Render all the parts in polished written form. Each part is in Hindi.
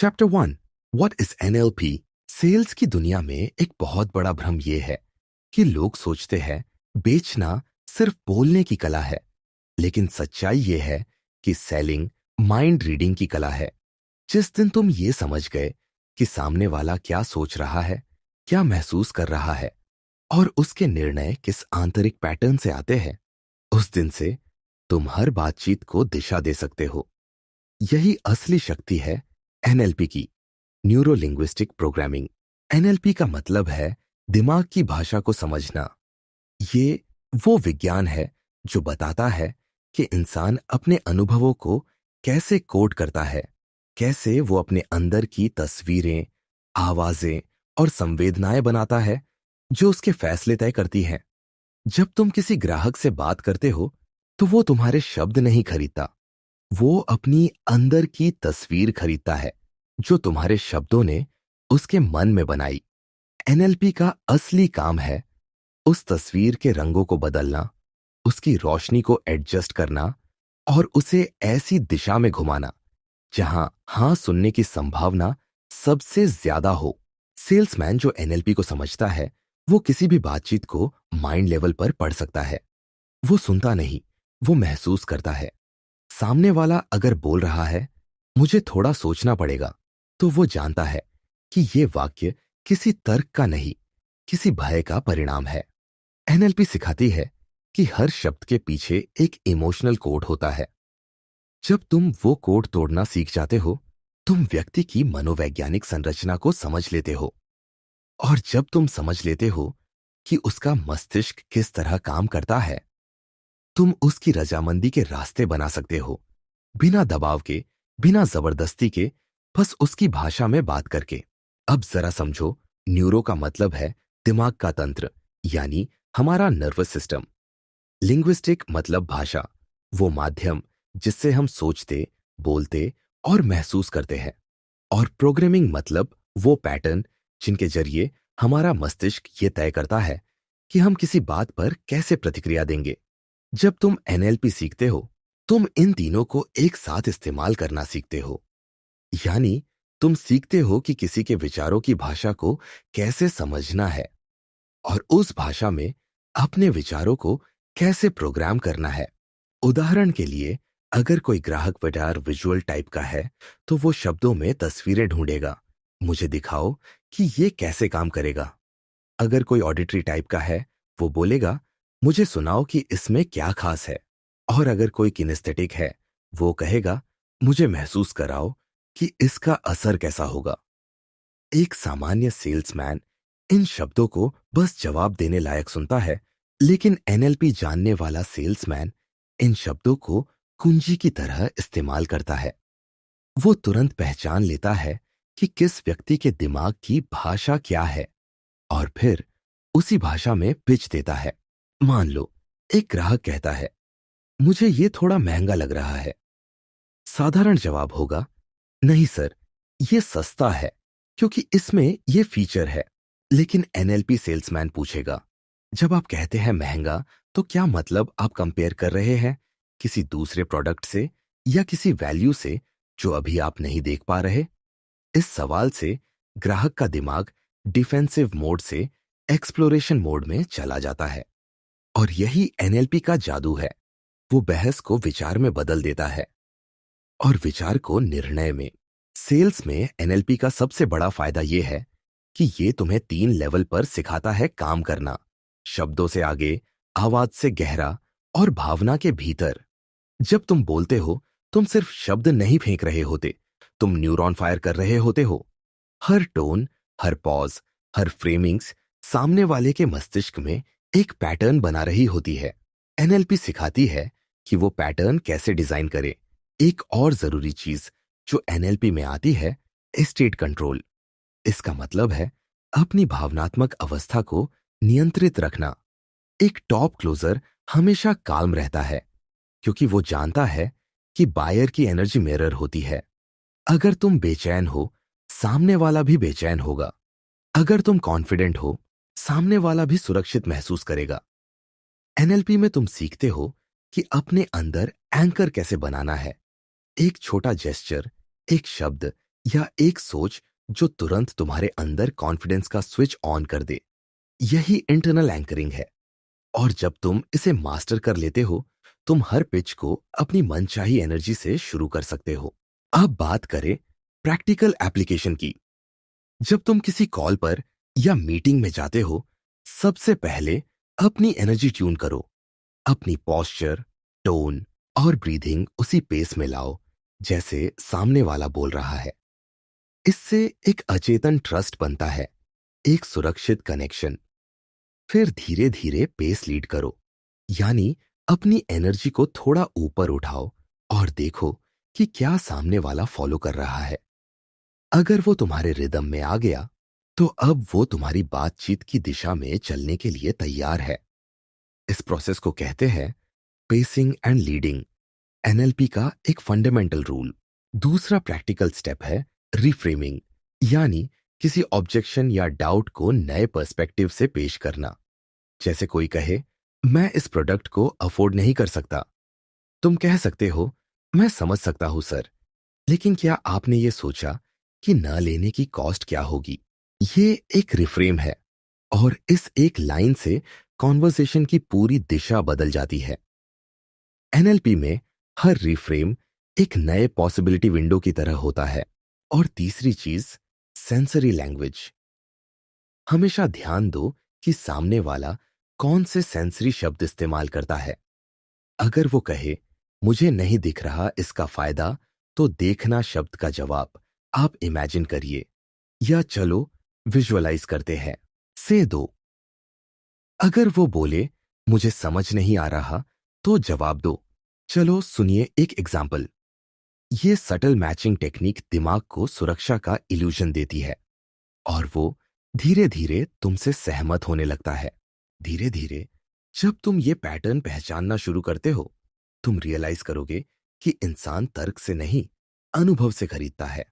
Chapter 1। What is NLP? Sales की दुनिया में एक बहुत बड़ा भ्रम यह है कि लोग सोचते हैं बेचना सिर्फ बोलने की कला है, लेकिन सच्चाई यह है कि सेलिंग माइंड रीडिंग की कला है। जिस दिन तुम ये समझ गए कि सामने वाला क्या सोच रहा है, क्या महसूस कर रहा है और उसके निर्णय किस आंतरिक पैटर्न से आते हैं, उस दिन से तुम हर बातचीत को दिशा दे सकते हो। यही असली शक्ति है एनएलपी की, न्यूरो लिंग्विस्टिक प्रोग्रामिंग। एनएलपी का मतलब है दिमाग की भाषा को समझना। ये वो विज्ञान है जो बताता है कि इंसान अपने अनुभवों को कैसे कोड करता है, कैसे वो अपने अंदर की तस्वीरें, आवाजें और संवेदनाएं बनाता है जो उसके फैसले तय करती हैं। जब तुम किसी ग्राहक से बात करते हो तो वो तुम्हारे शब्द नहीं खरीदता, वो अपनी अंदर की तस्वीर खरीदता है जो तुम्हारे शब्दों ने उसके मन में बनाई। एनएलपी का असली काम है उस तस्वीर के रंगों को बदलना, उसकी रोशनी को एडजस्ट करना और उसे ऐसी दिशा में घुमाना जहां हां सुनने की संभावना सबसे ज्यादा हो। सेल्समैन जो एनएलपी को समझता है, वो किसी भी बातचीत को माइंड लेवल पर पढ़ सकता है। वो सुनता नहीं, वो महसूस करता है। सामने वाला अगर बोल रहा है, मुझे थोड़ा सोचना पड़ेगा, तो वो जानता है कि ये वाक्य किसी तर्क का नहीं, किसी भय का परिणाम है। एनएलपी सिखाती है कि हर शब्द के पीछे एक इमोशनल कोड होता है। जब तुम वो कोड तोड़ना सीख जाते हो, तुम व्यक्ति की मनोवैज्ञानिक संरचना को समझ लेते हो। और जब तुम समझ लेते हो कि उसका मस्तिष्क किस तरह काम करता है, तुम उसकी रजामंदी के रास्ते बना सकते हो, बिना दबाव के, बिना जबरदस्ती के, बस उसकी भाषा में बात करके। अब जरा समझो, न्यूरो का मतलब है दिमाग का तंत्र, यानी हमारा नर्वस सिस्टम। लिंग्विस्टिक मतलब भाषा, वो माध्यम जिससे हम सोचते, बोलते और महसूस करते हैं। और प्रोग्रामिंग मतलब वो पैटर्न जिनके जरिए हमारा मस्तिष्क ये तय करता है कि हम किसी बात पर कैसे प्रतिक्रिया देंगे। जब तुम एनएलपी सीखते हो, तुम इन तीनों को एक साथ इस्तेमाल करना सीखते हो। यानी तुम सीखते हो कि किसी के विचारों की भाषा को कैसे समझना है और उस भाषा में अपने विचारों को कैसे प्रोग्राम करना है। उदाहरण के लिए, अगर कोई ग्राहक विचार विजुअल टाइप का है, तो वो शब्दों में तस्वीरें ढूंढेगा, मुझे दिखाओ कि ये कैसे काम करेगा। अगर कोई ऑडिटरी टाइप का है, वो बोलेगा, मुझे सुनाओ कि इसमें क्या खास है। और अगर कोई किनेस्थेटिक है, वो कहेगा, मुझे महसूस कराओ कि इसका असर कैसा होगा। एक सामान्य सेल्समैन इन शब्दों को बस जवाब देने लायक सुनता है, लेकिन एनएलपी जानने वाला सेल्समैन इन शब्दों को कुंजी की तरह इस्तेमाल करता है। वो तुरंत पहचान लेता है कि किस व्यक्ति के दिमाग की भाषा क्या है और फिर उसी भाषा में पिच देता है। मान लो, एक ग्राहक कहता है, मुझे ये थोड़ा महंगा लग रहा है। साधारण जवाब होगा, नहीं सर, ये सस्ता है क्योंकि इसमें ये फीचर है। लेकिन एनएलपी सेल्समैन पूछेगा, जब आप कहते हैं महंगा, तो क्या मतलब आप कंपेयर कर रहे हैं किसी दूसरे प्रोडक्ट से या किसी वैल्यू से जो अभी आप नहीं देख पा रहे? इस सवाल से ग्राहक का दिमाग डिफेंसिव मोड से एक्सप्लोरेशन मोड में चला जाता है। और यही एनएलपी का जादू है, वो बहस को विचार में बदल देता है और विचार को निर्णय में। सेल्स में एनएलपी का सबसे बड़ा फायदा यह है कि ये तुम्हें 3 लेवल पर सिखाता है काम करना, शब्दों से आगे, आवाज से गहरा और भावना के भीतर। जब तुम बोलते हो, तुम सिर्फ शब्द नहीं फेंक रहे होते, तुम न्यूरॉन फायर कर रहे होते हो। हर टोन, हर पॉज, हर फ्रेमिंग्स सामने वाले के मस्तिष्क में एक पैटर्न बना रही होती है। एनएलपी सिखाती है कि वो पैटर्न कैसे डिजाइन करे। एक और जरूरी चीज जो एनएलपी में आती है, स्टेट कंट्रोल। इसका मतलब है अपनी भावनात्मक अवस्था को नियंत्रित रखना। एक टॉप क्लोजर हमेशा काल्म रहता है क्योंकि वो जानता है कि बायर की एनर्जी मिरर होती है। अगर तुम बेचैन हो, सामने वाला भी बेचैन होगा। अगर तुम कॉन्फिडेंट हो, सामने वाला भी सुरक्षित महसूस करेगा। एनएलपी में तुम सीखते हो कि अपने अंदर एंकर कैसे बनाना है। एक छोटा जेस्चर, एक शब्द या एक सोच जो तुरंत तुम्हारे अंदर कॉन्फिडेंस का स्विच ऑन कर दे। यही इंटरनल एंकरिंग है। और जब तुम इसे मास्टर कर लेते हो, तुम हर पिच को अपनी मनचाही एनर्जी से शुरू कर सकते हो। अब बात करें प्रैक्टिकल एप्लीकेशन की। जब तुम किसी कॉल पर या मीटिंग में जाते हो, सबसे पहले अपनी एनर्जी ट्यून करो। अपनी पॉस्चर, टोन और ब्रीथिंग उसी पेस में लाओ जैसे सामने वाला बोल रहा है। इससे एक अचेतन ट्रस्ट बनता है, एक सुरक्षित कनेक्शन। फिर धीरे धीरे पेस लीड करो, यानी अपनी एनर्जी को थोड़ा ऊपर उठाओ और देखो कि क्या सामने वाला फॉलो कर रहा है। अगर वो तुम्हारे रिदम में आ गया, तो अब वो तुम्हारी बातचीत की दिशा में चलने के लिए तैयार है। इस प्रोसेस को कहते हैं पेसिंग एंड लीडिंग, एनएलपी का एक फंडामेंटल रूल। दूसरा प्रैक्टिकल स्टेप है रिफ्रेमिंग, यानी किसी ऑब्जेक्शन या डाउट को नए पर्सपेक्टिव से पेश करना। जैसे कोई कहे, मैं इस प्रोडक्ट को अफोर्ड नहीं कर सकता। तुम कह सकते हो, मैं समझ सकता हूं सर, लेकिन क्या आपने ये सोचा कि न लेने की कॉस्ट क्या होगी? ये एक रिफ्रेम है, और इस एक लाइन से कॉन्वर्सेशन की पूरी दिशा बदल जाती है। एनएलपी में हर रिफ्रेम एक नए पॉसिबिलिटी विंडो की तरह होता है। और तीसरी चीज, सेंसरी लैंग्वेज। हमेशा ध्यान दो कि सामने वाला कौन से सेंसरी शब्द इस्तेमाल करता है। अगर वो कहे, मुझे नहीं दिख रहा इसका फायदा, तो देखना शब्द का जवाब आप इमेजिन करिए, या चलो विजुअलाइज करते हैं से दो। अगर वो बोले, मुझे समझ नहीं आ रहा, तो जवाब दो, चलो सुनिए एक एग्जाम्पल। ये सटल मैचिंग टेक्निक दिमाग को सुरक्षा का इल्यूजन देती है, और वो धीरे धीरे तुमसे सहमत होने लगता है। धीरे धीरे जब तुम ये पैटर्न पहचानना शुरू करते हो, तुम रियलाइज करोगे कि इंसान तर्क से नहीं, अनुभव से खरीदता है।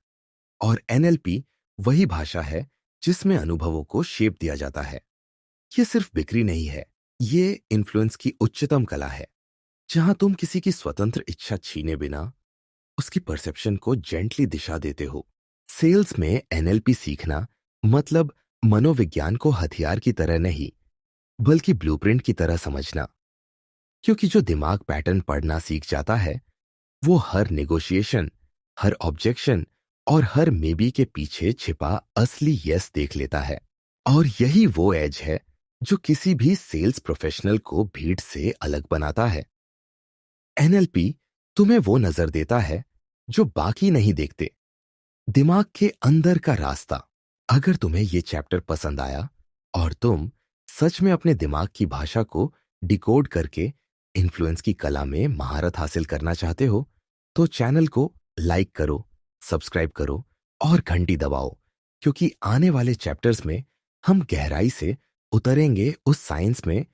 और एनएलपी वही भाषा है जिसमें अनुभवों को शेप दिया जाता है। ये सिर्फ बिक्री नहीं है, ये इन्फ्लुएंस की उच्चतम कला है, जहां तुम किसी की स्वतंत्र इच्छा छीने बिना उसकी परसेप्शन को जेंटली दिशा देते हो। सेल्स में एनएलपी सीखना मतलब मनोविज्ञान को हथियार की तरह नहीं, बल्कि ब्लूप्रिंट की तरह समझना। क्योंकि जो दिमाग पैटर्न पढ़ना सीख जाता है, वो हर नेगोशिएशन, हर ऑब्जेक्शन और हर मेबी के पीछे छिपा असली यस देख लेता है। और यही वो एज है जो किसी भी सेल्स प्रोफेशनल को भीड़ से अलग बनाता है। एनएलपी तुम्हें वो नजर देता है जो बाकी नहीं देखते, दिमाग के अंदर का रास्ता। अगर तुम्हें ये चैप्टर पसंद आया और तुम सच में अपने दिमाग की भाषा को डिकोड करके इन्फ्लुएंस की कला में महारत हासिल करना चाहते हो, तो चैनल को लाइक करो, सब्सक्राइब करो और घंटी दबाओ, क्योंकि आने वाले चैप्टर्स में हम गहराई से उतरेंगे उस साइंस में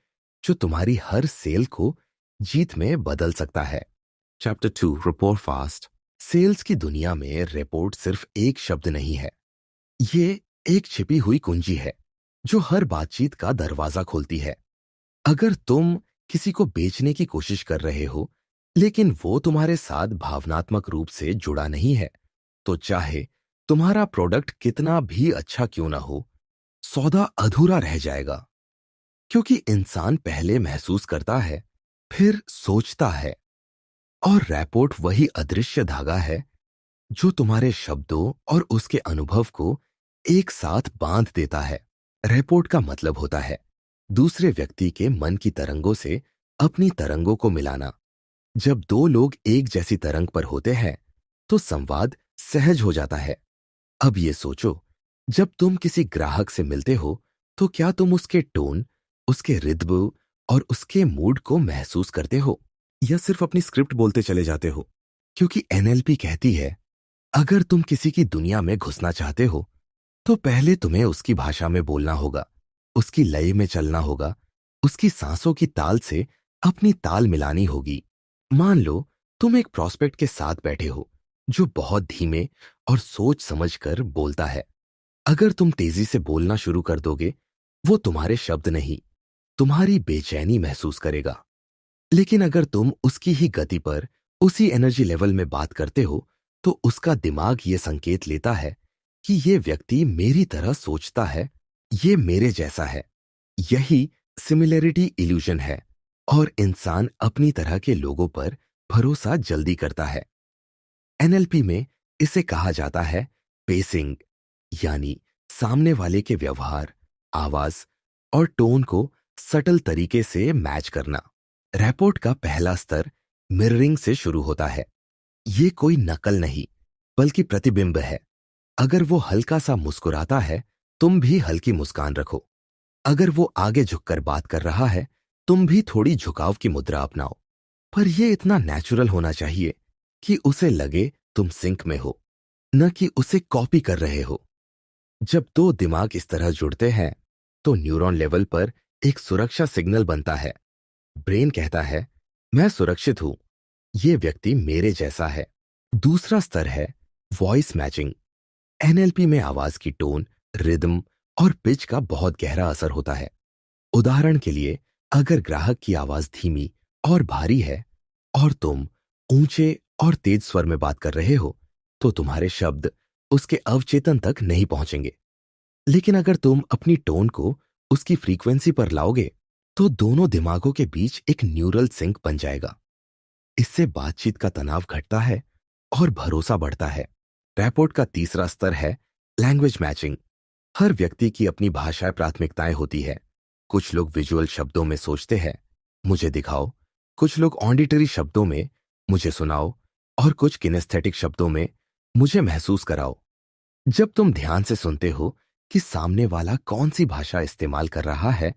जो तुम्हारी हर सेल को जीत में बदल सकता है। Chapter 2, report fast. सेल्स की दुनिया में रिपोर्ट सिर्फ एक शब्द नहीं है, ये एक छिपी हुई कुंजी है जो हर बातचीत का दरवाजा खोलती है। अगर तुम किसी को बेचने की कोशिश कर रहे हो, लेकिन वो तुम्हारे साथ भावनात्मक रूप से जुड़ा नहीं है, तो चाहे तुम्हारा प्रोडक्ट कितना भी अच्छा क्यों ना हो, सौदा अधूरा रह जाएगा। क्योंकि इंसान पहले महसूस करता है, फिर सोचता है, और रैपोर्ट वही अदृश्य धागा है जो तुम्हारे शब्दों और उसके अनुभव को एक साथ बांध देता है। रैपोर्ट का मतलब होता है दूसरे व्यक्ति के मन की तरंगों से अपनी तरंगों को मिलाना। जब दो लोग एक जैसी तरंग पर होते हैं, तो संवाद सहज हो जाता है। अब ये सोचो, जब तुम किसी ग्राहक से मिलते हो, तो क्या तुम उसके टोन, उसके रिद्म और उसके मूड को महसूस करते हो, या सिर्फ अपनी स्क्रिप्ट बोलते चले जाते हो? क्योंकि एनएलपी कहती है, अगर तुम किसी की दुनिया में घुसना चाहते हो, तो पहले तुम्हें उसकी भाषा में बोलना होगा, उसकी लय में चलना होगा, उसकी सांसों की ताल से अपनी ताल मिलानी होगी। मान लो तुम एक प्रॉस्पेक्ट के साथ बैठे हो जो बहुत धीमे और सोच समझकर बोलता है। अगर तुम तेजी से बोलना शुरू कर दोगे, वो तुम्हारे शब्द नहीं, तुम्हारी बेचैनी महसूस करेगा। लेकिन अगर तुम उसकी ही गति पर, उसी एनर्जी लेवल में बात करते हो, तो उसका दिमाग ये संकेत लेता है कि ये व्यक्ति मेरी तरह सोचता है, ये मेरे जैसा है। यही सिमिलैरिटी इल्यूजन है और इंसान अपनी तरह के लोगों पर भरोसा जल्दी करता है। एनएलपी में इसे कहा जाता है पेसिंग, यानी सामने वाले के व्यवहार, आवाज और टोन को सटल तरीके से मैच करना। रैपोर्ट का पहला स्तर मिररिंग से शुरू होता है। ये कोई नकल नहीं, बल्कि प्रतिबिंब है। अगर वो हल्का सा मुस्कुराता है, तुम भी हल्की मुस्कान रखो। अगर वो आगे झुककर बात कर रहा है, तुम भी थोड़ी झुकाव की मुद्रा अपनाओ। पर यह इतना नेचुरल होना चाहिए कि उसे लगे तुम सिंक में हो, न कि उसे कॉपी कर रहे हो। जब दो दिमाग इस तरह जुड़ते हैं, तो न्यूरॉन लेवल पर एक सुरक्षा सिग्नल बनता है। ब्रेन कहता है, मैं सुरक्षित हूं, ये व्यक्ति मेरे जैसा है। दूसरा स्तर है वॉइस मैचिंग। एनएलपी में आवाज की टोन, रिदम और पिच का बहुत गहरा असर होता है। उदाहरण के लिए, अगर ग्राहक की आवाज धीमी और भारी है और तुम ऊंचे और तेज स्वर में बात कर रहे हो, तो तुम्हारे शब्द उसके अवचेतन तक नहीं पहुंचेंगे। लेकिन अगर तुम अपनी टोन को उसकी फ्रीक्वेंसी पर लाओगे, तो दोनों दिमागों के बीच एक न्यूरल सिंक बन जाएगा। इससे बातचीत का तनाव घटता है और भरोसा बढ़ता है। रैपोर्ट का तीसरा स्तर है लैंग्वेज मैचिंग। हर व्यक्ति की अपनी भाषा प्राथमिकताएं होती है। कुछ लोग विजुअल शब्दों में सोचते हैं, मुझे दिखाओ। कुछ लोग ऑडिटरी शब्दों में, मुझे सुनाओ। और कुछ किनेस्थेटिक शब्दों में, मुझे महसूस कराओ। जब तुम ध्यान से सुनते हो कि सामने वाला कौन सी भाषा इस्तेमाल कर रहा है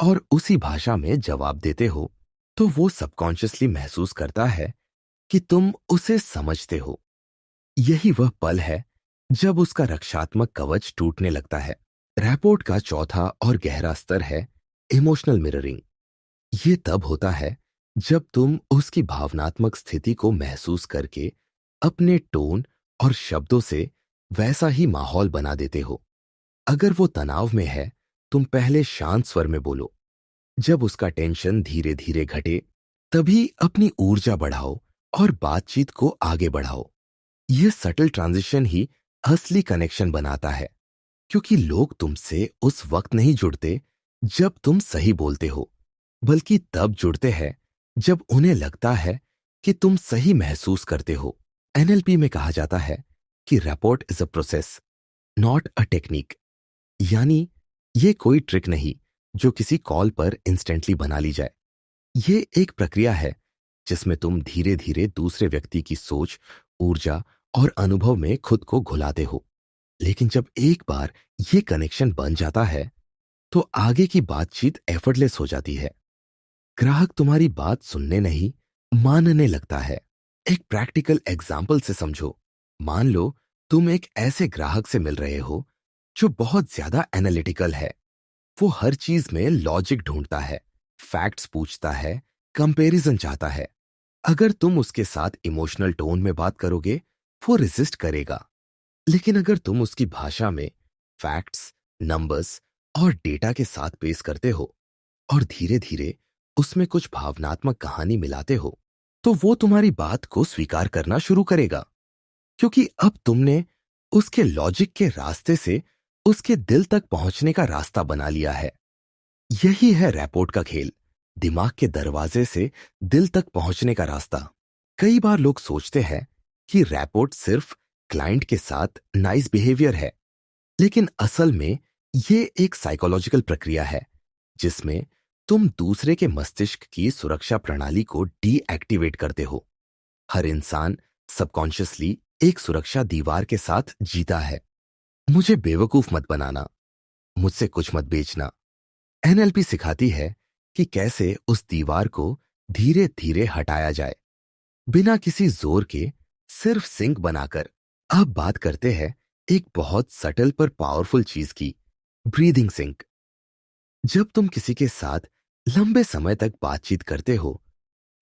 और उसी भाषा में जवाब देते हो, तो वो सबकॉन्शियसली महसूस करता है कि तुम उसे समझते हो। यही वह पल है जब उसका रक्षात्मक कवच टूटने लगता है। रैपोर्ट का चौथा और गहरा स्तर है इमोशनल मिररिंग। ये तब होता है जब तुम उसकी भावनात्मक स्थिति को महसूस करके अपने टोन और शब्दों से वैसा ही माहौल बना देते हो। अगर वो तनाव में है, तुम पहले शांत स्वर में बोलो। जब उसका टेंशन धीरे धीरे घटे, तभी अपनी ऊर्जा बढ़ाओ और बातचीत को आगे बढ़ाओ। यह सटल ट्रांजिशन ही असली कनेक्शन बनाता है, क्योंकि लोग तुमसे उस वक्त नहीं जुड़ते जब तुम सही बोलते हो, बल्कि तब जुड़ते हैं जब उन्हें लगता है कि तुम सही महसूस करते हो। एनएलपी में कहा जाता है कि rapport is a process, not a technique. यानी ये कोई ट्रिक नहीं जो किसी कॉल पर इंस्टेंटली बना ली जाए। ये एक प्रक्रिया है जिसमें तुम धीरे धीरे दूसरे व्यक्ति की सोच, ऊर्जा और अनुभव में खुद को घुलाते हो। लेकिन जब एक बार ये कनेक्शन बन जाता है, तो आगे की बातचीत एफर्टलेस हो जाती है। ग्राहक तुम्हारी बात सुनने नहीं, मानने लगता है। एक प्रैक्टिकल एग्जाम्पल से समझो। मान लो तुम एक ऐसे ग्राहक से मिल रहे हो जो बहुत ज्यादा एनालिटिकल है। वो हर चीज में लॉजिक ढूंढता है, फैक्ट्स पूछता है, कंपैरिजन चाहता है। अगर तुम उसके साथ इमोशनल टोन में बात करोगे, वो रेजिस्ट करेगा। लेकिन अगर तुम उसकी भाषा में फैक्ट्स, नंबर्स और डेटा के साथ पेश करते हो और धीरे धीरे उसमें कुछ भावनात्मक कहानी मिलाते हो, तो वो तुम्हारी बात को स्वीकार करना शुरू करेगा। क्योंकि अब तुमने उसके लॉजिक के रास्ते से उसके दिल तक पहुंचने का रास्ता बना लिया है। यही है रैपोर्ट का खेल, दिमाग के दरवाजे से दिल तक पहुंचने का रास्ता। कई बार लोग सोचते हैं कि रैपोर्ट सिर्फ क्लाइंट के साथ नाइस बिहेवियर है, लेकिन असल में ये एक साइकोलॉजिकल प्रक्रिया है जिसमें तुम दूसरे के मस्तिष्क की सुरक्षा प्रणाली को डीएक्टिवेट करते हो। हर इंसान सबकॉन्शियसली एक सुरक्षा दीवार के साथ जीता है। मुझे बेवकूफ मत बनाना, मुझसे कुछ मत बेचना। एनएलपी सिखाती है कि कैसे उस दीवार को धीरे धीरे हटाया जाए, बिना किसी जोर के, सिर्फ सिंक बनाकर। अब बात करते हैं एक बहुत सटल पर पावरफुल चीज की, ब्रीदिंग सिंक। जब तुम किसी के साथ लंबे समय तक बातचीत करते हो,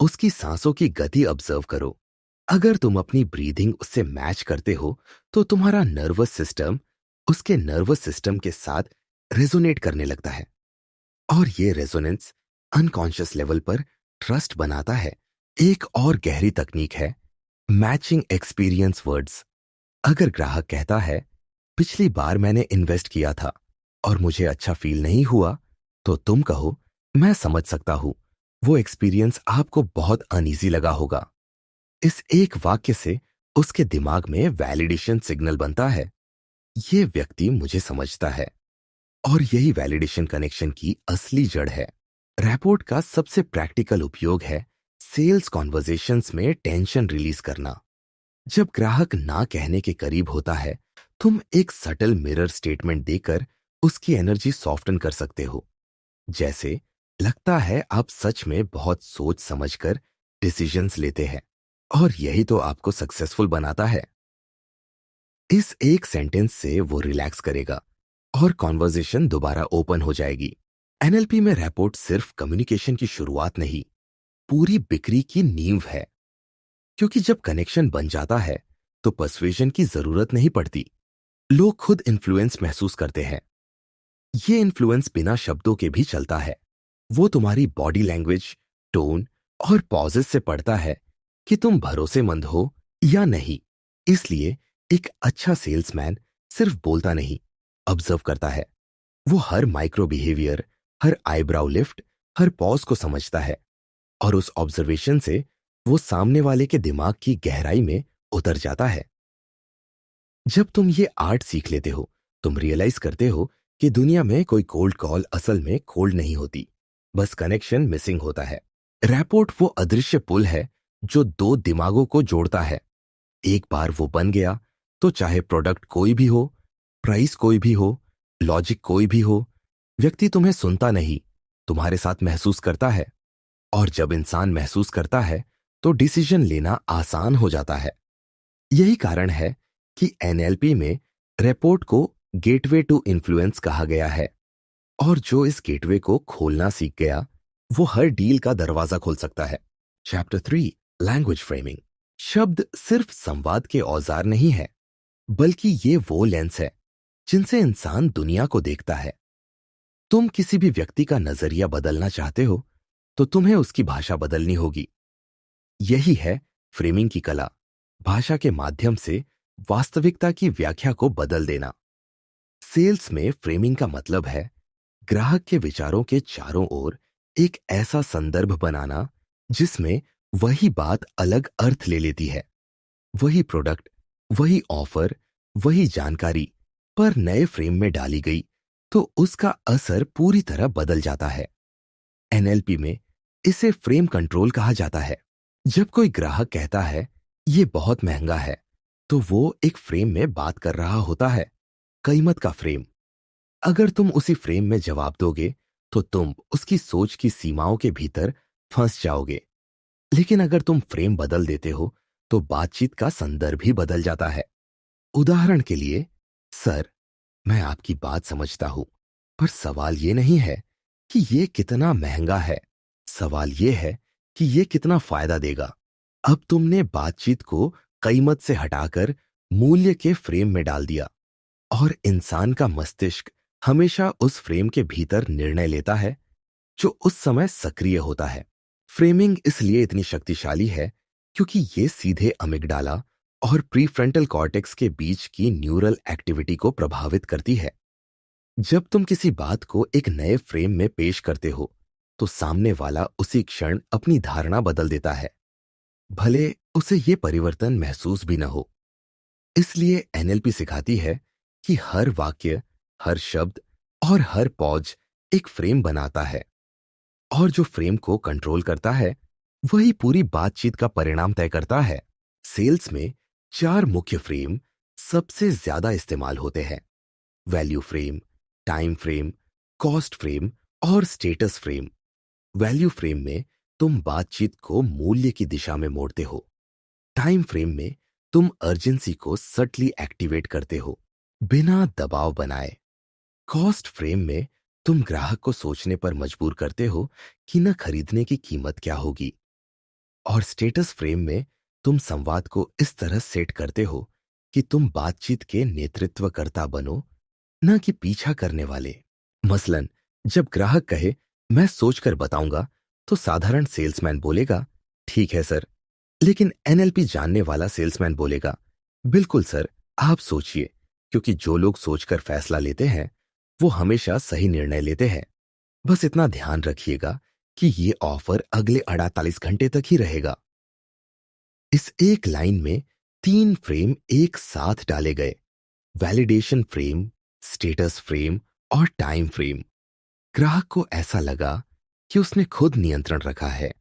उसकी सांसों की गति ऑब्जर्व करो। अगर तुम अपनी ब्रीदिंग उससे मैच करते हो, तो तुम्हारा नर्वस सिस्टम उसके नर्वस सिस्टम के साथ रेजोनेट करने लगता है और ये रेजोनेंस अनकॉन्शियस लेवल पर ट्रस्ट बनाता है। एक और गहरी तकनीक है मैचिंग एक्सपीरियंस वर्ड्स। अगर ग्राहक कहता है, पिछली बार मैंने इन्वेस्ट किया था और मुझे अच्छा फील नहीं हुआ, तो तुम कहो, मैं समझ सकता हूं, वो एक्सपीरियंस आपको बहुत अनईजी लगा होगा। इस एक वाक्य से उसके दिमाग में वैलिडेशन सिग्नल बनता है। ये व्यक्ति मुझे समझता है। और यही वैलिडेशन कनेक्शन की असली जड़ है। रैपोर्ट का सबसे प्रैक्टिकल उपयोग है सेल्स कॉन्वर्जेशंस में टेंशन रिलीज करना। जब ग्राहक ना कहने के करीब होता है, तुम एक सटल मिरर स्टेटमेंट देकर उसकी एनर्जी सॉफ्टन कर सकते हो। जैसे, लगता है आप सच में बहुत सोच समझकर डिसीजंस लेते हैं और यही तो आपको सक्सेसफुल बनाता है। इस एक सेंटेंस से वो रिलैक्स करेगा और कॉन्वर्जेशन दोबारा ओपन हो जाएगी। एनएलपी में रैपोर्ट सिर्फ कम्युनिकेशन की शुरुआत नहीं, पूरी बिक्री की नींव है। क्योंकि जब कनेक्शन बन जाता है, तो पर्सुएशन की जरूरत नहीं पड़ती। लोग खुद इन्फ्लुएंस महसूस करते हैं। ये इन्फ्लुएंस बिना शब्दों के भी चलता है। वो तुम्हारी बॉडी लैंग्वेज, टोन और पॉजेस से पड़ता है कि तुम भरोसेमंद हो या नहीं। इसलिए एक अच्छा सेल्समैन सिर्फ बोलता नहीं, ऑब्जर्व करता है। वो हर माइक्रो बिहेवियर, हर आईब्राउ लिफ्ट, हर पॉज को समझता है और उस ऑब्जर्वेशन से वो सामने वाले के दिमाग की गहराई में उतर जाता है। जब तुम ये आर्ट सीख लेते हो, तुम रियलाइज करते हो कि दुनिया में कोई कोल्ड कॉल असल में कोल्ड नहीं होती, बस कनेक्शन मिसिंग होता है। रैपोर्ट वो अदृश्य पुल है जो दो दिमागों को जोड़ता है। एक बार वो बन गया, तो चाहे प्रोडक्ट कोई भी हो, प्राइस कोई भी हो, लॉजिक कोई भी हो, व्यक्ति तुम्हें सुनता नहीं, तुम्हारे साथ महसूस करता है। और जब इंसान महसूस करता है, तो डिसीजन लेना आसान हो जाता है। यही कारण है कि एनएलपी में रिपोर्ट को गेटवे टू इन्फ्लुएंस कहा गया है। और जो इस गेटवे को खोलना सीख गया, वो हर डील का दरवाजा खोल सकता है। Chapter 3, language framing. शब्द सिर्फ संवाद के औजार नहीं है, बल्कि ये वो लेंस है जिनसे इंसान दुनिया को देखता है। तुम किसी भी व्यक्ति का नजरिया बदलना चाहते हो, तो तुम्हें उसकी भाषा बदलनी होगी। यही है फ्रेमिंग की कला, भाषा के माध्यम से वास्तविकता की व्याख्या को बदल देना। सेल्स में फ्रेमिंग का मतलब है ग्राहक के विचारों के चारों ओर एक ऐसा संदर्भ बनाना जिसमें वही बात अलग अर्थ ले लेती है। वही प्रोडक्ट, वही ऑफर, वही जानकारी, पर नए फ्रेम में डाली गई, तो उसका असर पूरी तरह बदल जाता है। एनएलपी में इसे फ्रेम कंट्रोल कहा जाता है। जब कोई ग्राहक कहता है, ये बहुत महंगा है, तो वो एक फ्रेम में बात कर रहा होता है, कीमत का फ्रेम। अगर तुम उसी फ्रेम में जवाब दोगे, तो तुम उसकी सोच की सीमाओं के भीतर फंस जाओगे। लेकिन अगर तुम फ्रेम बदल देते हो, तो बातचीत का संदर्भ ही बदल जाता है। उदाहरण के लिए, सर, मैं आपकी बात समझता हूं, पर सवाल ये नहीं है कि ये कितना महंगा है। सवाल ये है कि ये कितना फायदा देगा। अब तुमने बातचीत को कीमत से हटाकर मूल्य के फ्रेम में डाल दिया और इंसान का मस्तिष्क हमेशा उस फ्रेम के भीतर निर्णय लेता है जो उस समय सक्रिय होता है। फ्रेमिंग इसलिए इतनी शक्तिशाली है क्योंकि ये सीधे अमिगडाला और प्रीफ्रंटल कॉर्टेक्स के बीच की न्यूरल एक्टिविटी को प्रभावित करती है। जब तुम किसी बात को एक नए फ्रेम में पेश करते हो, तो सामने वाला उसी क्षण अपनी धारणा बदल देता है, भले उसे ये परिवर्तन महसूस भी न हो। इसलिए एनएलपी सिखाती है कि हर वाक्य, हर शब्द और हर पॉज एक फ्रेम बनाता है, और जो फ्रेम को कंट्रोल करता है, वही पूरी बातचीत का परिणाम तय करता है। सेल्स में 4 मुख्य फ्रेम सबसे ज्यादा इस्तेमाल होते हैं: value frame, time frame, cost frame और स्टेटस फ्रेम। वैल्यू फ्रेम में तुम बातचीत को मूल्य की दिशा में मोड़ते हो। टाइम फ्रेम में तुम अर्जेंसी को सटली एक्टिवेट करते हो, बिना दबाव बनाए। कॉस्ट फ्रेम में तुम ग्राहक को सोचने पर मजबूर करते हो कि न खरीदने की कीमत क्या होगी। और स्टेटस फ्रेम में तुम संवाद को इस तरह सेट करते हो कि तुम बातचीत के नेतृत्वकर्ता बनो, न कि पीछा करने वाले। मसलन, जब ग्राहक कहे, मैं सोचकर बताऊंगा, तो साधारण सेल्समैन बोलेगा, ठीक है सर। लेकिन एनएलपी जानने वाला सेल्समैन बोलेगा, बिल्कुल सर, आप सोचिए, क्योंकि जो लोग सोचकर फैसला लेते हैं वो हमेशा सही निर्णय लेते हैं। बस इतना ध्यान रखिएगा कि ये ऑफर अगले 48 घंटे तक ही रहेगा। इस एक लाइन में 3 फ्रेम एक साथ डाले गए, वैलिडेशन फ्रेम, स्टेटस फ्रेम और टाइम फ्रेम। ग्राहक को ऐसा लगा कि उसने खुद नियंत्रण रखा है,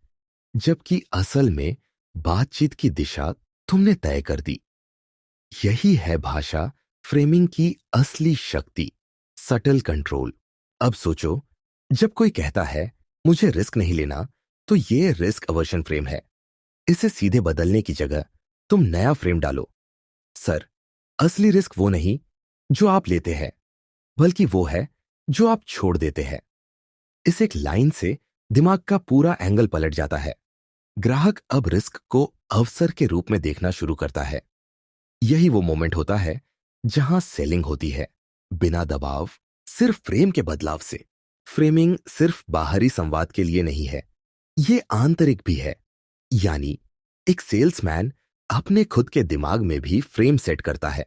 जबकि असल में बातचीत की दिशा तुमने तय कर दी। यही है भाषा फ्रेमिंग की असली शक्ति, सटल कंट्रोल। अब सोचो, जब कोई कहता है मुझे रिस्क नहीं लेना, तो ये रिस्क अवर्जन फ्रेम है। इसे सीधे बदलने की जगह तुम नया फ्रेम डालो, सर, असली रिस्क वो नहीं जो आप लेते हैं, बल्कि वो है जो आप छोड़ देते हैं। इस एक लाइन से दिमाग का पूरा एंगल पलट जाता है। ग्राहक अब रिस्क को अवसर के रूप में देखना शुरू करता है। यही वो मोमेंट होता है जहां सेलिंग होती है, बिना दबाव, सिर्फ फ्रेम के बदलाव से। फ्रेमिंग सिर्फ बाहरी संवाद के लिए नहीं है, ये आंतरिक भी है। यानी एक सेल्समैन अपने खुद के दिमाग में भी फ्रेम सेट करता है।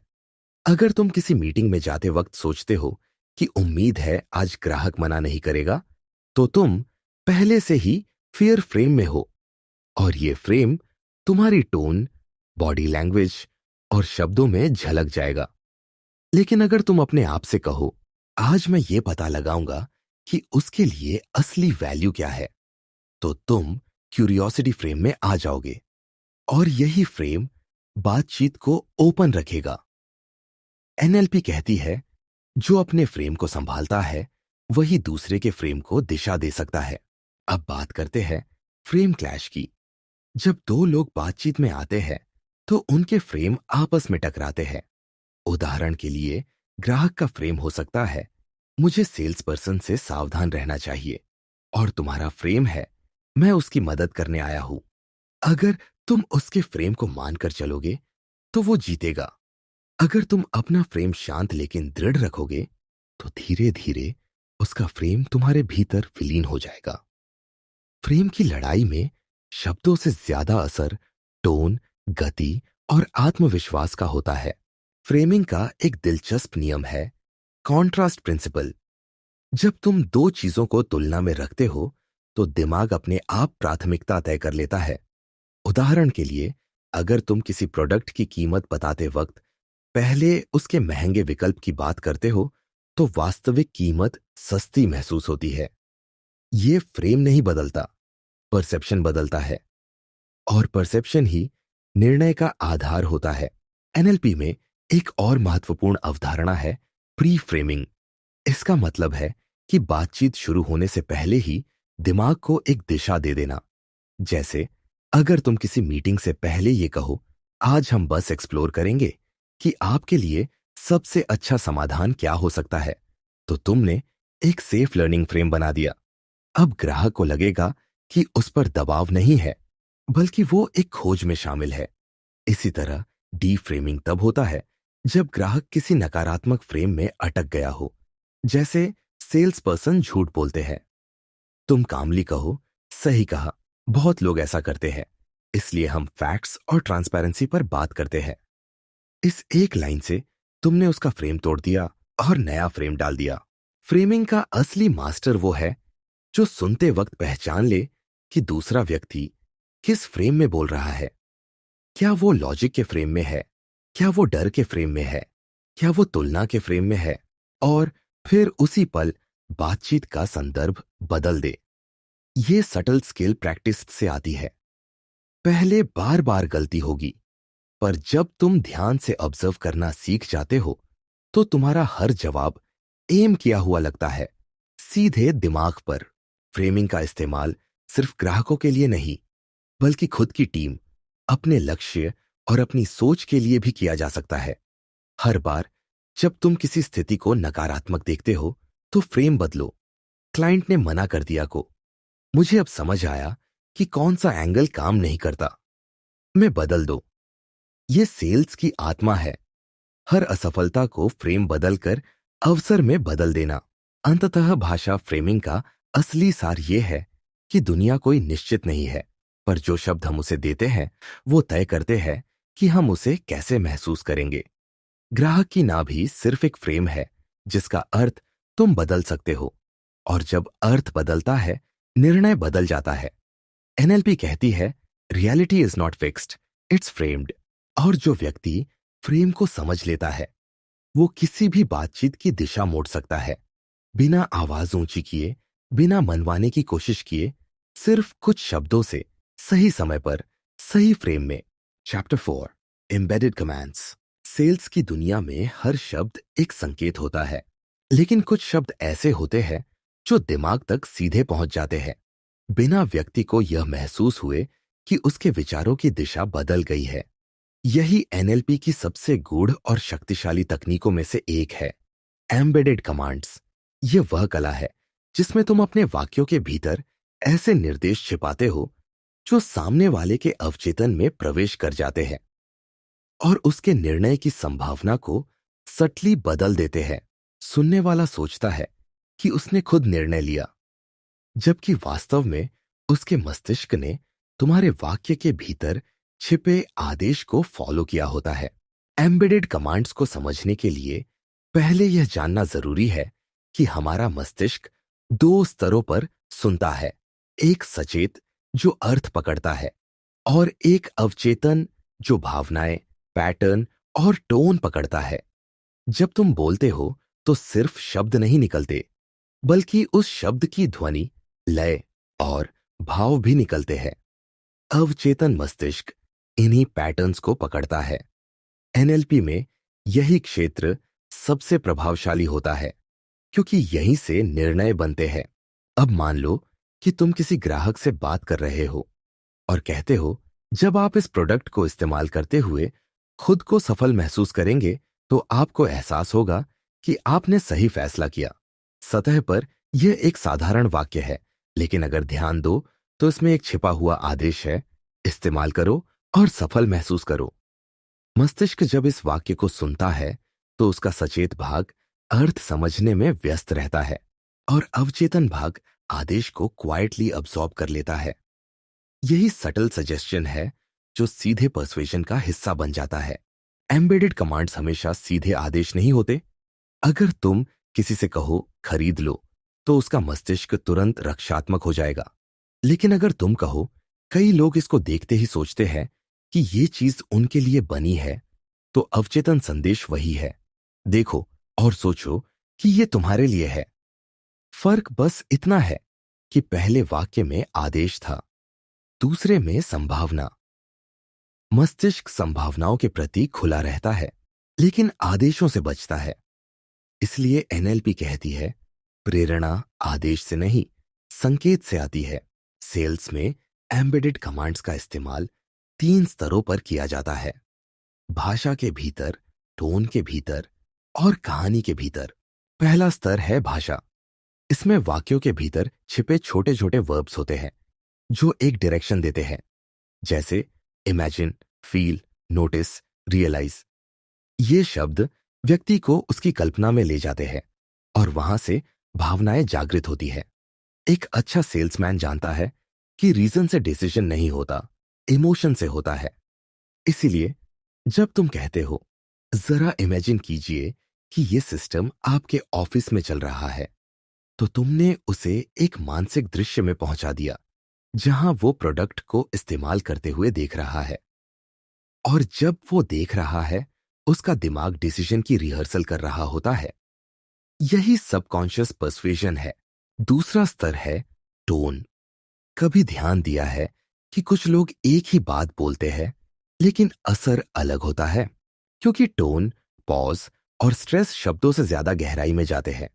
अगर तुम किसी मीटिंग में जाते वक्त सोचते हो कि उम्मीद है आज ग्राहक मना नहीं करेगा, तो तुम पहले से ही फियर फ्रेम में हो, और ये फ्रेम तुम्हारी टोन, बॉडी लैंग्वेज और शब्दों में झलक जाएगा। लेकिन अगर तुम अपने आप से कहो, आज मैं ये पता लगाऊंगा कि उसके लिए असली वैल्यू क्या है, तो तुम क्यूरियोसिटी फ्रेम में आ जाओगे, और यही फ्रेम बातचीत को ओपन रखेगा। एनएलपी कहती है, जो अपने फ्रेम को संभालता है वही दूसरे के फ्रेम को दिशा दे सकता है। अब बात करते हैं फ्रेम क्लैश की। जब दो लोग बातचीत में आते हैं तो उनके फ्रेम आपस में टकराते हैं। उदाहरण के लिए, ग्राहक का फ्रेम हो सकता है, मुझे सेल्स पर्सन से सावधान रहना चाहिए, और तुम्हारा फ्रेम है, मैं उसकी मदद करने आया हूं। अगर तुम उसके फ्रेम को मानकर चलोगे तो वो जीतेगा। अगर तुम अपना फ्रेम शांत लेकिन दृढ़ रखोगे तो धीरे धीरे उसका फ्रेम तुम्हारे भीतर विलीन हो जाएगा। फ्रेम की लड़ाई में शब्दों से ज्यादा असर टोन, गति और आत्मविश्वास का होता है। फ्रेमिंग का एक दिलचस्प नियम है, कॉन्ट्रास्ट प्रिंसिपल। जब तुम दो चीजों को तुलना में रखते हो तो दिमाग अपने आप प्राथमिकता तय कर लेता है। उदाहरण के लिए, अगर तुम किसी प्रोडक्ट की कीमत बताते वक्त पहले उसके महंगे विकल्प की बात करते हो, तो वास्तविक कीमत सस्ती महसूस होती है। ये फ्रेम नहीं बदलता, परसेप्शन बदलता है, और परसेप्शन ही निर्णय का आधार होता है। एनएलपी में एक और महत्वपूर्ण अवधारणा है, प्री फ्रेमिंग। इसका मतलब है कि बातचीत शुरू होने से पहले ही दिमाग को एक दिशा दे देना। जैसे, अगर तुम किसी मीटिंग से पहले ये कहो, आज हम बस एक्सप्लोर करेंगे कि आपके लिए सबसे अच्छा समाधान क्या हो सकता है, तो तुमने एक सेफ लर्निंग फ्रेम बना दिया। अब ग्राहक को लगेगा कि उस पर दबाव नहीं है, बल्कि वो एक खोज में शामिल है। इसी तरह डी फ्रेमिंग तब होता है जब ग्राहक किसी नकारात्मक फ्रेम में अटक गया हो। जैसे सेल्स पर्सन झूठ बोलते हैं, तुम कामली कहो, सही कहा, बहुत लोग ऐसा करते हैं, इसलिए हम फैक्ट्स और ट्रांसपेरेंसी पर बात करते हैं। इस एक लाइन से तुमने उसका फ्रेम तोड़ दिया और नया फ्रेम डाल दिया। फ्रेमिंग का असली मास्टर वो है जो सुनते वक्त पहचान ले कि दूसरा व्यक्ति किस फ्रेम में बोल रहा है। क्या वो लॉजिक के फ्रेम में है, क्या वो डर के फ्रेम में है, क्या वो तुलना के फ्रेम में है, और फिर उसी पल बातचीत का संदर्भ बदल दे। ये सटल स्किल प्रैक्टिस से आती है। पहले बार बार गलती होगी, पर जब तुम ध्यान से ऑब्जर्व करना सीख जाते हो तो तुम्हारा हर जवाब एम किया हुआ लगता है, सीधे दिमाग पर। फ्रेमिंग का इस्तेमाल सिर्फ ग्राहकों के लिए नहीं, बल्कि खुद की टीम, अपने लक्ष्य और अपनी सोच के लिए भी किया जा सकता है। हर बार जब तुम किसी स्थिति को नकारात्मक देखते हो तो फ्रेम बदलो। क्लाइंट ने मना कर दिया को, मुझे अब समझ आया कि कौन सा एंगल काम नहीं करता, मैं बदल दो। ये सेल्स की आत्मा है, हर असफलता को फ्रेम बदलकर अवसर में बदल देना। अंततः भाषा फ्रेमिंग का असली सार यह है कि दुनिया कोई निश्चित नहीं है, पर जो शब्द हम उसे देते हैं वो तय करते हैं कि हम उसे कैसे महसूस करेंगे। ग्राहक की नाभि सिर्फ एक फ्रेम है जिसका अर्थ तुम बदल सकते हो, और जब अर्थ बदलता है निर्णय बदल जाता है। एनएलपी कहती है reality is not fixed, it's framed. और जो व्यक्ति फ्रेम को समझ लेता है वो किसी भी बातचीत की दिशा मोड़ सकता है, बिना आवाज ऊंची किए, बिना मनवाने की कोशिश किए, सिर्फ कुछ शब्दों से, सही समय पर, सही फ्रेम में। Chapter 4, embedded commands. सेल्स की दुनिया में हर शब्द एक संकेत होता है, लेकिन कुछ शब्द ऐसे होते हैं जो दिमाग तक सीधे पहुंच जाते हैं, बिना व्यक्ति को यह महसूस हुए कि उसके विचारों की दिशा बदल गई है। यही एनएलपी की सबसे गूढ़ और शक्तिशाली तकनीकों में से एक है, एम्बेडेड कमांड्स। ये वह कला है जिसमें तुम अपने वाक्यों के भीतर ऐसे निर्देश छिपाते हो जो सामने वाले के अवचेतन में प्रवेश कर जाते हैं और उसके निर्णय की संभावना को सटली बदल देते हैं। सुनने वाला सोचता है कि उसने खुद निर्णय लिया, जबकि वास्तव में उसके मस्तिष्क ने तुम्हारे वाक्य के भीतर छिपे आदेश को फॉलो किया होता है। एम्बेडेड कमांड्स को समझने के लिए पहले यह जानना जरूरी है कि हमारा मस्तिष्क दो स्तरों पर सुनता है, एक सचेत जो अर्थ पकड़ता है और एक अवचेतन जो भावनाएं, पैटर्न और टोन पकड़ता है। जब तुम बोलते हो तो सिर्फ शब्द नहीं निकलते, बल्कि उस शब्द की ध्वनि, लय और भाव भी निकलते हैं। अवचेतन मस्तिष्क इन्हीं पैटर्न्स को पकड़ता है। एनएलपी में यही क्षेत्र सबसे प्रभावशाली होता है क्योंकि यहीं से निर्णय बनते हैं। अब मान लो कि तुम किसी ग्राहक से बात कर रहे हो और कहते हो, जब आप इस प्रोडक्ट को इस्तेमाल करते हुए खुद को सफल महसूस करेंगे तो आपको एहसास होगा कि आपने सही फैसला किया। सतह पर यह एक साधारण वाक्य है, लेकिन अगर ध्यान दो तो इसमें एक छिपा हुआ आदेश है, इस्तेमाल करो और सफल महसूस करो। मस्तिष्क जब इस वाक्य को सुनता है तो उसका सचेत भाग अर्थ समझने में व्यस्त रहता है और अवचेतन भाग आदेश को क्वाइटली अब्सॉर्ब कर लेता है। यही सटल सजेशन है जो सीधे पर्सुएशन का हिस्सा बन जाता है। एम्बेडेड कमांड्स हमेशा सीधे आदेश नहीं होते। अगर तुम किसी से कहो खरीद लो तो उसका मस्तिष्क तुरंत रक्षात्मक हो जाएगा, लेकिन अगर तुम कहो कई लोग इसको देखते ही सोचते हैं कि ये चीज उनके लिए बनी है, तो अवचेतन संदेश वही है, देखो और सोचो कि ये तुम्हारे लिए है। फर्क बस इतना है कि पहले वाक्य में आदेश था, दूसरे में संभावना। मस्तिष्क संभावनाओं के प्रति खुला रहता है, लेकिन आदेशों से बचता है। इसलिए एनएलपी कहती है प्रेरणा आदेश से नहीं, संकेत से आती है। सेल्स में एम्बेडेड कमांड्स का इस्तेमाल 3 स्तरों पर किया जाता है, भाषा के भीतर, टोन के भीतर और कहानी के भीतर। पहला स्तर है भाषा। इसमें वाक्यों के भीतर छिपे छोटे छोटे वर्ब्स होते हैं जो एक डायरेक्शन देते हैं, जैसे इमेजिन, फील, नोटिस, रियलाइज। ये शब्द व्यक्ति को उसकी कल्पना में ले जाते हैं और वहां से भावनाएं जागृत होती है। एक अच्छा सेल्समैन जानता है कि रीजन से डिसीजन नहीं होता, इमोशन से होता है। इसीलिए जब तुम कहते हो जरा इमेजिन कीजिए कि यह सिस्टम आपके ऑफिस में चल रहा है, तो तुमने उसे एक मानसिक दृश्य में पहुंचा दिया जहां वो प्रोडक्ट को इस्तेमाल करते हुए देख रहा है, और जब वो देख रहा है उसका दिमाग डिसीजन की रिहर्सल कर रहा होता है। यही सबकॉन्शियस पर्सुएजन है। दूसरा स्तर है टोन। कभी ध्यान दिया है कि कुछ लोग एक ही बात बोलते हैं लेकिन असर अलग होता है, क्योंकि टोन, पॉज और स्ट्रेस शब्दों से ज्यादा गहराई में जाते हैं।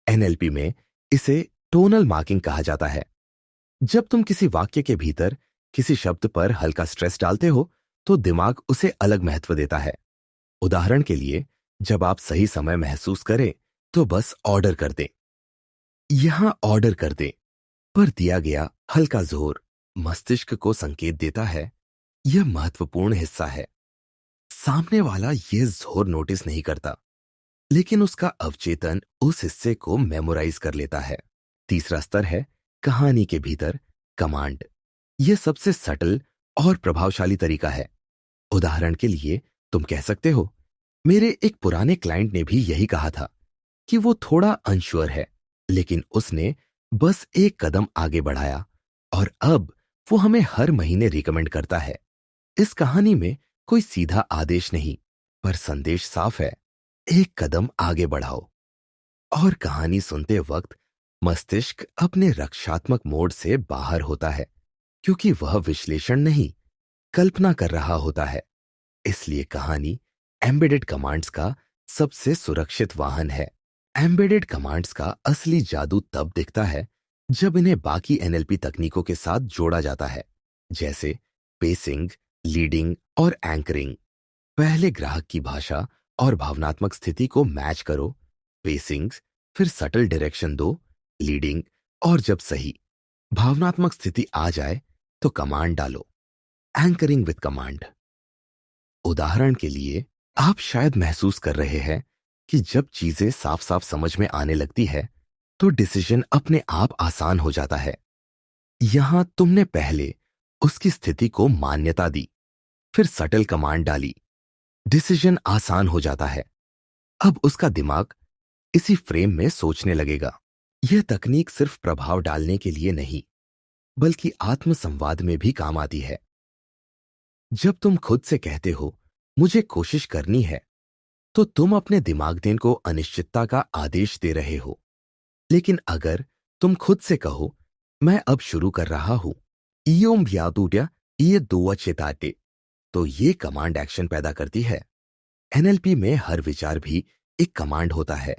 एनएलपी में इसे टोनल मार्किंग कहा जाता है। जब तुम किसी वाक्य के भीतर किसी शब्द पर हल्का स्ट्रेस डालते हो तो दिमाग उसे अलग महत्व देता है। उदाहरण के लिए, जब आप सही समय महसूस करें तो बस ऑर्डर कर दें। यहां ऑर्डर कर दें पर दिया गया हल्का जोर मस्तिष्क को संकेत देता है यह महत्वपूर्ण हिस्सा है। सामने वाला यह जोर नोटिस नहीं करता, लेकिन उसका अवचेतन उस हिस्से को मेमोराइज कर लेता है। तीसरा स्तर है कहानी के भीतर कमांड। यह सबसे सटल और प्रभावशाली तरीका है। उदाहरण के लिए तुम कह सकते हो, मेरे एक पुराने क्लाइंट ने भी यही कहा था कि वो थोड़ा अनश्योर है, लेकिन उसने बस एक कदम आगे बढ़ाया और अब वो हमें हर महीने रिकमेंड करता है। इस कहानी में कोई सीधा आदेश नहीं, पर संदेश साफ है, एक कदम आगे बढ़ाओ। और कहानी सुनते वक्त मस्तिष्क अपने रक्षात्मक मोड से बाहर होता है, क्योंकि वह विश्लेषण नहीं, कल्पना कर रहा होता है। इसलिए कहानी एम्बेडेड कमांड्स का सबसे सुरक्षित वाहन है। एम्बेडेड कमांड्स का असली जादू तब दिखता है जब इन्हें बाकी एनएलपी तकनीकों के साथ जोड़ा जाता है, जैसे पेसिंग, लीडिंग और एंकरिंग। पहले ग्राहक की भाषा और भावनात्मक स्थिति को मैच करो, पेसिंग, फिर सटल डायरेक्शन दो, लीडिंग, और जब सही भावनात्मक स्थिति आ जाए तो कमांड डालो, एंकरिंग विद कमांड। उदाहरण के लिए, आप शायद महसूस कर रहे हैं कि जब चीजें साफ साफ समझ में आने लगती है तो डिसीजन अपने आप आसान हो जाता है। यहां तुमने पहले उसकी स्थिति को मान्यता दी, फिर सटल कमांड डाली, डिसीजन आसान हो जाता है। अब उसका दिमाग इसी फ्रेम में सोचने लगेगा। यह तकनीक सिर्फ प्रभाव डालने के लिए नहीं, बल्कि आत्मसंवाद में भी काम आती है। जब तुम खुद से कहते हो, मुझे कोशिश करनी है, तो तुम अपने दिमाग को अनिश्चितता का आदेश दे रहे हो। लेकिन अगर तुम खुद से कहो, मैं अब शुरू कर रहा हूं, इयोम यादूड्या ये दुआ चेताटे, तो ये कमांड एक्शन पैदा करती है। एनएलपी में हर विचार भी एक कमांड होता है,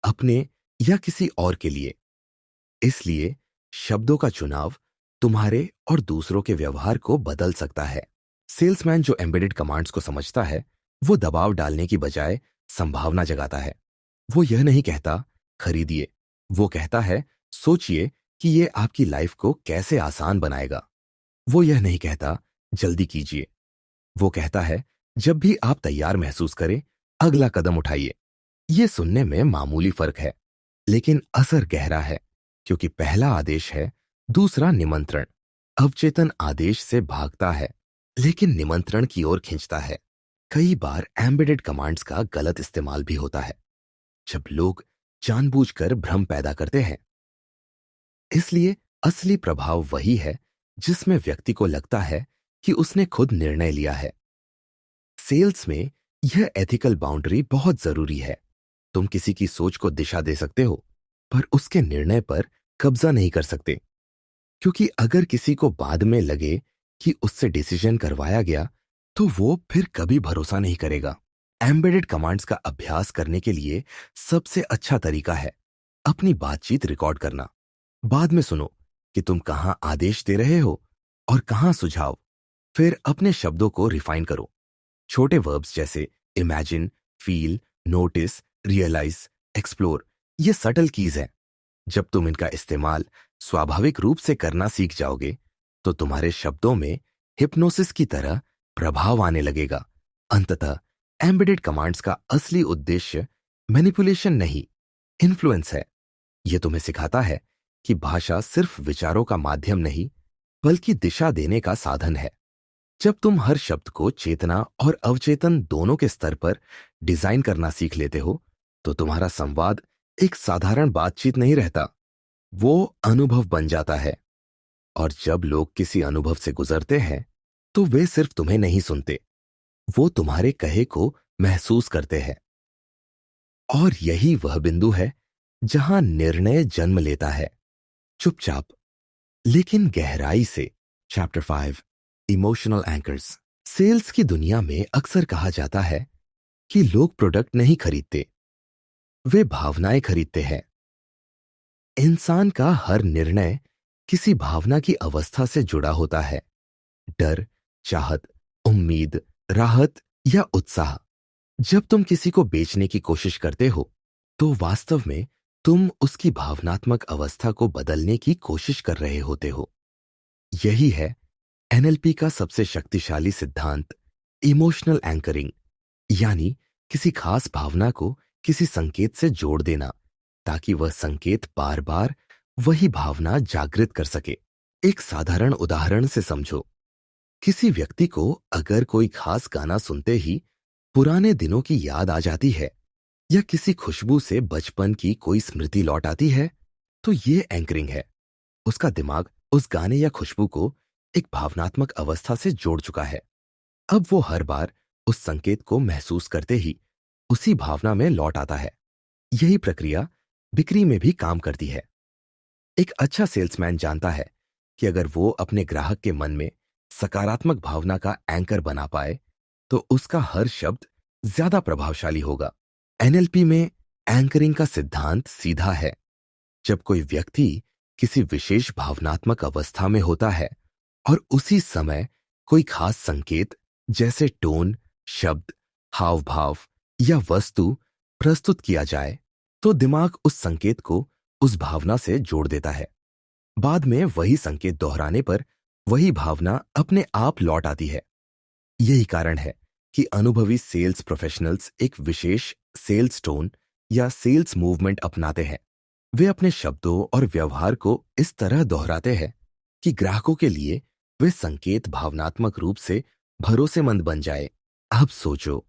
अपने या किसी और के लिए। इसलिए शब्दों का चुनाव तुम्हारे और दूसरों के व्यवहार को बदल सकता है। सेल्समैन जो एम्बेडेड कमांड्स को समझता है, वो दबाव डालने की बजाय संभावना जगाता है। वो यह नहीं कहता खरीदिए, वो कहता है सोचिए कि ये आपकी लाइफ को कैसे आसान बनाएगा। वो यह नहीं कहता जल्दी कीजिए, वो कहता है जब भी आप तैयार महसूस करें, अगला कदम उठाइए। ये सुनने में मामूली फर्क है, लेकिन असर गहरा है, क्योंकि पहला आदेश है, दूसरा निमंत्रण। अवचेतन आदेश से भागता है, लेकिन निमंत्रण की ओर खींचता है। कई बार एम्बेडेड कमांड्स का गलत इस्तेमाल भी होता है, जब लोग जानबूझकर भ्रम पैदा करते हैं। इसलिए असली प्रभाव वही है जिसमें व्यक्ति को लगता है कि उसने खुद निर्णय लिया है। सेल्स में यह एथिकल बाउंड्री बहुत जरूरी है। तुम किसी की सोच को दिशा दे सकते हो, पर उसके निर्णय पर कब्जा नहीं कर सकते, क्योंकि अगर किसी को बाद में लगे कि उससे डिसीजन करवाया गया, तो वो फिर कभी भरोसा नहीं करेगा। एम्बेडेड कमांड्स का अभ्यास करने के लिए सबसे अच्छा तरीका है अपनी बातचीत रिकॉर्ड करना। बाद में सुनो कि तुम कहां आदेश दे रहे हो और कहां सुझाव। फिर अपने शब्दों को रिफाइन करो। छोटे वर्ब्स जैसे imagine, feel, notice, realise, explore, ये सटल कीज हैं। जब तुम इनका इस्तेमाल स्वाभाविक रूप से करना सीख जाओगे, तो तुम्हारे शब्दों में हिप्नोसिस की तरह प्रभाव आने लगेगा। अंततः एम्बेडेड कमांड्स का असली उद्देश्य मैनिपुलेशन नहीं, इन्फ्लुएंस है। यह तुम्हें सिखाता है कि भाषा सिर्फ विचारों का माध्यम नहीं, बल्कि दिशा देने का साधन है। जब तुम हर शब्द को चेतना और अवचेतन दोनों के स्तर पर डिजाइन करना सीख लेते हो, तो तुम्हारा संवाद एक साधारण बातचीत नहीं रहता, वो अनुभव बन जाता है। और जब लोग किसी अनुभव से गुजरते हैं, तो वे सिर्फ तुम्हें नहीं सुनते, वो तुम्हारे कहे को महसूस करते हैं। और यही वह बिंदु है जहां निर्णय जन्म लेता है, चुपचाप लेकिन गहराई से। Chapter 5, emotional anchors. सेल्स की दुनिया में अक्सर कहा जाता है कि लोग प्रोडक्ट नहीं खरीदते, वे भावनाएं खरीदते हैं। इंसान का हर निर्णय किसी भावना की अवस्था से जुड़ा होता है, डर, चाहत, उम्मीद, राहत या उत्साह। जब तुम किसी को बेचने की कोशिश करते हो, तो वास्तव में तुम उसकी भावनात्मक अवस्था को बदलने की कोशिश कर रहे होते हो। यही है एनएलपी का सबसे शक्तिशाली सिद्धांत, इमोशनल एंकरिंग, यानी किसी खास भावना को किसी संकेत से जोड़ देना, ताकि वह संकेत बार बार वही भावना जागृत कर सके। एक साधारण उदाहरण से समझो। किसी व्यक्ति को अगर कोई खास गाना सुनते ही पुराने दिनों की याद आ जाती है या किसी खुशबू से बचपन की कोई स्मृति लौट आती है, तो ये एंकरिंग है। उसका दिमाग उस गाने या खुशबू को एक भावनात्मक अवस्था से जोड़ चुका है। अब वो हर बार उस संकेत को महसूस करते ही उसी भावना में लौट आता है। यही प्रक्रिया बिक्री में भी काम करती है। एक अच्छा सेल्समैन जानता है कि अगर वो अपने ग्राहक के मन में सकारात्मक भावना का एंकर बना पाए, तो उसका हर शब्द ज्यादा प्रभावशाली होगा। एनएलपी में एंकरिंग का सिद्धांत सीधा है। जब कोई व्यक्ति किसी विशेष भावनात्मक अवस्था में होता है और उसी समय कोई खास संकेत जैसे टोन, शब्द, हाव भाव या वस्तु प्रस्तुत किया जाए, तो दिमाग उस संकेत को उस भावना से जोड़ देता है। बाद में वही संकेत दोहराने पर वही भावना अपने आप लौट आती है। यही कारण है कि अनुभवी सेल्स प्रोफेशनल्स एक विशेष सेल्स टोन या सेल्स मूवमेंट अपनाते हैं। वे अपने शब्दों और व्यवहार को इस तरह दोहराते हैं कि ग्राहकों के लिए वे संकेत भावनात्मक रूप से भरोसेमंद बन जाए। अब सोचो,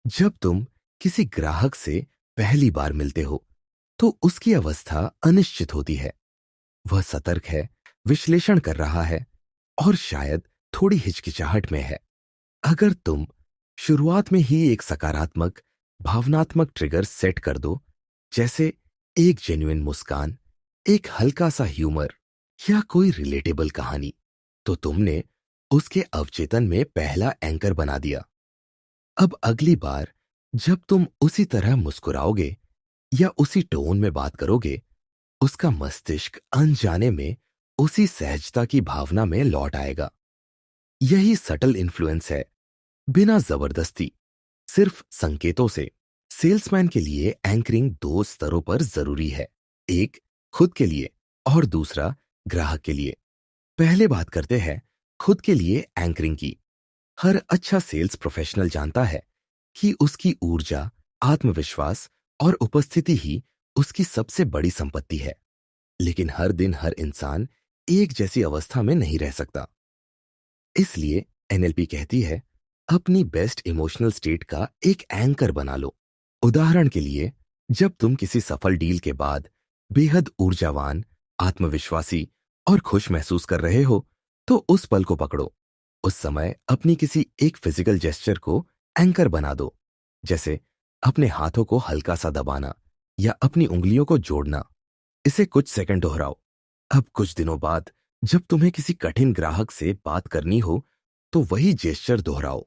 जब तुम किसी ग्राहक से पहली बार मिलते हो, तो उसकी अवस्था अनिश्चित होती है। वह सतर्क है, विश्लेषण कर रहा है और शायद थोड़ी हिचकिचाहट में है। अगर तुम शुरुआत में ही एक सकारात्मक भावनात्मक ट्रिगर सेट कर दो, जैसे एक जेन्युइन मुस्कान, एक हल्का सा ह्यूमर या कोई रिलेटेबल कहानी, तो तुमने उसके अवचेतन में पहला एंकर बना दिया। अब अगली बार जब तुम उसी तरह मुस्कुराओगे या उसी टोन में बात करोगे, उसका मस्तिष्क अनजाने में उसी सहजता की भावना में लौट आएगा। यही सटल इन्फ्लुएंस है, बिना जबरदस्ती, सिर्फ संकेतों से। सेल्समैन के लिए एंकरिंग दो स्तरों पर जरूरी है, एक खुद के लिए और दूसरा ग्राहक के लिए। पहले बात करते हैं खुद के लिए एंकरिंग की। हर अच्छा सेल्स प्रोफेशनल जानता है कि उसकी ऊर्जा, आत्मविश्वास और उपस्थिति ही उसकी सबसे बड़ी संपत्ति है। लेकिन हर दिन हर इंसान एक जैसी अवस्था में नहीं रह सकता। इसलिए एनएलपी कहती है, अपनी बेस्ट इमोशनल स्टेट का एक एंकर बना लो। उदाहरण के लिए, जब तुम किसी सफल डील के बाद बेहद ऊर्जावान, आत्मविश्वासी और खुश महसूस कर रहे हो, तो उस पल को पकड़ो। उस समय अपनी किसी एक फिजिकल जेस्चर को एंकर बना दो, जैसे अपने हाथों को हल्का सा दबाना या अपनी उंगलियों को जोड़ना। इसे कुछ सेकंड दोहराओ। अब कुछ दिनों बाद जब तुम्हें किसी कठिन ग्राहक से बात करनी हो, तो वही जेस्चर दोहराओ।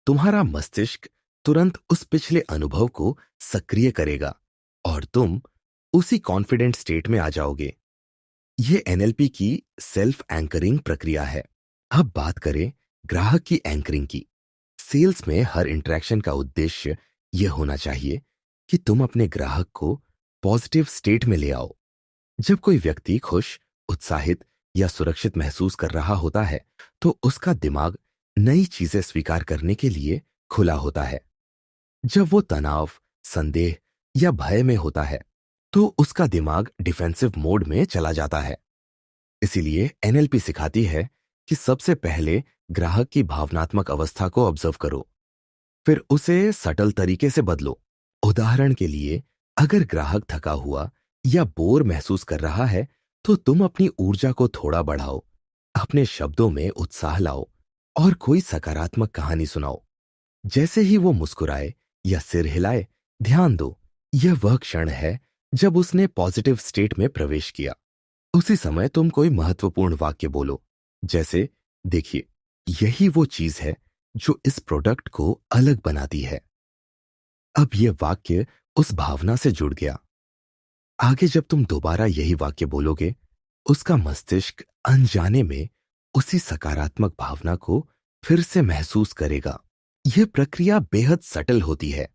तुम्हारा मस्तिष्क तुरंत उस पिछले अनुभव को सक्रिय करेगा और तुम उसी कॉन्फिडेंट स्टेट में आ जाओगे। यह एनएलपी की सेल्फ एंकरिंग प्रक्रिया है। अब बात करें ग्राहक की एंकरिंग की। सेल्स में हर इंटरेक्शन का उद्देश्य यह होना चाहिए कि तुम अपने ग्राहक को पॉजिटिव स्टेट में ले आओ। जब कोई व्यक्ति खुश, उत्साहित या सुरक्षित महसूस कर रहा होता है, तो उसका दिमाग नई चीजें स्वीकार करने के लिए खुला होता है। जब वो तनाव, संदेह या भय में होता है, तो उसका दिमाग डिफेंसिव मोड में चला जाता है। इसीलिए एनएलपी सिखाती है कि सबसे पहले ग्राहक की भावनात्मक अवस्था को ऑब्जर्व करो, फिर उसे सटल तरीके से बदलो। उदाहरण के लिए, अगर ग्राहक थका हुआ या बोर महसूस कर रहा है, तो तुम अपनी ऊर्जा को थोड़ा बढ़ाओ, अपने शब्दों में उत्साह लाओ और कोई सकारात्मक कहानी सुनाओ। जैसे ही वो मुस्कुराए या सिर हिलाए, ध्यान दो, यह वह क्षण है जब उसने पॉजिटिव स्टेट में प्रवेश किया। उसी समय तुम कोई महत्वपूर्ण वाक्य बोलो, जैसे, देखिए, यही वो चीज है जो इस प्रोडक्ट को अलग बनाती है। अब यह वाक्य उस भावना से जुड़ गया। आगे जब तुम दोबारा यही वाक्य बोलोगे, उसका मस्तिष्क अनजाने में उसी सकारात्मक भावना को फिर से महसूस करेगा। यह प्रक्रिया बेहद सटल होती है।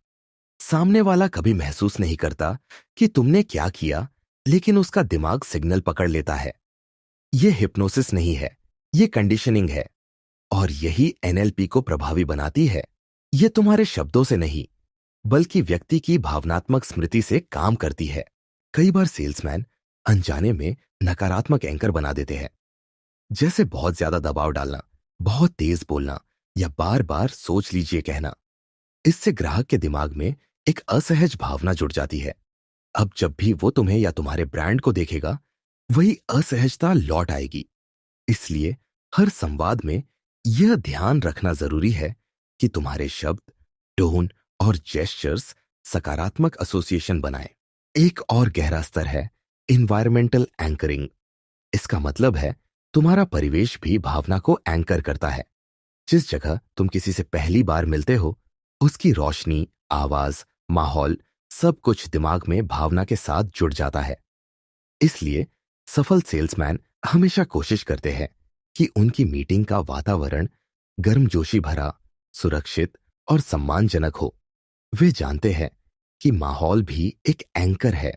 सामने वाला कभी महसूस नहीं करता कि तुमने क्या किया, लेकिन उसका दिमाग सिग्नल पकड़ लेता है। यह हिप्नोसिस नहीं है, यह कंडीशनिंग है। और यही एनएलपी को प्रभावी बनाती है। यह तुम्हारे शब्दों से नहीं, बल्कि व्यक्ति की भावनात्मक स्मृति से काम करती है। कई बार सेल्समैन अनजाने में नकारात्मक एंकर बना देते हैं। जैसे बहुत ज्यादा दबाव डालना, बहुत तेज बोलना या बार बार सोच लीजिए कहना। इससे ग्राहक के दिमाग में एक असहज भावना जुड़ जाती है। अब जब भी वो तुम्हें या तुम्हारे ब्रांड को देखेगा, वही असहजता लौट आएगी। इसलिए हर संवाद में यह ध्यान रखना जरूरी है कि तुम्हारे शब्द, टोन और जेस्चर्स सकारात्मक एसोसिएशन बनाएं। एक और गहरा स्तर है इन्वायरमेंटल एंकरिंग। इसका मतलब है तुम्हारा परिवेश भी भावना को एंकर करता है। जिस जगह तुम किसी से पहली बार मिलते हो, उसकी रोशनी, आवाज, माहौल, सब कुछ दिमाग में भावना के साथ जुड़ जाता है। इसलिए सफल सेल्समैन हमेशा कोशिश करते हैं कि उनकी मीटिंग का वातावरण गर्मजोशी भरा, सुरक्षित और सम्मानजनक हो। वे जानते हैं कि माहौल भी एक एंकर है।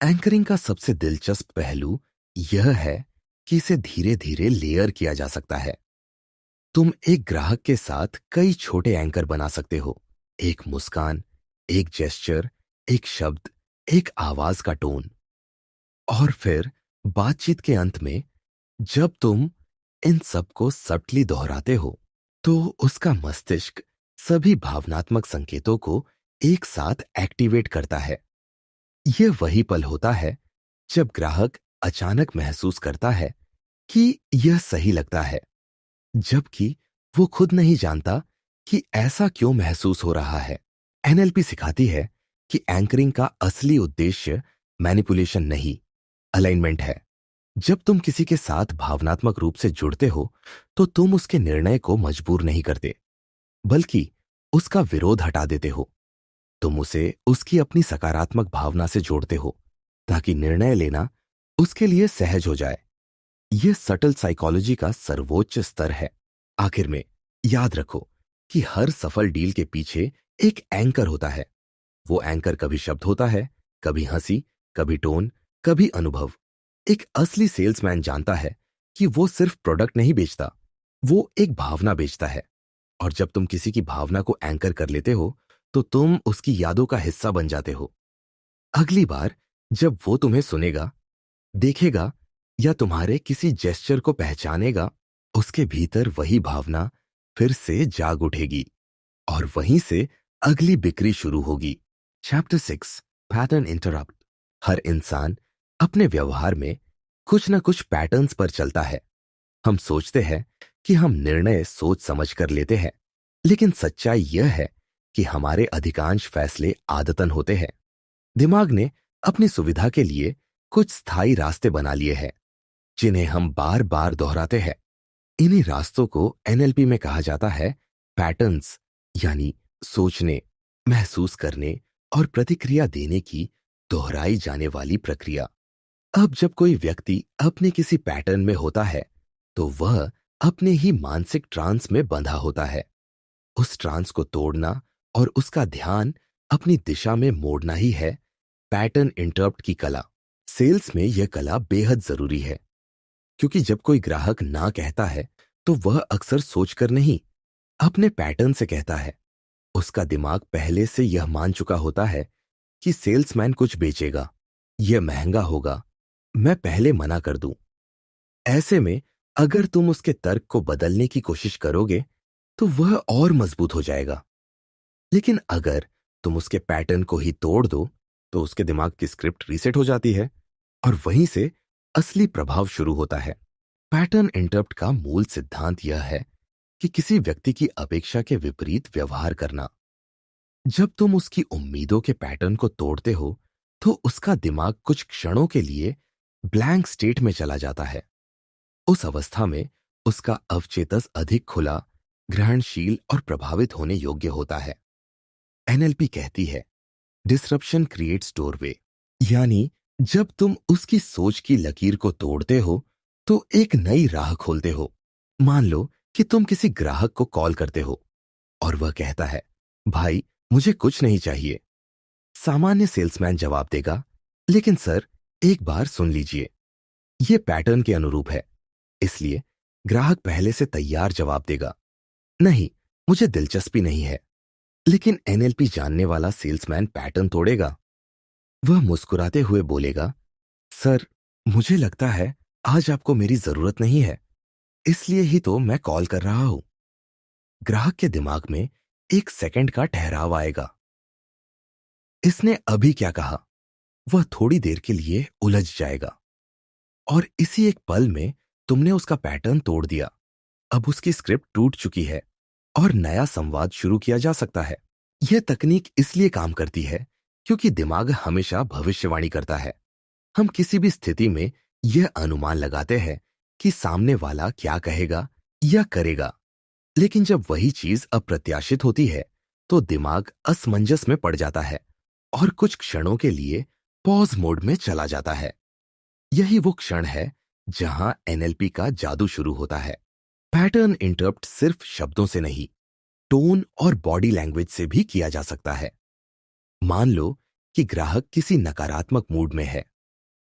एंकरिंग का सबसे दिलचस्प पहलू यह है कि इसे धीरे धीरे लेयर किया जा सकता है। तुम एक ग्राहक के साथ कई छोटे एंकर बना सकते हो। एक मुस्कान, एक जेस्चर, एक शब्द, एक आवाज का टोन। और फिर बातचीत के अंत में जब तुम इन सबको सटली दोहराते हो, तो उसका मस्तिष्क सभी भावनात्मक संकेतों को एक साथ एक्टिवेट करता है। यह वही पल होता है जब ग्राहक अचानक महसूस करता है कि यह सही लगता है, जबकि वो खुद नहीं जानता कि ऐसा क्यों महसूस हो रहा है। एनएलपी सिखाती है कि एंकरिंग का असली उद्देश्य मैनिपुलेशन नहीं, अलाइनमेंट है। जब तुम किसी के साथ भावनात्मक रूप से जुड़ते हो, तो तुम उसके निर्णय को मजबूर नहीं करते, बल्कि उसका विरोध हटा देते हो। तुम उसे उसकी अपनी सकारात्मक भावना से जोड़ते हो, ताकि निर्णय लेना उसके लिए सहज हो जाए। यह सटल साइकोलॉजी का सर्वोच्च स्तर है। आखिर में याद रखो कि हर सफल डील के पीछे एक एंकर होता है। वो एंकर कभी शब्द होता है, कभी हंसी, कभी टोन, कभी अनुभव। एक असली सेल्समैन जानता है कि वो सिर्फ प्रोडक्ट नहीं बेचता, वो एक भावना बेचता है। और जब तुम किसी की भावना को एंकर कर लेते हो, तो तुम उसकी यादों का हिस्सा बन जाते हो। अगली बार जब वो तुम्हें सुनेगा, देखेगा या तुम्हारे किसी जेस्चर को पहचानेगा, उसके भीतर वही भावना फिर से जाग उठेगी और वहीं से अगली बिक्री शुरू होगी। Chapter 6, pattern interrupt. हर इंसान अपने व्यवहार में कुछ न कुछ पैटर्न्स पर चलता है। हम सोचते हैं कि हम निर्णय सोच समझ कर लेते हैं, लेकिन सच्चाई यह है कि हमारे अधिकांश फैसले आदतन होते हैं। दिमाग ने अपनी सुविधा के लिए कुछ स्थायी रास्ते बना लिए हैं, जिन्हें हम बार बार दोहराते हैं। इन्हीं रास्तों को एनएलपी में कहा जाता है पैटर्न्स, यानी सोचने, महसूस करने और प्रतिक्रिया देने की दोहराई जाने वाली प्रक्रिया। अब जब कोई व्यक्ति अपने किसी पैटर्न में होता है, तो वह अपने ही मानसिक ट्रांस में बंधा होता है। उस ट्रांस को तोड़ना और उसका ध्यान अपनी दिशा में मोड़ना ही है पैटर्न इंटरप्ट की कला। सेल्स में यह कला बेहद जरूरी है, क्योंकि जब कोई ग्राहक ना कहता है, तो वह अक्सर सोचकर नहीं, अपने पैटर्न से कहता है। उसका दिमाग पहले से यह मान चुका होता है कि सेल्समैन कुछ बेचेगा, यह महंगा होगा, मैं पहले मना कर दूं। ऐसे में अगर तुम उसके तर्क को बदलने की कोशिश करोगे, तो वह और मजबूत हो जाएगा। लेकिन अगर तुम उसके पैटर्न को ही तोड़ दो, तो उसके दिमाग की स्क्रिप्ट रीसेट हो जाती है और वहीं से असली प्रभाव शुरू होता है। पैटर्न इंटरप्ट का मूल सिद्धांत यह है कि किसी व्यक्ति की अपेक्षा के विपरीत व्यवहार करना। जब तुम उसकी उम्मीदों के पैटर्न को तोड़ते हो, तो उसका दिमाग कुछ क्षणों के लिए ब्लैंक स्टेट में चला जाता है। उस अवस्था में उसका अवचेतस अधिक खुला, ग्रहणशील और प्रभावित होने योग्य होता है। एनएलपी कहती है डिसरप्शन क्रिएट्स डोरवे, यानी जब तुम उसकी सोच की लकीर को तोड़ते हो, तो एक नई राह खोलते हो। मान लो कि तुम किसी ग्राहक को कॉल करते हो और वह कहता है, भाई मुझे कुछ नहीं चाहिए। सामान्य सेल्समैन जवाब देगा, लेकिन सर एक बार सुन लीजिए। यह पैटर्न के अनुरूप है, इसलिए ग्राहक पहले से तैयार जवाब देगा, नहीं मुझे दिलचस्पी नहीं है। लेकिन एनएलपी जानने वाला सेल्समैन पैटर्न तोड़ेगा। वह मुस्कुराते हुए बोलेगा, सर मुझे लगता है आज आपको मेरी जरूरत नहीं है। इसलिए ही तो मैं कॉल कर रहा हूं। ग्राहक के दिमाग में एक सेकंड का ठहराव आएगा। इसने अभी क्या कहा? वह थोड़ी देर के लिए उलझ जाएगा और इसी एक पल में तुमने उसका पैटर्न तोड़ दिया। अब उसकी स्क्रिप्ट टूट चुकी है और नया संवाद शुरू किया जा सकता है। यह तकनीक इसलिए काम करती है क्योंकि दिमाग हमेशा भविष्यवाणी करता है। हम किसी भी स्थिति में यह अनुमान लगाते हैं कि सामने वाला क्या कहेगा या करेगा, लेकिन जब वही चीज अप्रत्याशित होती है तो दिमाग असमंजस में पड़ जाता है और कुछ क्षणों के लिए पॉज मोड में चला जाता है। यही वो क्षण है जहां एनएलपी का जादू शुरू होता है। पैटर्न इंटरप्ट सिर्फ शब्दों से नहीं, टोन और बॉडी लैंग्वेज से भी किया जा सकता है। मान लो कि ग्राहक किसी नकारात्मक मूड में है,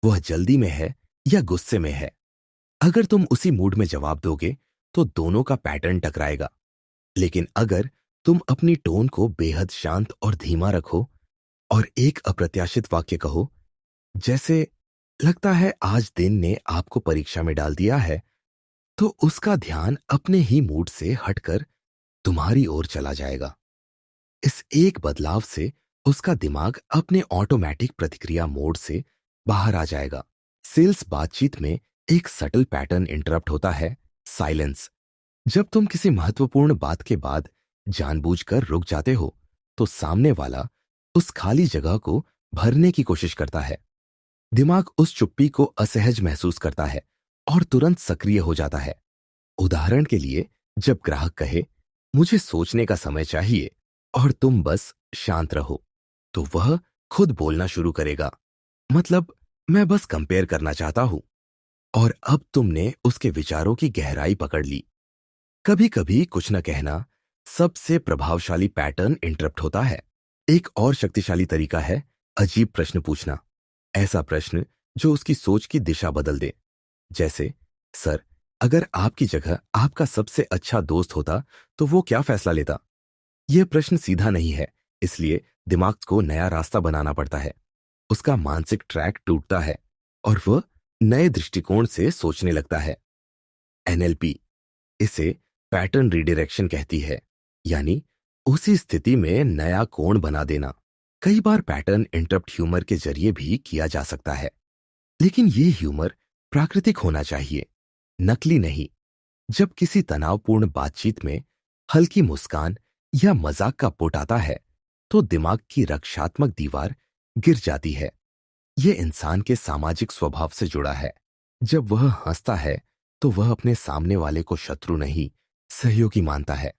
वह जल्दी में है या गुस्से में है। अगर तुम उसी मूड में जवाब दोगे तो दोनों का पैटर्न टकराएगा। लेकिन अगर तुम अपनी टोन को बेहद शांत और धीमा रखो और एक अप्रत्याशित वाक्य कहो, जैसे लगता है आज दिन ने आपको परीक्षा में डाल दिया है, तो उसका ध्यान अपने ही मूड से हटकर तुम्हारी ओर चला जाएगा। इस एक बदलाव से उसका दिमाग अपने ऑटोमेटिक प्रतिक्रिया मोड से बाहर आ जाएगा। सेल्स बातचीत में एक सटल पैटर्न इंटरप्ट होता है, साइलेंस। जब तुम किसी महत्वपूर्ण बात के बाद जानबूझकर रुक जाते हो तो सामने वाला उस खाली जगह को भरने की कोशिश करता है। दिमाग उस चुप्पी को असहज महसूस करता है और तुरंत सक्रिय हो जाता है। उदाहरण के लिए, जब ग्राहक कहे मुझे सोचने का समय चाहिए और तुम बस शांत रहो, तो वह खुद बोलना शुरू करेगा, मतलब मैं बस कंपेयर करना चाहता हूं। और अब तुमने उसके विचारों की गहराई पकड़ ली। कभी कभी कुछ न कहना सबसे प्रभावशाली पैटर्न इंटरप्ट होता है। एक और शक्तिशाली तरीका है अजीब प्रश्न पूछना। ऐसा प्रश्न जो उसकी सोच की दिशा बदल दे। जैसे, सर, अगर आपकी जगह आपका सबसे अच्छा दोस्त होता तो वो क्या फैसला लेता? यह प्रश्न सीधा नहीं है, इसलिए दिमाग को नया रास्ता बनाना पड़ता है। उसका मानसिक ट्रैक टूटता है और वह नए दृष्टिकोण से सोचने लगता है। एनएलपी इसे पैटर्न रिडायरेक्शन कहती है, यानी उसी स्थिति में नया कोण बना देना। कई बार पैटर्न इंटरप्ट ह्यूमर के जरिए भी किया जा सकता है, लेकिन ये ह्यूमर प्राकृतिक होना चाहिए, नकली नहीं। जब किसी तनावपूर्ण बातचीत में हल्की मुस्कान या मजाक का पुट आता है तो दिमाग की रक्षात्मक दीवार गिर जाती है। यह इंसान के सामाजिक स्वभाव से जुड़ा है। जब वह हंसता है तो वह अपने सामने वाले को शत्रु नहीं, सहयोगी मानता है।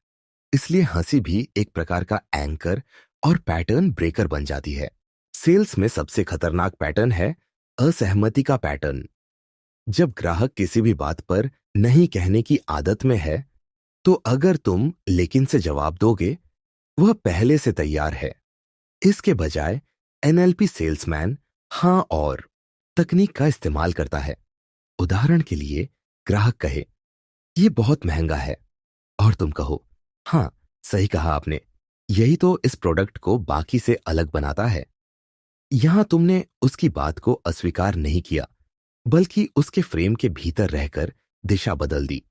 इसलिए हंसी भी एक प्रकार का एंकर और पैटर्न ब्रेकर बन जाती है। सेल्स में सबसे खतरनाक पैटर्न है असहमति का पैटर्न। जब ग्राहक किसी भी बात पर नहीं कहने की आदत में है, तो अगर तुम लेकिन से जवाब दोगे, वह पहले से तैयार है। इसके बजाय एनएलपी सेल्समैन हां और तकनीक का इस्तेमाल करता है। उदाहरण के लिए, ग्राहक कहे यह बहुत महंगा है और तुम कहो हां, सही कहा आपने, यही तो इस प्रोडक्ट को बाकी से अलग बनाता है। यहां तुमने उसकी बात को अस्वीकार नहीं किया, बल्कि उसके फ्रेम के भीतर रहकर दिशा बदल दी।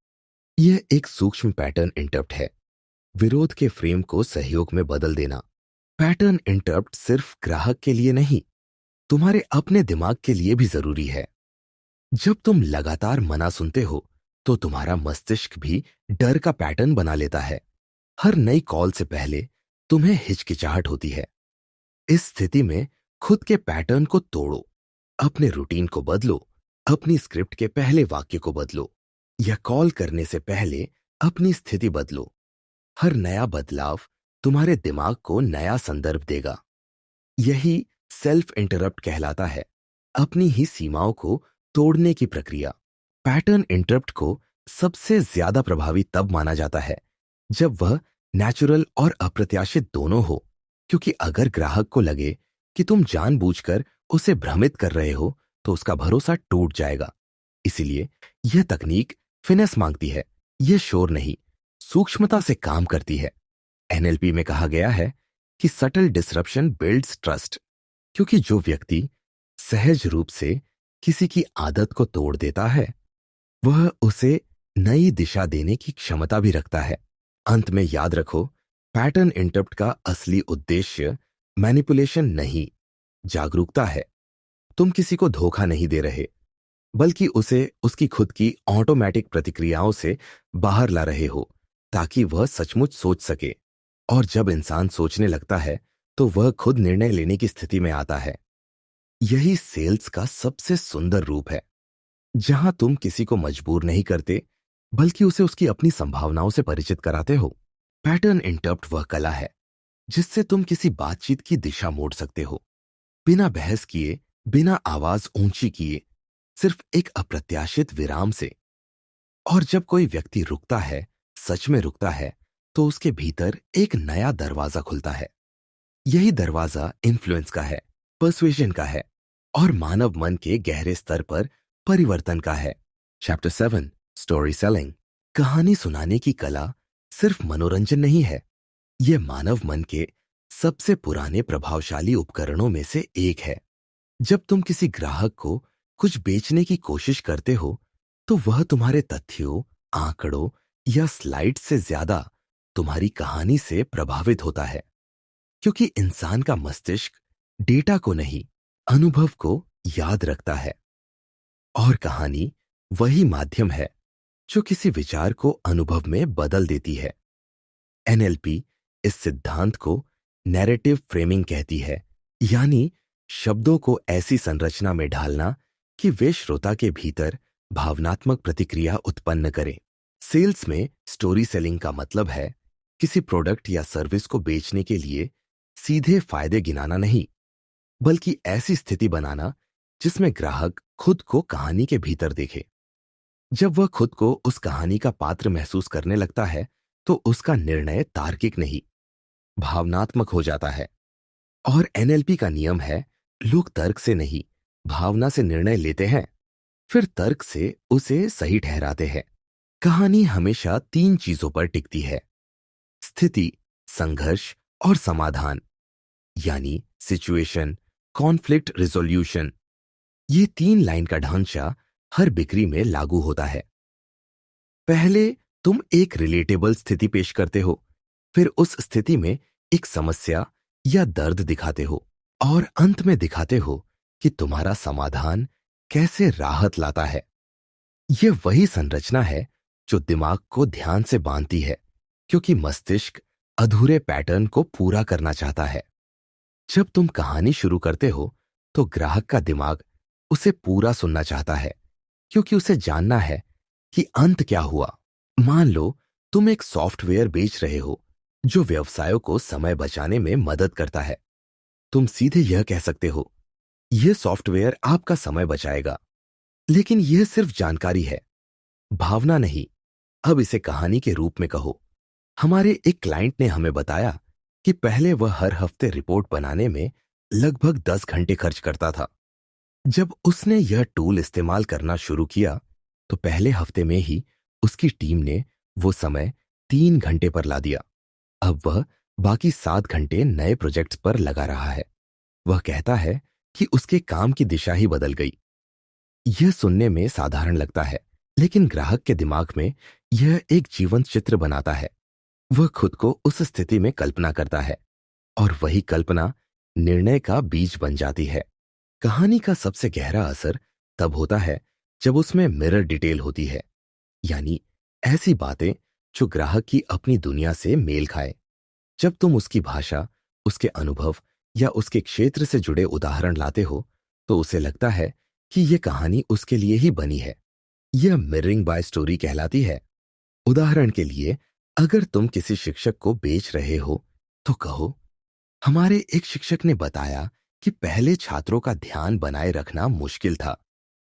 यह एक सूक्ष्म पैटर्न इंटरप्ट है, विरोध के फ्रेम को सहयोग में बदल देना। पैटर्न इंटरप्ट सिर्फ ग्राहक के लिए नहीं, तुम्हारे अपने दिमाग के लिए भी जरूरी है। जब तुम लगातार मना सुनते हो तो तुम्हारा मस्तिष्क भी डर का पैटर्न बना लेता है। हर नई कॉल से पहले तुम्हें हिचकिचाहट होती है। इस स्थिति में खुद के पैटर्न को तोड़ो, अपने रूटीन को बदलो, अपनी स्क्रिप्ट के पहले वाक्य को बदलो या कॉल करने से पहले अपनी स्थिति बदलो। हर नया बदलाव तुम्हारे दिमाग को नया संदर्भ देगा। यही सेल्फ इंटरप्ट कहलाता है, अपनी ही सीमाओं को तोड़ने की प्रक्रिया। पैटर्न इंटरप्ट को सबसे ज्यादा प्रभावी तब माना जाता है जब वह नेचुरल और अप्रत्याशित दोनों हो, क्योंकि अगर ग्राहक को लगे कि तुम जानबूझकर उसे भ्रमित कर रहे हो तो उसका भरोसा टूट जाएगा। इसीलिए यह तकनीक फिनेस मांगती है, यह शोर नहीं, सूक्ष्मता से काम करती है। एनएलपी में कहा गया है कि सटल डिसरप्शन बिल्ड्स ट्रस्ट, क्योंकि जो व्यक्ति सहज रूप से किसी की आदत को तोड़ देता है, वह उसे नई दिशा देने की क्षमता भी रखता है। अंत में याद रखो, पैटर्न इंटरप्ट का असली उद्देश्य मैनिपुलेशन नहीं, जागरूकता है। तुम किसी को धोखा नहीं दे रहे, बल्कि उसे उसकी खुद की ऑटोमेटिक प्रतिक्रियाओं से बाहर ला रहे हो, ताकि वह सचमुच सोच सके। और जब इंसान सोचने लगता है तो वह खुद निर्णय लेने की स्थिति में आता है। यही सेल्स का सबसे सुंदर रूप है, जहां तुम किसी को मजबूर नहीं करते, बल्कि उसे उसकी अपनी संभावनाओं से परिचित कराते हो। पैटर्न इंटरप्ट वह कला है जिससे तुम किसी बातचीत की दिशा मोड़ सकते हो, बिना बहस किए, बिना आवाज ऊंची किए, सिर्फ एक अप्रत्याशित विराम से। और जब कोई व्यक्ति रुकता है, सच में रुकता है, तो उसके भीतर एक नया दरवाजा खुलता है। यही दरवाजा इन्फ्लुएंस का है, पर्सुएशन का है, और मानव मन के गहरे स्तर पर परिवर्तन का है। Chapter 7, story selling. कहानी सुनाने की कला सिर्फ मनोरंजन नहीं है, यह मानव मन के सबसे पुराने प्रभावशाली उपकरणों में से एक है। जब तुम किसी ग्राहक को कुछ बेचने की कोशिश करते हो, तो वह तुम्हारे तथ्यों, आंकड़ों या स्लाइड से ज्यादा तुम्हारी कहानी से प्रभावित होता है। क्योंकि इंसान का मस्तिष्क डेटा को नहीं, अनुभव को याद रखता है। और कहानी वही माध्यम है जो किसी विचार को अनुभव में बदल देती है। एनएलपी इस सिद्धांत को नैरेटिव फ्रेमिंग कहती है, यानी शब्दों को ऐसी संरचना में ढालना कि वे श्रोता के भीतर भावनात्मक प्रतिक्रिया उत्पन्न करें। सेल्स में स्टोरी सेलिंग का मतलब है किसी प्रोडक्ट या सर्विस को बेचने के लिए सीधे फायदे गिनाना नहीं, बल्कि ऐसी स्थिति बनाना जिसमें ग्राहक खुद को कहानी के भीतर देखे। जब वह खुद को उस कहानी का पात्र महसूस करने लगता है, तो उसका निर्णय तार्किक नहीं, भावनात्मक हो जाता है। और एनएलपी का नियम है, लोग तर्क से नहीं, भावना से निर्णय लेते हैं, फिर तर्क से उसे सही ठहराते हैं। कहानी हमेशा 3 चीजों पर टिकती है: स्थिति, संघर्ष और समाधान, यानी सिचुएशन, कॉन्फ्लिक्ट रिजोल्यूशन। ये 3 लाइन का ढांचा हर बिक्री में लागू होता है। पहले तुम एक रिलेटेबल स्थिति पेश करते हो, फिर उस स्थिति में एक समस्या या दर्द दिखाते हो, और अंत में दिखाते हो कि तुम्हारा समाधान कैसे राहत लाता है। यह वही संरचना है जो दिमाग को ध्यान से बांधती है, क्योंकि मस्तिष्क अधूरे पैटर्न को पूरा करना चाहता है। जब तुम कहानी शुरू करते हो, तो ग्राहक का दिमाग उसे पूरा सुनना चाहता है, क्योंकि उसे जानना है कि अंत क्या हुआ। मान लो तुम एक सॉफ्टवेयर बेच रहे हो जो व्यवसायों को समय बचाने में मदद करता है। तुम सीधे यह कह सकते हो, यह सॉफ्टवेयर आपका समय बचाएगा, लेकिन यह सिर्फ जानकारी है, भावना नहीं। अब इसे कहानी के रूप में कहो। हमारे एक क्लाइंट ने हमें बताया कि पहले वह हर हफ्ते रिपोर्ट बनाने में लगभग 10 घंटे खर्च करता था। जब उसने यह टूल इस्तेमाल करना शुरू किया, तो पहले हफ्ते में ही उसकी टीम ने वो समय 3 घंटे पर ला दिया। अब वह बाकी 7 घंटे नए प्रोजेक्ट्स पर लगा रहा है। वह कहता है कि उसके काम की दिशा ही बदल गई। यह सुनने में साधारण लगता है, लेकिन ग्राहक के दिमाग में यह एक जीवंत चित्र बनाता है। वह खुद को उस स्थिति में कल्पना करता है, और वही कल्पना निर्णय का बीज बन जाती है। कहानी का सबसे गहरा असर तब होता है जब उसमें मिरर डिटेल होती है, यानी ऐसी बातें जो ग्राहक की अपनी दुनिया से मेल खाए। जब तुम उसकी भाषा, उसके अनुभव या उसके क्षेत्र से जुड़े उदाहरण लाते हो, तो उसे लगता है कि यह कहानी उसके लिए ही बनी है। यह मिररिंग बाय स्टोरी कहलाती है। उदाहरण के लिए, अगर तुम किसी शिक्षक को बेच रहे हो, तो कहो, हमारे एक शिक्षक ने बताया कि पहले छात्रों का ध्यान बनाए रखना मुश्किल था,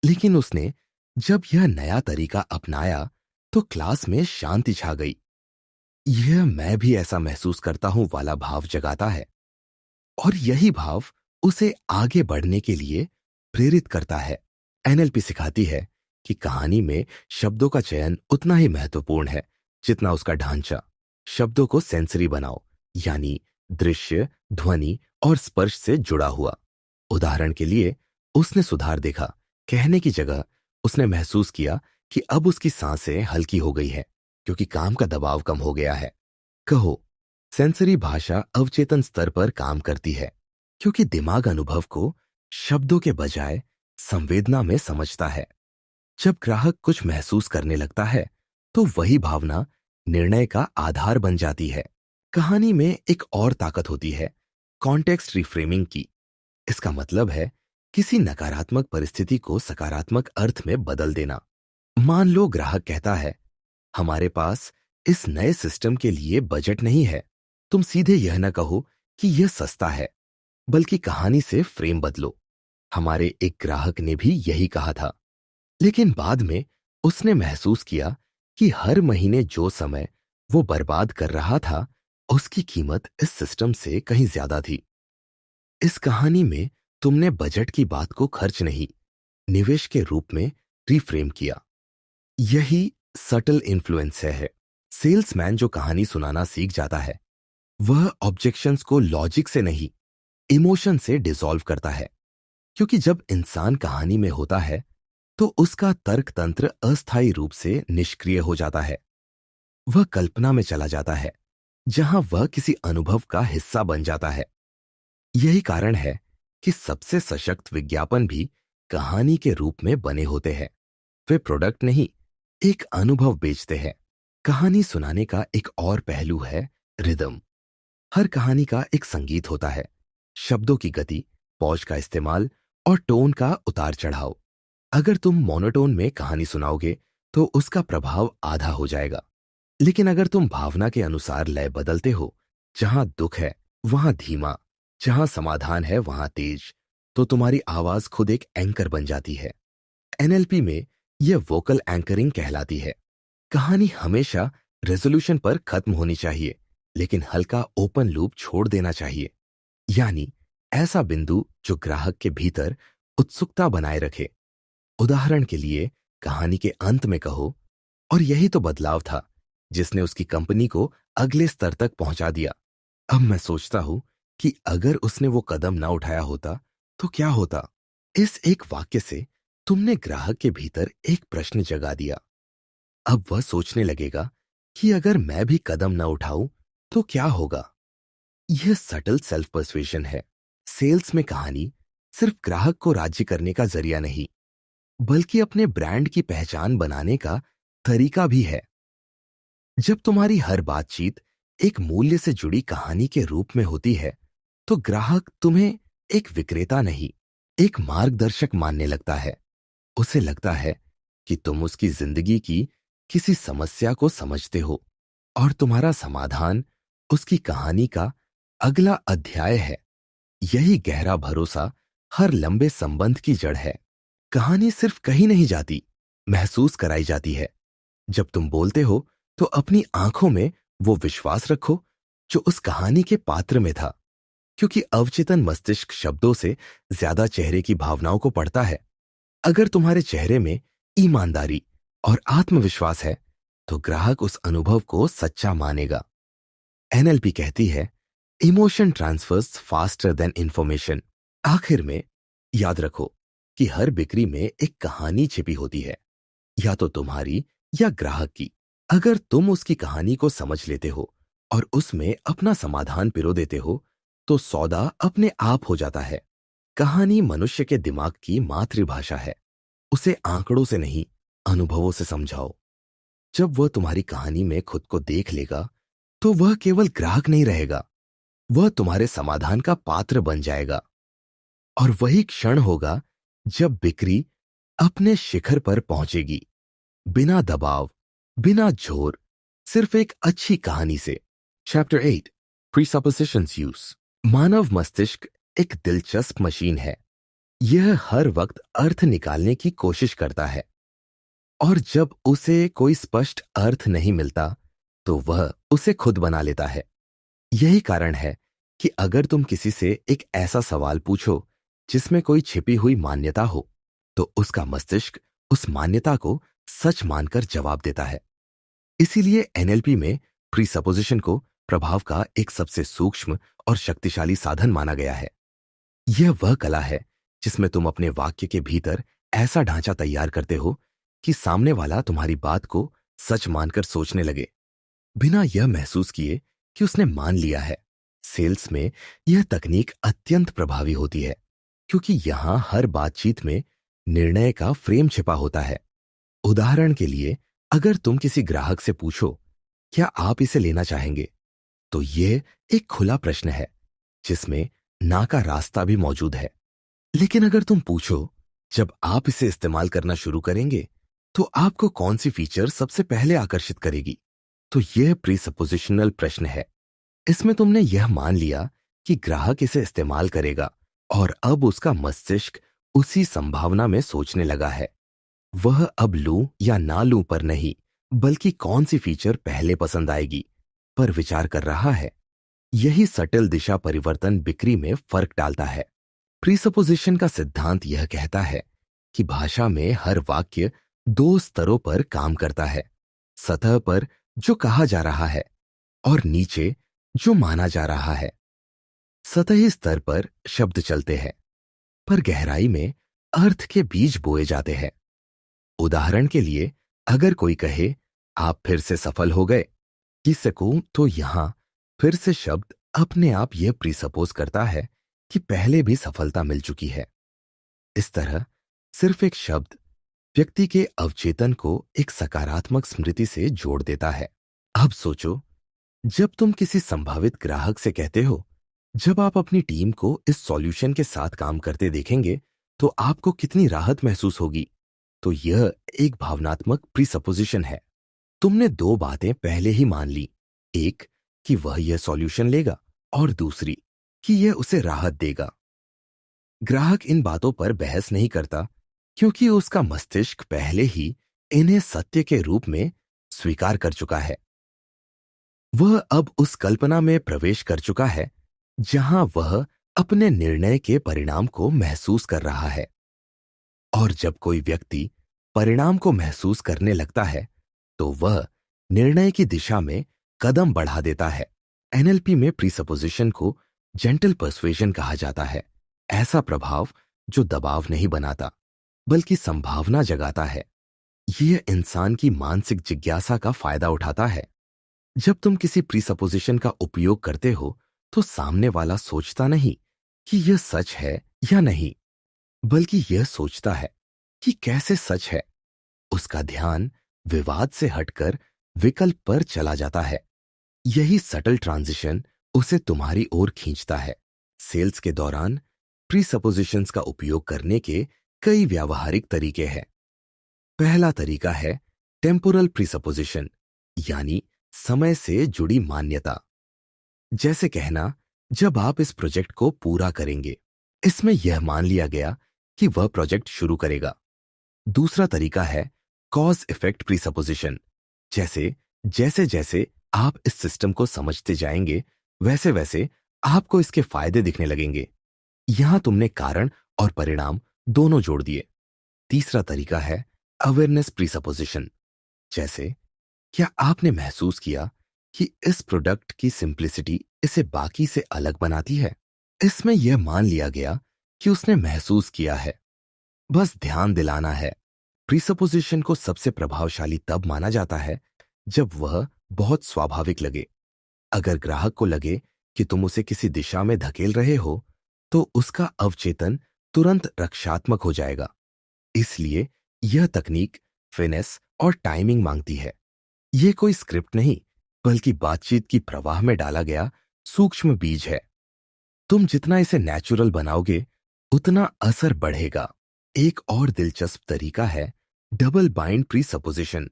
लेकिन उसने जब यह नया तरीका अपनाया तो क्लास में शांति छा गई। यह मैं भी ऐसा महसूस करता हूं वाला भाव जगाता है, और यही भाव उसे आगे बढ़ने के लिए प्रेरित करता है। एनएलपी सिखाती है कि कहानी में शब्दों का चयन उतना ही महत्वपूर्ण है जितना उसका ढांचा। शब्दों को सेंसरी बनाओ, यानी दृश्य, ध्वनि और स्पर्श से जुड़ा हुआ। उदाहरण के लिए, उसने सुधार देखा कहने की जगह उसने महसूस किया कि अब उसकी सांसें हल्की हो गई है क्योंकि काम का दबाव कम हो गया है। कहो, सेंसरी भाषा अवचेतन स्तर पर काम करती है क्योंकि दिमाग अनुभव को शब्दों के बजाय संवेदना में समझता है। जब ग्राहक कुछ महसूस करने लगता है तो वही भावना निर्णय का आधार बन जाती है। कहानी में एक और ताकत होती है, कॉन्टेक्स्ट रिफ्रेमिंग की। इसका मतलब है किसी नकारात्मक परिस्थिति को सकारात्मक अर्थ में बदल देना। मान लो ग्राहक कहता है, हमारे पास इस नए सिस्टम के लिए बजट नहीं है। तुम सीधे यह न कहो कि यह सस्ता है, बल्कि कहानी से फ्रेम बदलो। हमारे एक ग्राहक ने भी यही कहा था, लेकिन बाद में उसने महसूस किया कि हर महीने जो समय वो बर्बाद कर रहा था, उसकी कीमत इस सिस्टम से कहीं ज्यादा थी। इस कहानी में तुमने बजट की बात को खर्च नहीं, निवेश के रूप में रिफ्रेम किया। यही सटल इन्फ्लुएंस है। सेल्समैन जो कहानी सुनाना सीख जाता है, वह ऑब्जेक्शंस को लॉजिक से नहीं, इमोशन से डिसॉल्व करता है। क्योंकि जब इंसान कहानी में होता है तो उसका तर्क तंत्र अस्थायी रूप से निष्क्रिय हो जाता है। वह कल्पना में चला जाता है, जहां वह किसी अनुभव का हिस्सा बन जाता है। यही कारण है कि सबसे सशक्त विज्ञापन भी कहानी के रूप में बने होते हैं। वे प्रोडक्ट नहीं, एक अनुभव बेचते हैं। कहानी सुनाने का एक और पहलू है रिदम। हर कहानी का एक संगीत होता है, शब्दों की गति, पॉज का इस्तेमाल और टोन का उतार चढ़ाव। अगर तुम मोनोटोन में कहानी सुनाओगे तो उसका प्रभाव आधा हो जाएगा। लेकिन अगर तुम भावना के अनुसार लय बदलते हो, जहां दुख है वहां धीमा, जहां समाधान है वहां तेज, तो तुम्हारी आवाज खुद एक एंकर बन जाती है। एनएलपी में यह वोकल एंकरिंग कहलाती है। कहानी हमेशा रेजोल्यूशन पर खत्म होनी चाहिए, लेकिन हल्का ओपन लूप छोड़ देना चाहिए। यानी ऐसा बिंदु जो ग्राहक के भीतर उत्सुकता बनाए रखे। उदाहरण के लिए, कहानी के अंत में कहो, और यही तो बदलाव था जिसने उसकी कंपनी को अगले स्तर तक पहुंचा दिया। अब मैं सोचता हूं कि अगर उसने वो कदम ना उठाया होता तो क्या होता। इस एक वाक्य से तुमने ग्राहक के भीतर एक प्रश्न जगा दिया। अब वह सोचने लगेगा कि अगर मैं भी कदम ना उठाऊं तो क्या होगा। यह सटल सेल्फ पर्सुएशन है। सेल्स में कहानी सिर्फ ग्राहक को राजी करने का जरिया नहीं, बल्कि अपने ब्रांड की पहचान बनाने का तरीका भी है। जब तुम्हारी हर बातचीत एक मूल्य से जुड़ी कहानी के रूप में होती है, तो ग्राहक तुम्हें एक विक्रेता नहीं, एक मार्गदर्शक मानने लगता है। उसे लगता है कि तुम उसकी जिंदगी की किसी समस्या को समझते हो और तुम्हारा समाधान उसकी कहानी का अगला अध्याय है। यही गहरा भरोसा हर लंबे संबंध की जड़ है। कहानी सिर्फ कही नहीं जाती, महसूस कराई जाती है। जब तुम बोलते हो तो अपनी आंखों में वो विश्वास रखो जो उस कहानी के पात्र में था, क्योंकि अवचेतन मस्तिष्क शब्दों से ज्यादा चेहरे की भावनाओं को पढ़ता है। अगर तुम्हारे चेहरे में ईमानदारी और आत्मविश्वास है, तो ग्राहक उस अनुभव को सच्चा मानेगा। एनएलपी कहती है, emotion transfers faster than information. आखिर में याद रखो कि हर बिक्री में एक कहानी छिपी होती है, या तो तुम्हारी या ग्राहक की। अगर तुम उसकी कहानी को समझ लेते हो और उसमें अपना समाधान पिरो देते हो, तो सौदा अपने आप हो जाता है। कहानी मनुष्य के दिमाग की मातृभाषा है। उसे आंकड़ों से नहीं, अनुभवों से समझाओ। जब वह तुम्हारी कहानी में खुद को देख लेगा, तो वह केवल ग्राहक नहीं रहेगा, वह तुम्हारे समाधान का पात्र बन जाएगा। और वही क्षण होगा जब बिक्री अपने शिखर पर पहुंचेगी, बिना दबाव, बिना जोर, सिर्फ एक अच्छी कहानी से। Chapter 8, प्रीसपोजिशंस use. मानव मस्तिष्क एक दिलचस्प मशीन है। यह हर वक्त अर्थ निकालने की कोशिश करता है, और जब उसे कोई स्पष्ट अर्थ नहीं मिलता, तो वह उसे खुद बना लेता है। यही कारण है कि अगर तुम किसी से एक ऐसा सवाल पूछो जिसमें कोई छिपी हुई मान्यता हो, तो उसका मस्तिष्क उस मान्यता को सच मानकर जवाब देता है। इसीलिए एनएलपी में प्रीसपोजिशन को प्रभाव का एक सबसे सूक्ष्म और शक्तिशाली साधन माना गया है। यह वह कला है जिसमें तुम अपने वाक्य के भीतर ऐसा ढांचा तैयार करते हो कि सामने वाला तुम्हारी बात को सच मानकर सोचने लगे, बिना यह महसूस किए कि उसने मान लिया है। सेल्स में यह तकनीक अत्यंत प्रभावी होती है, क्योंकि यहां हर बातचीत में निर्णय का फ्रेम छिपा होता है। उदाहरण के लिए, अगर तुम किसी ग्राहक से पूछो, क्या आप इसे लेना चाहेंगे, तो यह एक खुला प्रश्न है जिसमें ना का रास्ता भी मौजूद है। लेकिन अगर तुम पूछो, जब आप इसे इस्तेमाल करना शुरू करेंगे तो आपको कौन सी फीचर सबसे पहले आकर्षित करेगी, तो यह प्रीसपोजिशनल प्रश्न है। इसमें तुमने यह मान लिया कि ग्राहक इसे इस्तेमाल करेगा और अब उसका मस्तिष्क उसी संभावना में सोचने लगा है। वह अब लूं या ना लूं पर नहीं, बल्कि कौन सी फीचर पहले पसंद आएगी पर विचार कर रहा है। यही सटल दिशा परिवर्तन बिक्री में फर्क डालता है। प्रीसपोजिशन का सिद्धांत यह कहता है कि भाषा में हर वाक्य दो स्तरों पर काम करता है। सतह पर जो कहा जा रहा है और नीचे जो माना जा रहा है। सतही स्तर पर शब्द चलते हैं, पर गहराई में अर्थ के बीज बोए जाते हैं। उदाहरण के लिए, अगर कोई कहे, आप फिर से सफल हो गए, कि सकूं, तो यहां फिर से शब्द अपने आप यह प्रीसपोज करता है कि पहले भी सफलता मिल चुकी है। इस तरह सिर्फ एक शब्द व्यक्ति के अवचेतन को एक सकारात्मक स्मृति से जोड़ देता है। अब सोचो, जब तुम किसी संभावित ग्राहक से कहते हो, जब आप अपनी टीम को इस सॉल्यूशन के साथ काम करते देखेंगे तो आपको कितनी राहत महसूस होगी, तो यह एक भावनात्मक प्रीसपोजिशन है। तुमने दो बातें पहले ही मान ली, एक कि वह यह सॉल्यूशन लेगा और दूसरी कि यह उसे राहत देगा। ग्राहक इन बातों पर बहस नहीं करता, क्योंकि उसका मस्तिष्क पहले ही इन्हें सत्य के रूप में स्वीकार कर चुका है। वह अब उस कल्पना में प्रवेश कर चुका है जहां वह अपने निर्णय के परिणाम को महसूस कर रहा है। और जब कोई व्यक्ति परिणाम को महसूस करने लगता है तो वह निर्णय की दिशा में कदम बढ़ा देता है। एनएलपी में प्रीसपोजिशन को जेंटल पर्सुएशन कहा जाता है। ऐसा प्रभाव जो दबाव नहीं बनाता, बल्कि संभावना जगाता है। यह इंसान की मानसिक जिज्ञासा का फायदा उठाता है। जब तुम किसी प्रीसपोजिशन का उपयोग करते हो तो सामने वाला सोचता नहीं कि यह सच है या नहीं, बल्कि यह सोचता है कि कैसे सच है। उसका ध्यान विवाद से हटकर विकल्प पर चला जाता है। यही सटल ट्रांजिशन उसे तुम्हारी ओर खींचता है। सेल्स के दौरान प्रीसपोजिशंस का उपयोग करने के कई व्यावहारिक तरीके हैं। पहला तरीका है टेम्पोरल प्रीसपोजिशन, यानी समय से जुड़ी मान्यता। जैसे कहना, जब आप इस प्रोजेक्ट को पूरा करेंगे। इसमें यह मान लिया गया कि वह प्रोजेक्ट शुरू करेगा। दूसरा तरीका है कॉज इफेक्ट प्रीसपोजिशन, जैसे जैसे जैसे आप इस सिस्टम को समझते जाएंगे, वैसे वैसे आपको इसके फायदे दिखने लगेंगे। यहां तुमने कारण और परिणाम दोनों जोड़ दिए। तीसरा तरीका है अवेयरनेस प्रीसपोजिशन, जैसे क्या आपने महसूस किया कि इस प्रोडक्ट की सिंप्लिसिटी इसे बाकी से अलग बनाती है। इसमें यह मान लिया गया कि उसने महसूस किया है, बस ध्यान दिलाना है। प्रीसपोजिशन को सबसे प्रभावशाली तब माना जाता है जब वह बहुत स्वाभाविक लगे। अगर ग्राहक को लगे कि तुम उसे किसी दिशा में धकेल रहे हो, तो उसका अवचेतन तुरंत रक्षात्मक हो जाएगा। इसलिए यह तकनीक फिनेस और टाइमिंग मांगती है। यह कोई स्क्रिप्ट नहीं, बल्कि बातचीत की प्रवाह में डाला गया सूक्ष्म बीज है। तुम जितना इसे नेचुरल बनाओगे, उतना असर बढ़ेगा। एक और दिलचस्प तरीका है डबल बाइंड प्रीसपोजिशन।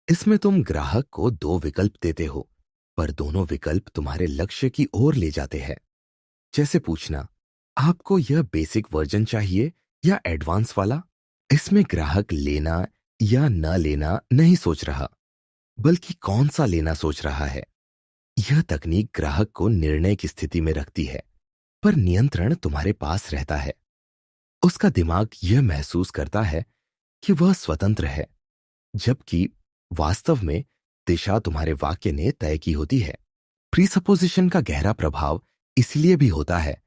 इसमें तुम ग्राहक को दो विकल्प देते हो, पर दोनों विकल्प तुम्हारे लक्ष्य की ओर ले जाते हैं। जैसे पूछना, आपको यह बेसिक वर्जन चाहिए या एडवांस वाला। इसमें ग्राहक लेना या न लेना नहीं सोच रहा, बल्कि कौन सा लेना सोच रहा है। यह तकनीक ग्राहक को निर्णय की स्थिति में रखती है, पर नियंत्रण तुम्हारे पास रहता है। उसका दिमाग यह महसूस करता है कि वह स्वतंत्र है, जबकि वास्तव में दिशा तुम्हारे वाक्य ने तय की होती है। प्रीसपोजिशन का गहरा प्रभाव इसलिए भी होता है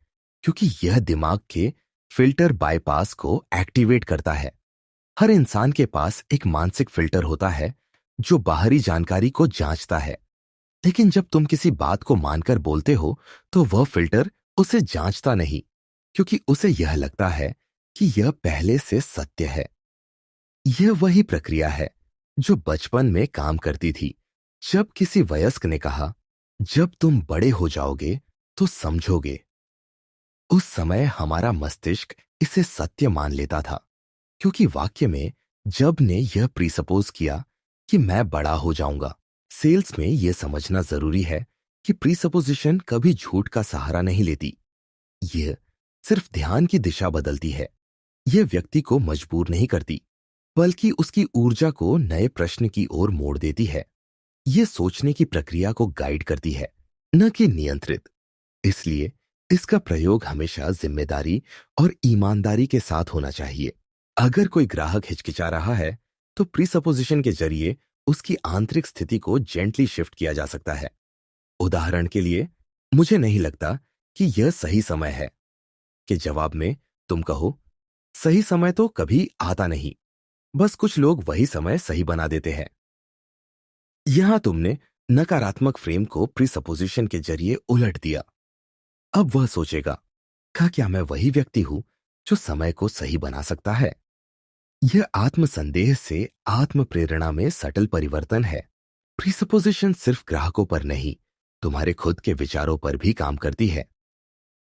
क्योंकि यह दिमाग के फिल्टर बाईपास को एक्टिवेट करता है। हर इंसान के पास एक मानसिक फिल्टर होता है जो बाहरी जानकारी को जांचता है। लेकिन जब तुम किसी बात को मानकर बोलते हो तो वह फिल्टर उसे जांचता नहीं, क्योंकि उसे यह लगता है कि यह पहले से सत्य है। यह वही प्रक्रिया है जो बचपन में काम करती थी, जब किसी वयस्क ने कहा, जब तुम बड़े हो जाओगे तो समझोगे। उस समय हमारा मस्तिष्क इसे सत्य मान लेता था, क्योंकि वाक्य में जब ने यह प्रीसपोज किया कि मैं बड़ा हो जाऊंगा। सेल्स में यह समझना जरूरी है कि प्रीसपोजिशन कभी झूठ का सहारा नहीं लेती। यह सिर्फ ध्यान की दिशा बदलती है। यह व्यक्ति को मजबूर नहीं करती, बल्कि उसकी ऊर्जा को नए प्रश्न की ओर मोड़ देती है। यह सोचने की प्रक्रिया को गाइड करती है, न कि नियंत्रित। इसलिए इसका प्रयोग हमेशा जिम्मेदारी और ईमानदारी के साथ होना चाहिए। अगर कोई ग्राहक हिचकिचा रहा है तो प्रीसपोजिशन के जरिए उसकी आंतरिक स्थिति को जेंटली शिफ्ट किया जा सकता है। उदाहरण के लिए, मुझे नहीं लगता कि यह सही समय है के जवाब में तुम कहो, सही समय तो कभी आता नहीं, बस कुछ लोग वही समय सही बना देते हैं। यहां तुमने नकारात्मक फ्रेम को प्रीसपोजिशन के जरिए उलट दिया। अब वह सोचेगा, क्या मैं वही व्यक्ति हूं जो समय को सही बना सकता है? यह आत्मसंदेह से आत्म प्रेरणा में सटल परिवर्तन है। प्रीसपोजिशन सिर्फ ग्राहकों पर नहीं, तुम्हारे खुद के विचारों पर भी काम करती है।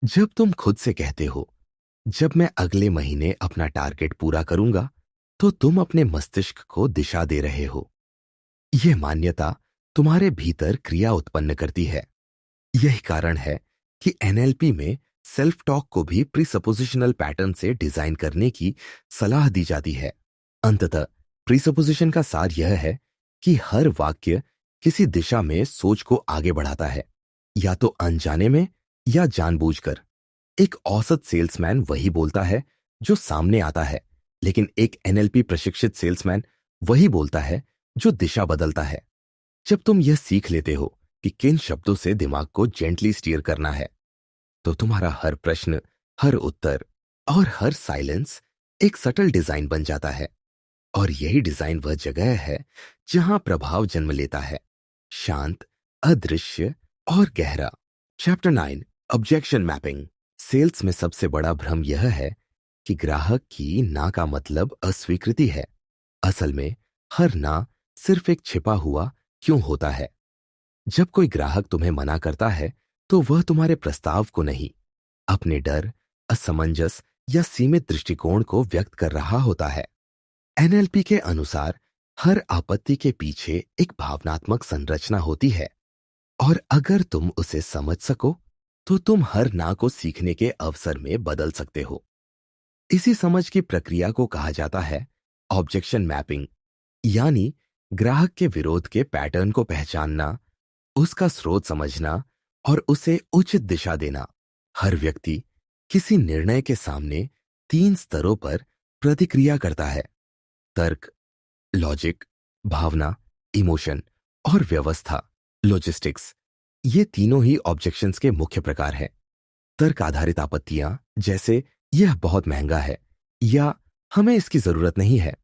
जब तुम खुद से कहते हो, जब मैं अगले महीने अपना टारगेट पूरा करूंगा, तो तुम अपने मस्तिष्क को दिशा दे रहे हो। यह मान्यता तुम्हारे भीतर क्रिया उत्पन्न करती है। यही कारण है कि एनएलपी में सेल्फ टॉक को भी प्रीसपोजिशनल पैटर्न से डिजाइन करने की सलाह दी जाती है। अंततः प्रीसपोजिशन का सार यह है कि हर वाक्य किसी दिशा में सोच को आगे बढ़ाता है, या तो अनजाने में या जानबूझकर। एक औसत सेल्समैन वही बोलता है जो सामने आता है, लेकिन एक एनएलपी प्रशिक्षित सेल्समैन वही बोलता है जो दिशा बदलता है। जब तुम यह सीख लेते हो कि किन शब्दों से दिमाग को जेंटली स्टीयर करना है, तो तुम्हारा हर प्रश्न, हर उत्तर और हर साइलेंस एक सटल डिजाइन बन जाता है। और यही डिजाइन वह जगह है जहां प्रभाव जन्म लेता है, शांत, अदृश्य और गहरा। Chapter 9, objection mapping. सेल्स में सबसे बड़ा भ्रम यह है कि ग्राहक की ना का मतलब अस्वीकृति है। असल में हर ना सिर्फ एक छिपा हुआ क्यों होता है। जब कोई ग्राहक तुम्हें मना करता है तो वह तुम्हारे प्रस्ताव को नहीं, अपने डर, असमंजस या सीमित दृष्टिकोण को व्यक्त कर रहा होता है। एनएलपी के अनुसार हर आपत्ति के पीछे एक भावनात्मक संरचना होती है, और अगर तुम उसे समझ सको तो तुम हर ना को सीखने के अवसर में बदल सकते हो। इसी समझ की प्रक्रिया को कहा जाता है ऑब्जेक्शन मैपिंग, यानी ग्राहक के विरोध के पैटर्न को पहचानना, उसका स्रोत समझना और उसे उचित दिशा देना। हर व्यक्ति किसी निर्णय के सामने 3 स्तरों पर प्रतिक्रिया करता है: तर्क, लॉजिक, भावना, इमोशन, और व्यवस्था, लॉजिस्टिक्स। ये तीनों ही ऑब्जेक्शंस के मुख्य प्रकार हैं। तर्क आधारित आपत्तियां, जैसे यह बहुत महंगा है या हमें इसकी जरूरत नहीं है।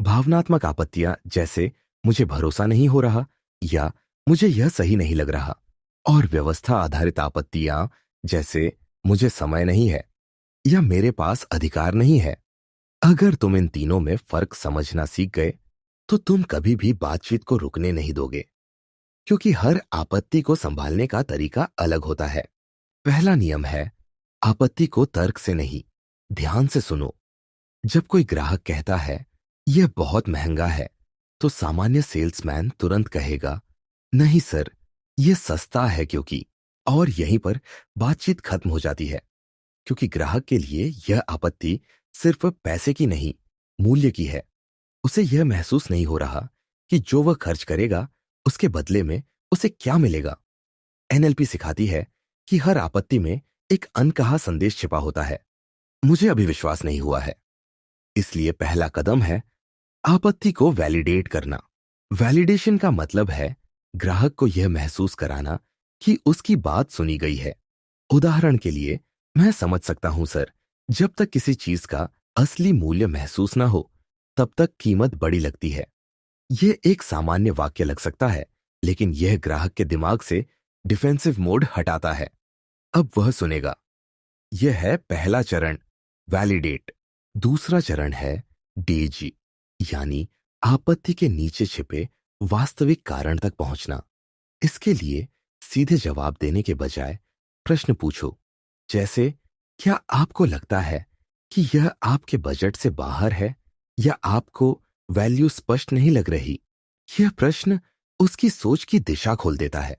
भावनात्मक आपत्तियां, जैसे मुझे भरोसा नहीं हो रहा या मुझे यह सही नहीं लग रहा। और व्यवस्था आधारित आपत्तियां, जैसे मुझे समय नहीं है या मेरे पास अधिकार नहीं है। अगर तुम इन तीनों में फर्क समझना सीख गए तो तुम कभी भी बातचीत को रुकने नहीं दोगे, क्योंकि हर आपत्ति को संभालने का तरीका अलग होता है। पहला नियम है, आपत्ति को तर्क से नहीं, ध्यान से सुनो। जब कोई ग्राहक कहता है यह बहुत महंगा है, तो सामान्य सेल्समैन तुरंत कहेगा, नहीं सर, यह सस्ता है क्योंकि, और यहीं पर बातचीत खत्म हो जाती है। क्योंकि ग्राहक के लिए यह आपत्ति सिर्फ पैसे की नहीं, मूल्य की है। उसे यह महसूस नहीं हो रहा कि जो वह खर्च करेगा उसके बदले में उसे क्या मिलेगा। एनएलपी सिखाती है कि हर आपत्ति में एक अनकहा संदेश छिपा होता है, मुझे अभी विश्वास नहीं हुआ है। इसलिए पहला कदम है आपत्ति को वैलिडेट करना। वैलिडेशन का मतलब है ग्राहक को यह महसूस कराना कि उसकी बात सुनी गई है। उदाहरण के लिए, मैं समझ सकता हूं सर, जब तक किसी चीज का असली मूल्य महसूस ना हो तब तक कीमत बड़ी लगती है। यह एक सामान्य वाक्य लग सकता है, लेकिन यह ग्राहक के दिमाग से डिफेंसिव मोड हटाता है। अब वह सुनेगा। यह है पहला चरण, वैलिडेट। दूसरा चरण है डीजी, यानी आपत्ति के नीचे छिपे वास्तविक कारण तक पहुंचना। इसके लिए सीधे जवाब देने के बजाय प्रश्न पूछो, जैसे क्या आपको लगता है कि यह आपके बजट से बाहर है, या आपको वैल्यू स्पष्ट नहीं लग रही। यह प्रश्न उसकी सोच की दिशा खोल देता है।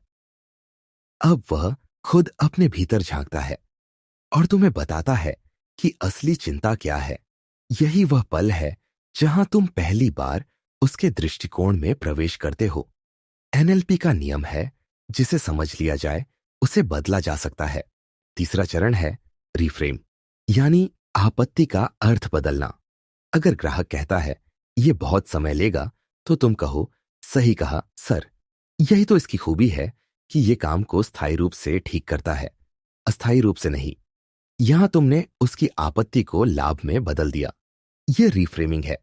अब वह खुद अपने भीतर झांकता है और तुम्हें बताता है कि असली चिंता क्या है। यही वह पल है जहां तुम पहली बार उसके दृष्टिकोण में प्रवेश करते हो। एनएलपी का नियम है, जिसे समझ लिया जाए उसे बदला जा सकता है। तीसरा चरण है रिफ्रेम, यानी आपत्ति का अर्थ बदलना। अगर ग्राहक कहता है यह बहुत समय लेगा, तो तुम कहो, सही कहा सर, यही तो इसकी खूबी है कि यह काम को स्थायी रूप से ठीक करता है, अस्थायी रूप से नहीं। यहां तुमने उसकी आपत्ति को लाभ में बदल दिया। यह रिफ्रेमिंग है,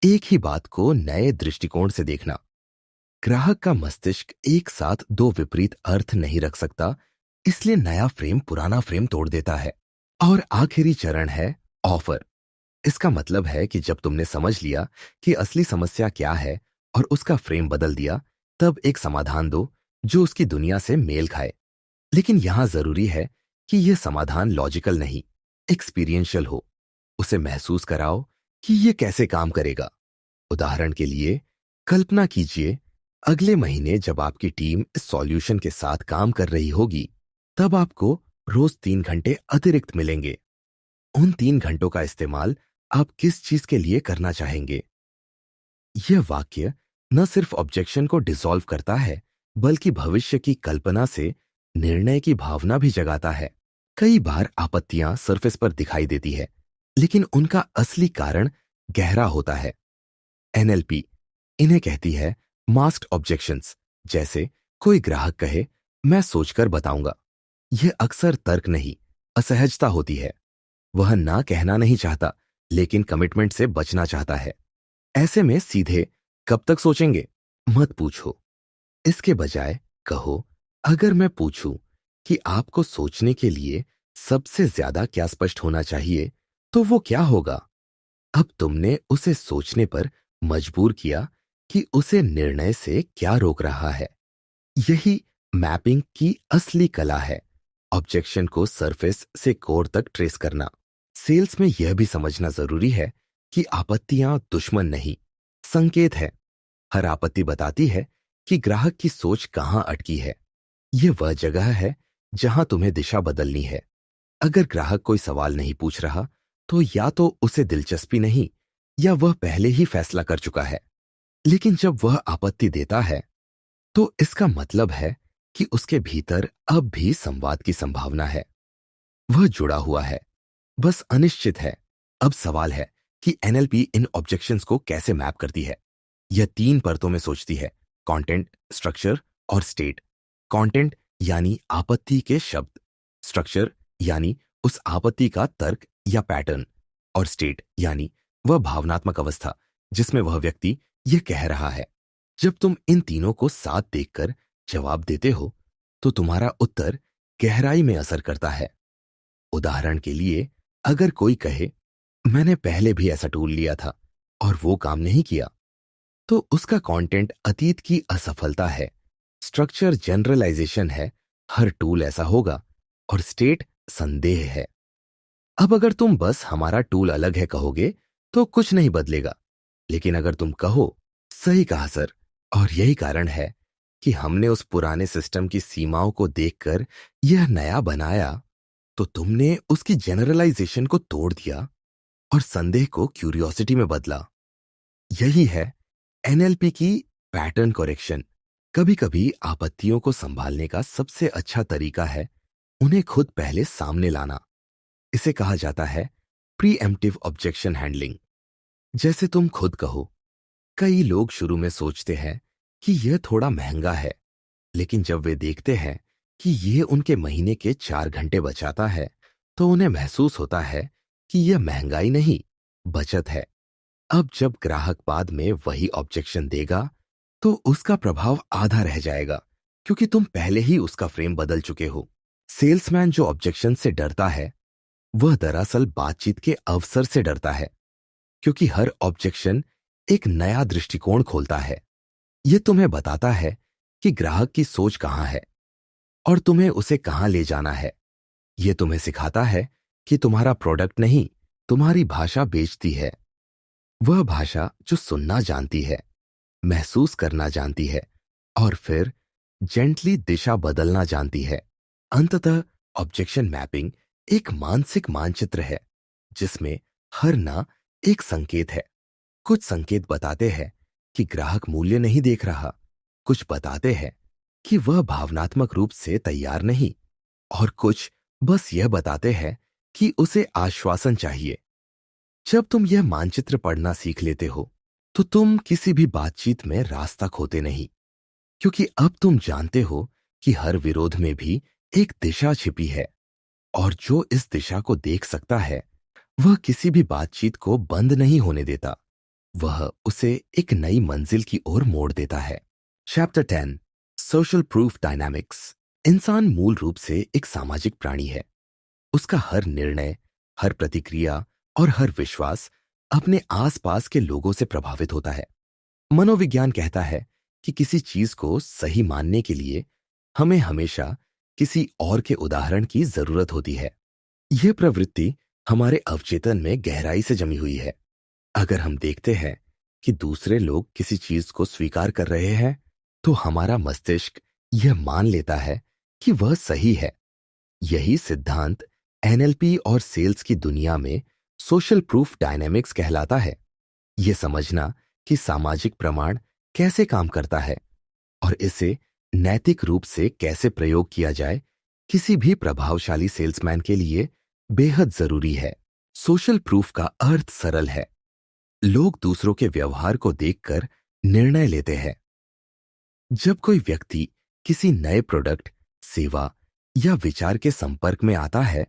एक ही बात को नए दृष्टिकोण से देखना। ग्राहक का मस्तिष्क एक साथ दो विपरीत अर्थ नहीं रख सकता, इसलिए नया फ्रेम पुराना फ्रेम तोड़ देता है। और आखिरी चरण है ऑफर। इसका मतलब है कि जब तुमने समझ लिया कि असली समस्या क्या है और उसका फ्रेम बदल दिया, तब एक समाधान दो जो उसकी दुनिया से मेल खाए। लेकिन यहां जरूरी है कि यह समाधान लॉजिकल नहीं, एक्सपीरियंशियल हो। उसे महसूस कराओ कि यह कैसे काम करेगा। उदाहरण के लिए, कल्पना कीजिए अगले महीने जब आपकी टीम इस सॉल्यूशन के साथ काम कर रही होगी, तब आपको रोज 3 घंटे अतिरिक्त मिलेंगे। उन 3 घंटों का इस्तेमाल आप किस चीज के लिए करना चाहेंगे? यह वाक्य न सिर्फ ऑब्जेक्शन को डिसॉल्व करता है, बल्कि भविष्य की कल्पना से निर्णय की भावना भी जगाता है। कई बार आपत्तियां सरफेस पर दिखाई देती है, लेकिन उनका असली कारण गहरा होता है। एनएलपी इन्हें कहती है मास्क्ड ऑब्जेक्शंस। जैसे कोई ग्राहक कहे, मैं सोचकर बताऊंगा। यह अक्सर तर्क नहीं, असहजता होती है। वह ना कहना नहीं चाहता, लेकिन कमिटमेंट से बचना चाहता है। ऐसे में सीधे कब तक सोचेंगे मत पूछो। इसके बजाय कहो, अगर मैं पूछूं कि आपको सोचने के लिए सबसे ज्यादा क्या स्पष्ट होना चाहिए, तो वो क्या होगा? अब तुमने उसे सोचने पर मजबूर किया कि उसे निर्णय से क्या रोक रहा है। यही मैपिंग की असली कला है, ऑब्जेक्शन को सरफेस से कोर तक ट्रेस करना। सेल्स में यह भी समझना जरूरी है कि आपत्तियां दुश्मन नहीं, संकेत है। हर आपत्ति बताती है कि ग्राहक की सोच कहां अटकी है। यह वह जगह है जहां तुम्हें दिशा बदलनी है। अगर ग्राहक कोई सवाल नहीं पूछ रहा, तो या तो उसे दिलचस्पी नहीं, या वह पहले ही फैसला कर चुका है। लेकिन जब वह आपत्ति देता है, तो इसका मतलब है कि उसके भीतर अब भी संवाद की संभावना है। वह जुड़ा हुआ है, बस अनिश्चित है। अब सवाल है कि एनएलपी इन ऑब्जेक्शंस को कैसे मैप करती है। यह 3 परतों में सोचती है, कंटेंट, स्ट्रक्चर और स्टेट। कंटेंट यानी आपत्ति के शब्द, स्ट्रक्चर यानी उस आपत्ति का तर्क या पैटर्न, और स्टेट यानी वह भावनात्मक अवस्था जिसमें वह व्यक्ति यह कह रहा है। जब तुम इन तीनों को साथ देखकर जवाब देते हो, तो तुम्हारा उत्तर गहराई में असर करता है। उदाहरण के लिए, अगर कोई कहे, मैंने पहले भी ऐसा टूल लिया था और वो काम नहीं किया, तो उसका कंटेंट अतीत की असफलता है, स्ट्रक्चर जनरलाइजेशन है, हर टूल ऐसा होगा, और स्टेट संदेह है। अब अगर तुम बस हमारा टूल अलग है कहोगे, तो कुछ नहीं बदलेगा। लेकिन अगर तुम कहो, सही कहा सर, और यही कारण है कि हमने उस पुराने सिस्टम की सीमाओं को देखकर यह नया बनाया, तो तुमने उसकी जनरलाइजेशन को तोड़ दिया और संदेह को क्यूरियोसिटी में बदला। यही है एनएलपी की पैटर्न करेक्शन। कभी कभी आपत्तियों को संभालने का सबसे अच्छा तरीका है उन्हें खुद पहले सामने लाना। इसे कहा जाता है प्रीएम्प्टिव ऑब्जेक्शन हैंडलिंग। जैसे तुम खुद कहो, कई लोग शुरू में सोचते हैं कि यह थोड़ा महंगा है, लेकिन जब वे देखते हैं कि यह उनके महीने के 4 घंटे बचाता है, तो उन्हें महसूस होता है कि यह महंगाई नहीं, बचत है। अब जब ग्राहक बाद में वही ऑब्जेक्शन देगा तो उसका प्रभाव आधा रह जाएगा, क्योंकि तुम पहले ही उसका फ्रेम बदल चुके हो। सेल्समैन जो ऑब्जेक्शन से डरता है वह दरअसल बातचीत के अवसर से डरता है, क्योंकि हर ऑब्जेक्शन एक नया दृष्टिकोण खोलता है। यह तुम्हें बताता है कि ग्राहक की सोच कहां है और तुम्हें उसे कहां ले जाना है। यह तुम्हें सिखाता है कि तुम्हारा प्रोडक्ट नहीं, तुम्हारी भाषा बेचती है। वह भाषा जो सुनना जानती है, महसूस करना जानती है और फिर जेंटली दिशा बदलना जानती है। अंततः ऑब्जेक्शन मैपिंग एक मानसिक मानचित्र है जिसमें हर ना एक संकेत है। कुछ संकेत बताते हैं कि ग्राहक मूल्य नहीं देख रहा, कुछ बताते हैं कि वह भावनात्मक रूप से तैयार नहीं, और कुछ बस यह बताते हैं कि उसे आश्वासन चाहिए। जब तुम यह मानचित्र पढ़ना सीख लेते हो तो तुम किसी भी बातचीत में रास्ता खोते नहीं, क्योंकि अब तुम जानते हो कि हर विरोध में भी एक दिशा छिपी है, और जो इस दिशा को देख सकता है वह किसी भी बातचीत को बंद नहीं होने देता, वह उसे एक नई मंजिल की ओर मोड़ देता है। Chapter 10, social proof dynamics. इंसान मूल रूप से एक सामाजिक प्राणी है। उसका हर निर्णय, हर प्रतिक्रिया और हर विश्वास अपने आसपास के लोगों से प्रभावित होता है। मनोविज्ञान कहता है कि किसी चीज को सही मानने के लिए हमें हमेशा किसी और के उदाहरण की जरूरत होती है। यह प्रवृत्ति हमारे अवचेतन में गहराई से जमी हुई है। अगर हम देखते हैं कि दूसरे लोग किसी चीज को स्वीकार कर रहे हैं तो हमारा मस्तिष्क यह मान लेता है कि वह सही है। यही सिद्धांत एनएलपी और सेल्स की दुनिया में सोशल प्रूफ डायनेमिक्स कहलाता है। यह समझना कि सामाजिक प्रमाण कैसे काम करता है और इसे नैतिक रूप से कैसे प्रयोग किया जाए किसी भी प्रभावशाली सेल्समैन के लिए बेहद जरूरी है। सोशल प्रूफ का अर्थ सरल है। लोग दूसरों के व्यवहार को देखकर निर्णय लेते हैं। जब कोई व्यक्ति किसी नए प्रोडक्ट, सेवा या विचार के संपर्क में आता है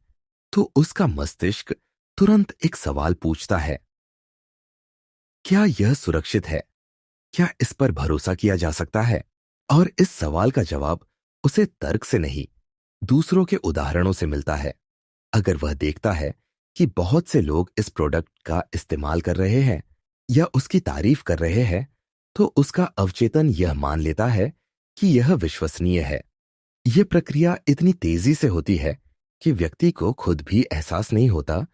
तो उसका मस्तिष्क तुरंत एक सवाल पूछता है, क्या यह सुरक्षित है? क्या इस पर भरोसा किया जा सकता है? और इस सवाल का जवाब उसे तर्क से नहीं, दूसरों के उदाहरणों से मिलता है। अगर वह देखता है कि बहुत से लोग इस प्रोडक्ट का इस्तेमाल कर रहे हैं या उसकी तारीफ कर रहे हैं तो उसका अवचेतन यह मान लेता है कि यह विश्वसनीय है। यह प्रक्रिया इतनी तेजी से होती है कि व्यक्ति को खुद भी एहसास नहीं होता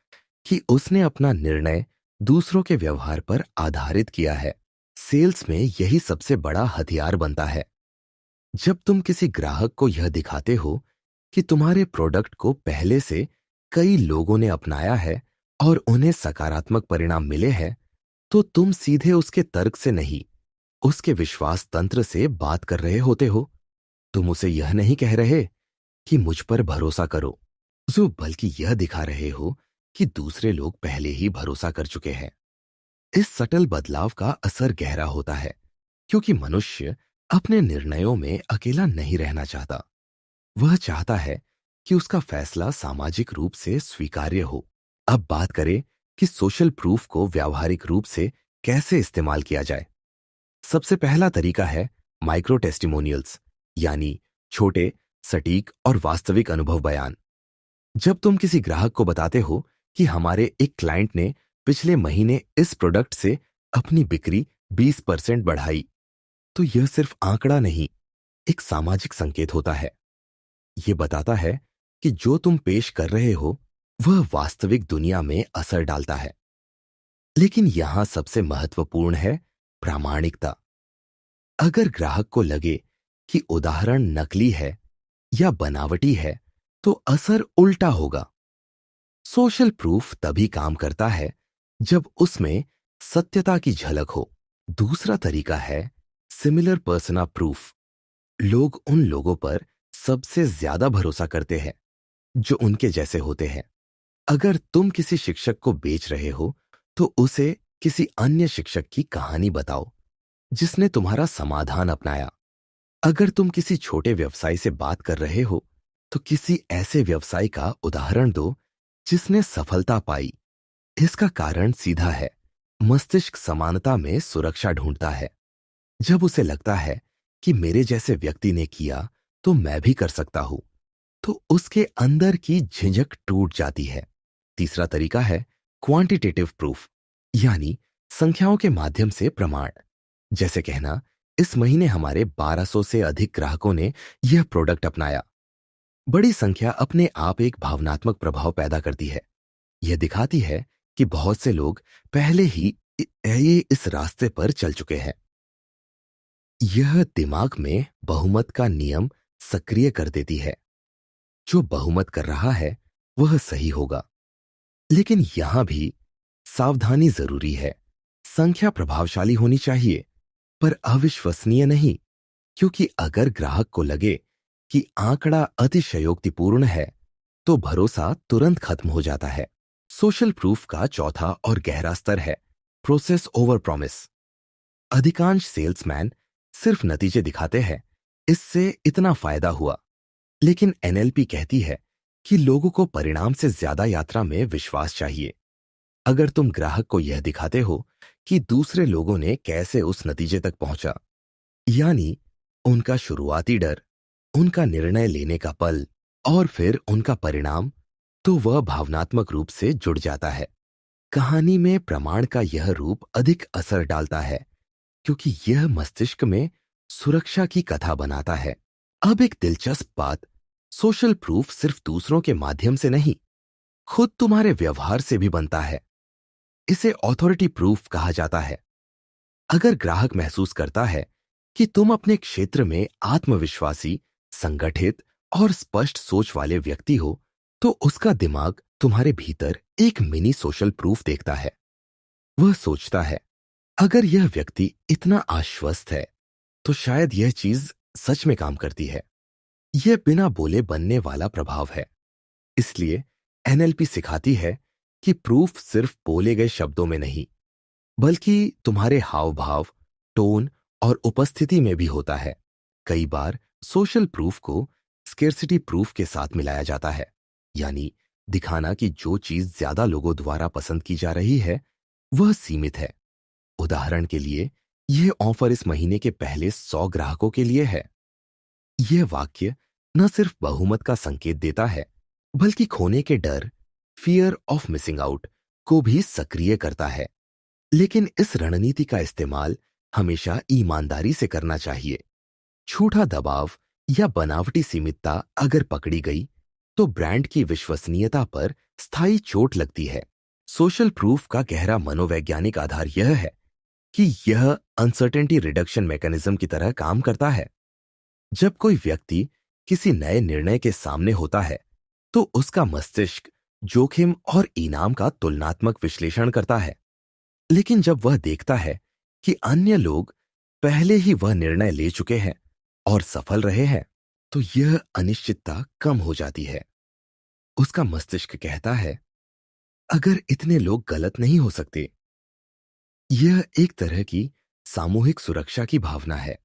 कि उसने अपना निर्णय दूसरों के व्यवहार पर आधारित किया है। सेल्स में यही सबसे बड़ा हथियार बनता है। जब तुम किसी ग्राहक को यह दिखाते हो कि तुम्हारे प्रोडक्ट को पहले से कई लोगों ने अपनाया है और उन्हें सकारात्मक परिणाम मिले हैं, तो तुम सीधे उसके तर्क से नहीं, उसके विश्वास तंत्र से बात कर रहे होते हो। तुम उसे यह नहीं कह रहे कि मुझ पर भरोसा करो, जो बल्कि यह दिखा रहे हो कि दूसरे लोग पहले ही भरोसा कर चुके हैं। इस सटल बदलाव का असर गहरा होता है, क्योंकि मनुष्य अपने निर्णयों में अकेला नहीं रहना चाहता। वह चाहता है कि उसका फैसला सामाजिक रूप से स्वीकार्य हो। अब बात करें कि सोशल प्रूफ को व्यावहारिक रूप से कैसे इस्तेमाल किया जाए। सबसे पहला तरीका है माइक्रो टेस्टिमोनियल्स, यानी छोटे, सटीक और वास्तविक अनुभव बयान। जब तुम किसी ग्राहक को बताते हो कि हमारे एक क्लाइंट ने पिछले महीने इस प्रोडक्ट से अपनी बिक्री 20% बढ़ाई, तो यह सिर्फ आंकड़ा नहीं, एक सामाजिक संकेत होता है। यह बताता है कि जो तुम पेश कर रहे हो वह वास्तविक दुनिया में असर डालता है। लेकिन यहां सबसे महत्वपूर्ण है प्रामाणिकता। अगर ग्राहक को लगे कि उदाहरण नकली है या बनावटी है तो असर उल्टा होगा। सोशल प्रूफ तभी काम करता है जब उसमें सत्यता की झलक हो। दूसरा तरीका है सिमिलर पर्सना प्रूफ। लोग उन लोगों पर सबसे ज्यादा भरोसा करते हैं जो उनके जैसे होते हैं। अगर तुम किसी शिक्षक को बेच रहे हो तो उसे किसी अन्य शिक्षक की कहानी बताओ जिसने तुम्हारा समाधान अपनाया। अगर तुम किसी छोटे व्यवसाय से बात कर रहे हो तो किसी ऐसे व्यवसाय का उदाहरण दो जिसने सफलता पाई। इसका कारण सीधा है, मस्तिष्क समानता में सुरक्षा ढूंढता है। जब उसे लगता है कि मेरे जैसे व्यक्ति ने किया तो मैं भी कर सकता हूं, तो उसके अंदर की झिझक टूट जाती है। तीसरा तरीका है क्वांटिटेटिव प्रूफ, यानी संख्याओं के माध्यम से प्रमाण। जैसे कहना, इस महीने हमारे 1200 से अधिक ग्राहकों ने यह प्रोडक्ट अपनाया। बड़ी संख्या अपने आप एक भावनात्मक प्रभाव पैदा करती है। यह दिखाती है कि बहुत से लोग पहले ही ये इस रास्ते पर चल चुके हैं। यह दिमाग में बहुमत का नियम सक्रिय कर देती है। जो बहुमत कर रहा है वह सही होगा। लेकिन यहां भी सावधानी जरूरी है। संख्या प्रभावशाली होनी चाहिए, पर अविश्वसनीय नहीं, क्योंकि अगर ग्राहक को लगे कि आंकड़ा अतिशयोक्तिपूर्ण है तो भरोसा तुरंत खत्म हो जाता है। सोशल प्रूफ का चौथा और गहरा स्तर है प्रोसेस ओवर प्रॉमिस। अधिकांश सेल्समैन सिर्फ नतीजे दिखाते हैं, इससे इतना फायदा हुआ। लेकिन एनएलपी कहती है कि लोगों को परिणाम से ज्यादा यात्रा में विश्वास चाहिए। अगर तुम ग्राहक को यह दिखाते हो कि दूसरे लोगों ने कैसे उस नतीजे तक पहुंचा, यानी उनका शुरुआती डर, उनका निर्णय लेने का पल और फिर उनका परिणाम, तो वह भावनात्मक रूप से जुड़ जाता है। कहानी में प्रमाण का यह रूप अधिक असर डालता है, क्योंकि यह मस्तिष्क में सुरक्षा की कथा बनाता है। अब एक दिलचस्प बात, सोशल प्रूफ सिर्फ दूसरों के माध्यम से नहीं, खुद तुम्हारे व्यवहार से भी बनता है। इसे ऑथोरिटी प्रूफ कहा जाता है। अगर ग्राहक महसूस करता है कि तुम अपने क्षेत्र में आत्मविश्वासी, संगठित और स्पष्ट सोच वाले व्यक्ति हो, तो उसका दिमाग तुम्हारे भीतर एक मिनी सोशल प्रूफ देखता है। वह सोचता है, अगर यह व्यक्ति इतना आश्वस्त है तो शायद यह चीज सच में काम करती है। यह बिना बोले बनने वाला प्रभाव है। इसलिए एनएलपी सिखाती है कि प्रूफ सिर्फ बोले गए शब्दों में नहीं, बल्कि तुम्हारे हाव भाव, टोन और उपस्थिति में भी होता है। कई बार सोशल प्रूफ को स्केर्सिटी प्रूफ के साथ मिलाया जाता है, यानी दिखाना कि जो चीज ज्यादा लोगों द्वारा पसंद की जा रही है वह सीमित है। उदाहरण के लिए, यह ऑफर इस महीने के पहले 100 ग्राहकों के लिए है। यह वाक्य न सिर्फ बहुमत का संकेत देता है, बल्कि खोने के डर, फियर ऑफ मिसिंग आउट, को भी सक्रिय करता है। लेकिन इस रणनीति का इस्तेमाल हमेशा ईमानदारी से करना चाहिए। झूठा दबाव या बनावटी सीमितता अगर पकड़ी गई तो ब्रांड की विश्वसनीयता पर स्थायी चोट लगती है। सोशल प्रूफ का गहरा मनोवैज्ञानिक आधार यह है कि यह अनसर्टेनिटी रिडक्शन मैकेनिज्म की तरह काम करता है। जब कोई व्यक्ति किसी नए निर्णय के सामने होता है तो उसका मस्तिष्क जोखिम और इनाम का तुलनात्मक विश्लेषण करता है। लेकिन जब वह देखता है कि अन्य लोग पहले ही वह निर्णय ले चुके हैं और सफल रहे हैं, तो यह अनिश्चितता कम हो जाती है। उसका मस्तिष्क कहता है, अगर इतने लोग गलत नहीं हो सकते। यह एक तरह की सामूहिक सुरक्षा की भावना है।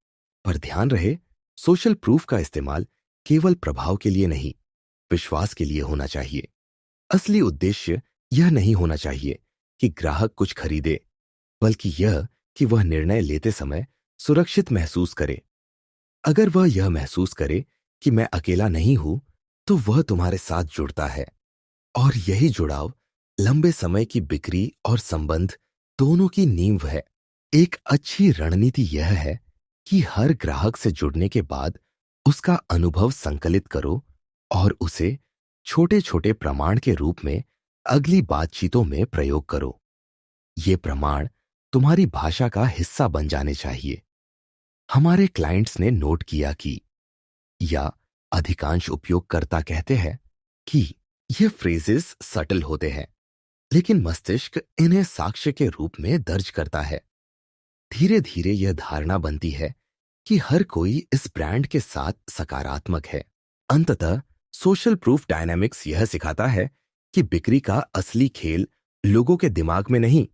पर ध्यान रहे, सोशल प्रूफ का इस्तेमाल केवल प्रभाव के लिए नहीं, विश्वास के लिए होना चाहिए। असली उद्देश्य यह नहीं होना चाहिए कि ग्राहक कुछ खरीदे, बल्कि यह कि वह निर्णय लेते समय सुरक्षित महसूस करे। अगर वह यह महसूस करे कि मैं अकेला नहीं हूं, तो वह तुम्हारे साथ जुड़ता है। और यही जुड़ाव लंबे समय की बिक्री और संबंध दोनों की नींव है। एक अच्छी रणनीति यह है कि हर ग्राहक से जुड़ने के बाद उसका अनुभव संकलित करो और उसे छोटे छोटे प्रमाण के रूप में अगली बातचीतों में प्रयोग करो। ये प्रमाण तुम्हारी भाषा का हिस्सा बन जाने चाहिए। हमारे क्लाइंट्स ने नोट किया कि, या अधिकांश उपयोगकर्ता कहते हैं कि ये फ्रेजेस सटल होते हैं, लेकिन मस्तिष्क इन्हें साक्ष्य के रूप में दर्ज करता है। धीरे धीरे यह धारणा बनती है कि हर कोई इस ब्रांड के साथ सकारात्मक है। अंततः सोशल प्रूफ डायनामिक्स यह सिखाता है कि बिक्री का असली खेल लोगों के दिमाग में नहीं,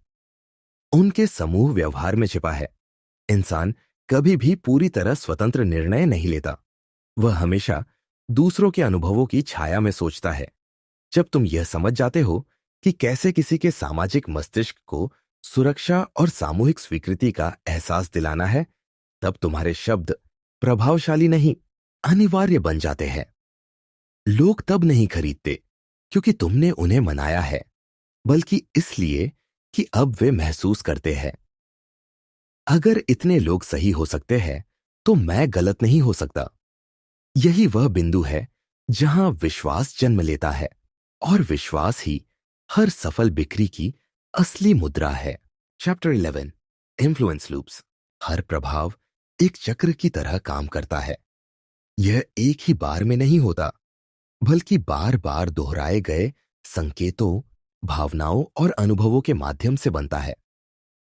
उनके समूह व्यवहार में छिपा है। इंसान कभी भी पूरी तरह स्वतंत्र निर्णय नहीं लेता। वह हमेशा दूसरों के अनुभवों की छाया में सोचता है। जब तुम यह समझ जाते हो कि कैसे किसी के सामाजिक मस्तिष्क को सुरक्षा और सामूहिक स्वीकृति का एहसास दिलाना है, तब तुम्हारे शब्द प्रभावशाली नहीं, अनिवार्य बन जाते हैं। लोग तब नहीं खरीदते क्योंकि तुमने उन्हें मनाया है, बल्कि इसलिए कि अब वे महसूस करते हैं, अगर इतने लोग सही हो सकते हैं तो मैं गलत नहीं हो सकता। यही वह बिंदु है जहां विश्वास जन्म लेता है, और विश्वास ही हर सफल बिक्री की असली मुद्रा है। Chapter 11, influence loops. हर प्रभाव एक चक्र की तरह काम करता है। यह एक ही बार में नहीं होता, बल्कि बार बार दोहराए गए संकेतों, भावनाओं और अनुभवों के माध्यम से बनता है।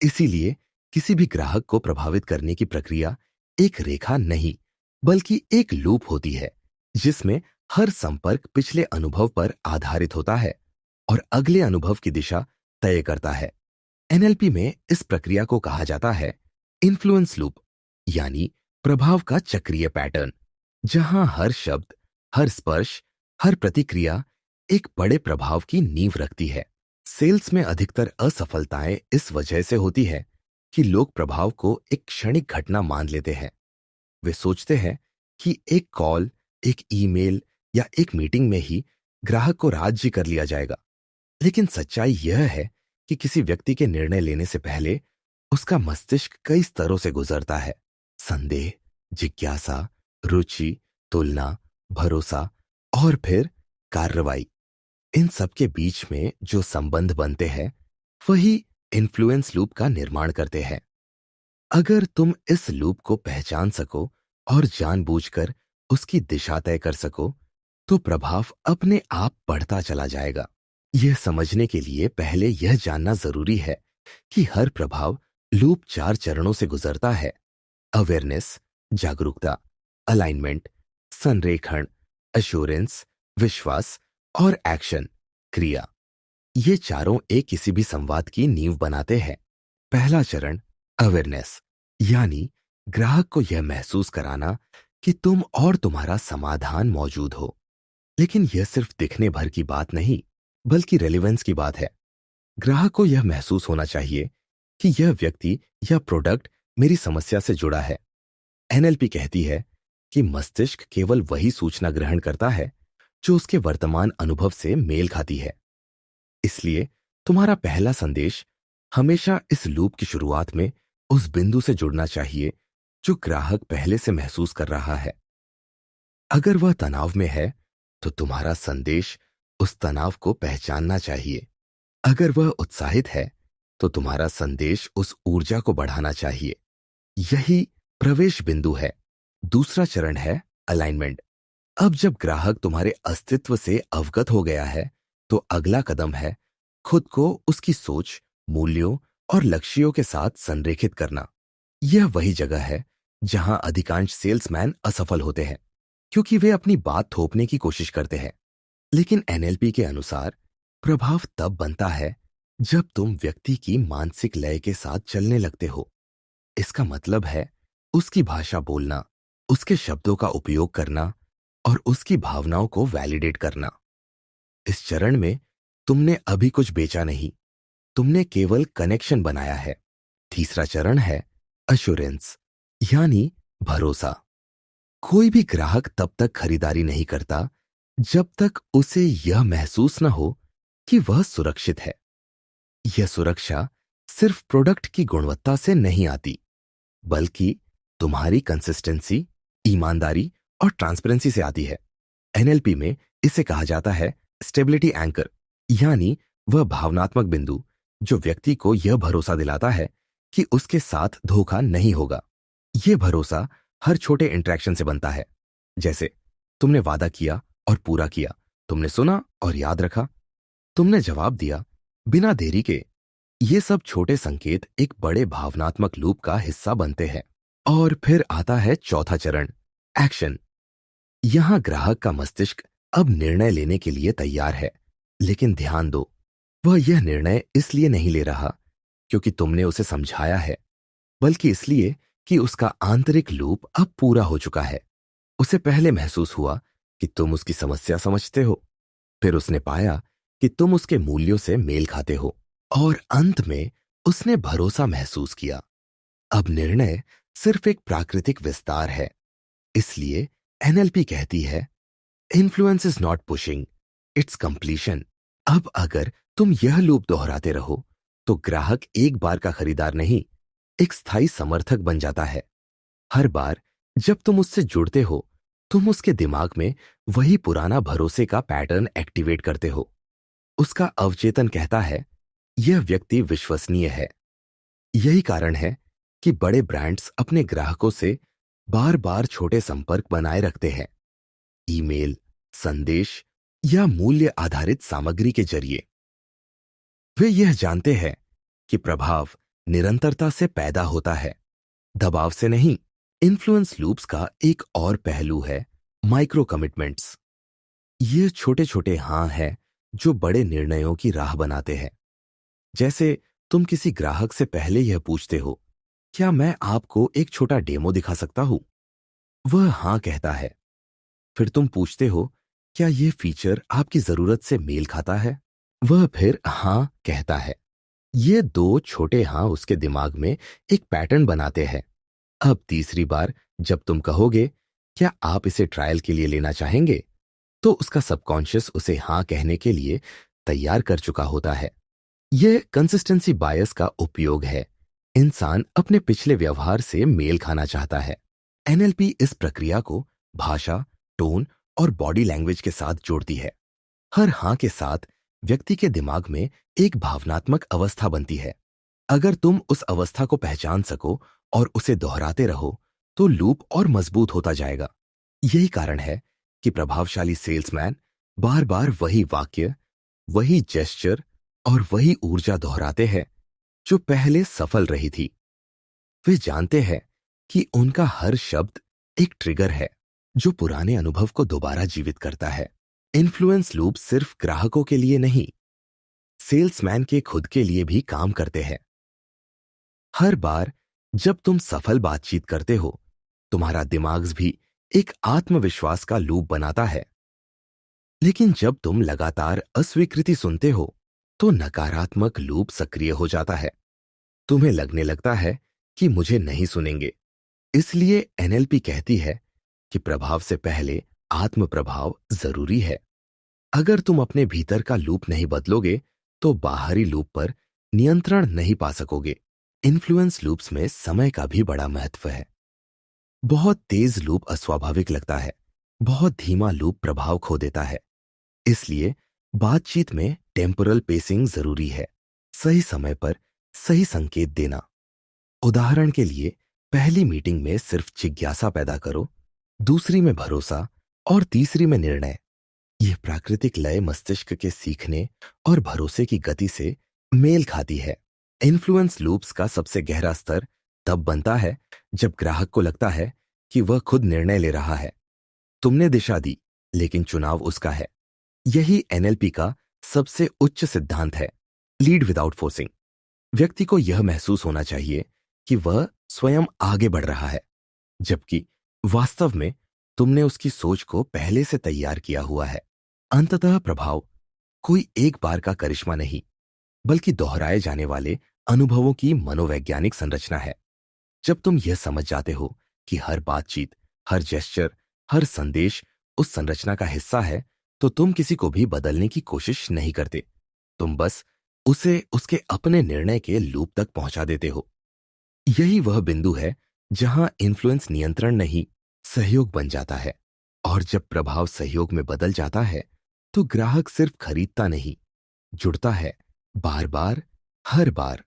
इसीलिए किसी भी ग्राहक को प्रभावित करने की प्रक्रिया एक रेखा नहीं, बल्कि एक लूप होती है, जिसमें हर संपर्क पिछले अनुभव पर आधारित होता है और अगले अनुभव की दिशा तय करता है। एनएलपी में इस प्रक्रिया को कहा जाता है इन्फ्लुएंस लूप, यानी प्रभाव का चक्रीय पैटर्न, जहां हर शब्द, हर स्पर्श, हर प्रतिक्रिया एक बड़े प्रभाव की नींव रखती है। सेल्स में अधिकतर असफलताएं इस वजह से होती है कि लोग प्रभाव को एक क्षणिक घटना मान लेते हैं। वे सोचते हैं कि एक कॉल, एक ईमेल या एक मीटिंग में ही ग्राहक को राज्य कर लिया जाएगा। लेकिन सच्चाई यह है कि किसी व्यक्ति के निर्णय लेने से पहले उसका मस्तिष्क कई स्तरों से गुजरता है। संदेह, जिज्ञासा, रुचि, तुलना, भरोसा और फिर कार्रवाई। इन सब के बीच में जो संबंध बनते हैं, वही इन्फ्लुएंस लूप का निर्माण करते हैं। अगर तुम इस लूप को पहचान सको और जानबूझकर उसकी दिशा तय कर सको, तो प्रभाव अपने आप बढ़ता चला जाएगा। यह समझने के लिए पहले यह जानना जरूरी है कि हर प्रभाव लूप 4 चरणों से गुजरता है: अवेयरनेस, जागरूकता; अलाइनमेंट, संरेखण; एश्योरेंस, विश्वास; और एक्शन, क्रिया। ये चारों एक किसी भी संवाद की नींव बनाते हैं। पहला चरण अवेयरनेस, यानी ग्राहक को यह महसूस कराना कि तुम और तुम्हारा समाधान मौजूद हो। लेकिन यह सिर्फ दिखने भर की बात नहीं, बल्कि रेलेवेंस की बात है। ग्राहक को यह महसूस होना चाहिए कि यह व्यक्ति या प्रोडक्ट मेरी समस्या से जुड़ा है। एनएलपी कहती है कि मस्तिष्क केवल वही सूचना ग्रहण करता है जो उसके वर्तमान अनुभव से मेल खाती है। इसलिए तुम्हारा पहला संदेश हमेशा इस लूप की शुरुआत में उस बिंदु से जुड़ना चाहिए जो ग्राहक पहले से महसूस कर रहा है। अगर वह तनाव में है, तो तुम्हारा संदेश उस तनाव को पहचानना चाहिए। अगर वह उत्साहित है, तो तुम्हारा संदेश उस ऊर्जा को बढ़ाना चाहिए। यही प्रवेश बिंदु है। दूसरा चरण है अलाइनमेंट। अब जब ग्राहक तुम्हारे अस्तित्व से अवगत हो गया है, तो अगला कदम है खुद को उसकी सोच, मूल्यों और लक्ष्यों के साथ संरेखित करना। यह वही जगह है जहां अधिकांश सेल्समैन असफल होते हैं, क्योंकि वे अपनी बात थोपने की कोशिश करते हैं। लेकिन एनएलपी के अनुसार प्रभाव तब बनता है जब तुम व्यक्ति की मानसिक लय के साथ चलने लगते हो। इसका मतलब है उसकी भाषा बोलना, उसके शब्दों का उपयोग करना और उसकी भावनाओं को वैलिडेट करना। इस चरण में तुमने अभी कुछ बेचा नहीं, तुमने केवल कनेक्शन बनाया है। तीसरा चरण है एश्योरेंस, यानी भरोसा। कोई भी ग्राहक तब तक खरीदारी नहीं करता जब तक उसे यह महसूस न हो कि वह सुरक्षित है। यह सुरक्षा सिर्फ प्रोडक्ट की गुणवत्ता से नहीं आती, बल्कि तुम्हारी कंसिस्टेंसी, ईमानदारी और ट्रांसपेरेंसी से आती है। एनएलपी में इसे कहा जाता है स्टेबिलिटी एंकर, यानी वह भावनात्मक बिंदु जो व्यक्ति को यह भरोसा दिलाता है कि उसके साथ धोखा नहीं होगा। यह भरोसा हर छोटे इंटरेक्शन से बनता है, जैसे तुमने वादा किया और पूरा किया, तुमने सुना और याद रखा, तुमने जवाब दिया बिना देरी के। ये सब छोटे संकेत एक बड़े भावनात्मक लूप का हिस्सा बनते हैं। और फिर आता है चौथा चरण, एक्शन। यहां ग्राहक का मस्तिष्क अब निर्णय लेने के लिए तैयार है। लेकिन ध्यान दो, वह यह निर्णय इसलिए नहीं ले रहा क्योंकि तुमने उसे समझाया है, बल्कि इसलिए कि उसका आंतरिक लूप अब पूरा हो चुका है। उसे पहले महसूस हुआ कि तुम उसकी समस्या समझते हो, फिर उसने पाया कि तुम उसके मूल्यों से मेल खाते हो, और अंत में उसने भरोसा महसूस किया। अब निर्णय सिर्फ एक प्राकृतिक विस्तार है। इसलिए एनएलपी कहती है, influence is not pushing, it's completion. अब अगर तुम यह लूप दोहराते रहो तो ग्राहक एक बार का खरीदार नहीं, एक स्थायी समर्थक बन जाता है। हर बार जब तुम उससे जुड़ते हो, तुम उसके दिमाग में वही पुराना भरोसे का पैटर्न एक्टिवेट करते हो। उसका अवचेतन कहता है, यह व्यक्ति विश्वसनीय है। यही कारण है कि बड़े ब्रांड्स अपने ग्राहकों से बार बार छोटे संपर्क बनाए रखते हैं, ईमेल, संदेश या मूल्य आधारित सामग्री के जरिए। वे यह जानते हैं कि प्रभाव निरंतरता से पैदा होता है, दबाव से नहीं। इन्फ्लुएंस लूप्स का एक और पहलू है माइक्रो कमिटमेंट्स। ये छोटे छोटे हाँ हैं जो बड़े निर्णयों की राह बनाते हैं। जैसे तुम किसी ग्राहक से पहले यह पूछते हो, क्या मैं आपको एक छोटा डेमो दिखा सकता हूं? वह हाँ कहता है। फिर तुम पूछते हो, क्या यह फीचर आपकी जरूरत से मेल खाता है? वह फिर हाँ कहता है। ये दो छोटे हाँ उसके दिमाग में एक पैटर्न बनाते हैं। अब तीसरी बार जब तुम कहोगे, क्या आप इसे ट्रायल के लिए लेना चाहेंगे, तो उसका सबकॉन्शियस उसे हाँ कहने के लिए तैयार कर चुका होता है। यह कंसिस्टेंसी बायस का उपयोग है। इंसान अपने पिछले व्यवहार से मेल खाना चाहता है। एनएलपी इस प्रक्रिया को भाषा, टोन और बॉडी लैंग्वेज के साथ जोड़ती है। हर हाँ के साथ व्यक्ति के दिमाग में एक भावनात्मक अवस्था बनती है। अगर तुम उस अवस्था को पहचान सको और उसे दोहराते रहो तो लूप और मजबूत होता जाएगा। यही कारण है कि प्रभावशाली सेल्समैन बार बार वही वाक्य, वही जेस्चर और वही ऊर्जा दोहराते हैं जो पहले सफल रही थी। वे जानते हैं कि उनका हर शब्द एक ट्रिगर है जो पुराने अनुभव को दोबारा जीवित करता है। इन्फ्लुएंस लूप सिर्फ ग्राहकों के लिए नहीं, सेल्समैन के खुद के लिए भी काम करते हैं। हर बार जब तुम सफल बातचीत करते हो, तुम्हारा दिमाग भी एक आत्मविश्वास का लूप बनाता है। लेकिन जब तुम लगातार अस्वीकृति सुनते हो तो नकारात्मक लूप सक्रिय हो जाता है। तुम्हें लगने लगता है कि मुझे नहीं सुनेंगे। इसलिए एनएलपी कहती है कि प्रभाव से पहले आत्म प्रभाव जरूरी है। अगर तुम अपने भीतर का लूप नहीं बदलोगे तो बाहरी लूप पर नियंत्रण नहीं पा सकोगे। इन्फ्लुएंस लूप्स में समय का भी बड़ा महत्व है। बहुत तेज लूप अस्वाभाविक लगता है, बहुत धीमा लूप प्रभाव खो देता है। इसलिए बातचीत में टेम्पोरल पेसिंग जरूरी है। सही समय पर सही संकेत देना। उदाहरण के लिए, पहली मीटिंग में सिर्फ जिज्ञासा पैदा करो, दूसरी में भरोसा और तीसरी में निर्णय। यह प्राकृतिक लय मस्तिष्क के सीखने और भरोसे की गति से मेल खाती है। इन्फ्लुएंस लूप्स का सबसे गहरा स्तर तब बनता है जब ग्राहक को लगता है कि वह खुद निर्णय ले रहा है। तुमने दिशा दी, लेकिन चुनाव उसका है। यही एनएलपी का सबसे उच्च सिद्धांत है, लीड विदाउट फोर्सिंग। व्यक्ति को यह महसूस होना चाहिए कि वह स्वयं आगे बढ़ रहा है, जबकि वास्तव में तुमने उसकी सोच को पहले से तैयार किया हुआ है। अंततः प्रभाव कोई एक बार का करिश्मा नहीं, बल्कि दोहराए जाने वाले अनुभवों की मनोवैज्ञानिक संरचना है। जब तुम यह समझ जाते हो कि हर बातचीत, हर जेस्चर, हर संदेश उस संरचना का हिस्सा है, तो तुम किसी को भी बदलने की कोशिश नहीं करते। तुम बस उसे उसके अपने निर्णय के लूप तक पहुंचा देते हो। यही वह बिंदु है जहां इन्फ्लुएंस नियंत्रण नहीं, सहयोग बन जाता है। और जब प्रभाव सहयोग में बदल जाता है तो ग्राहक सिर्फ खरीदता नहीं, जुड़ता है, बार बार, हर बार।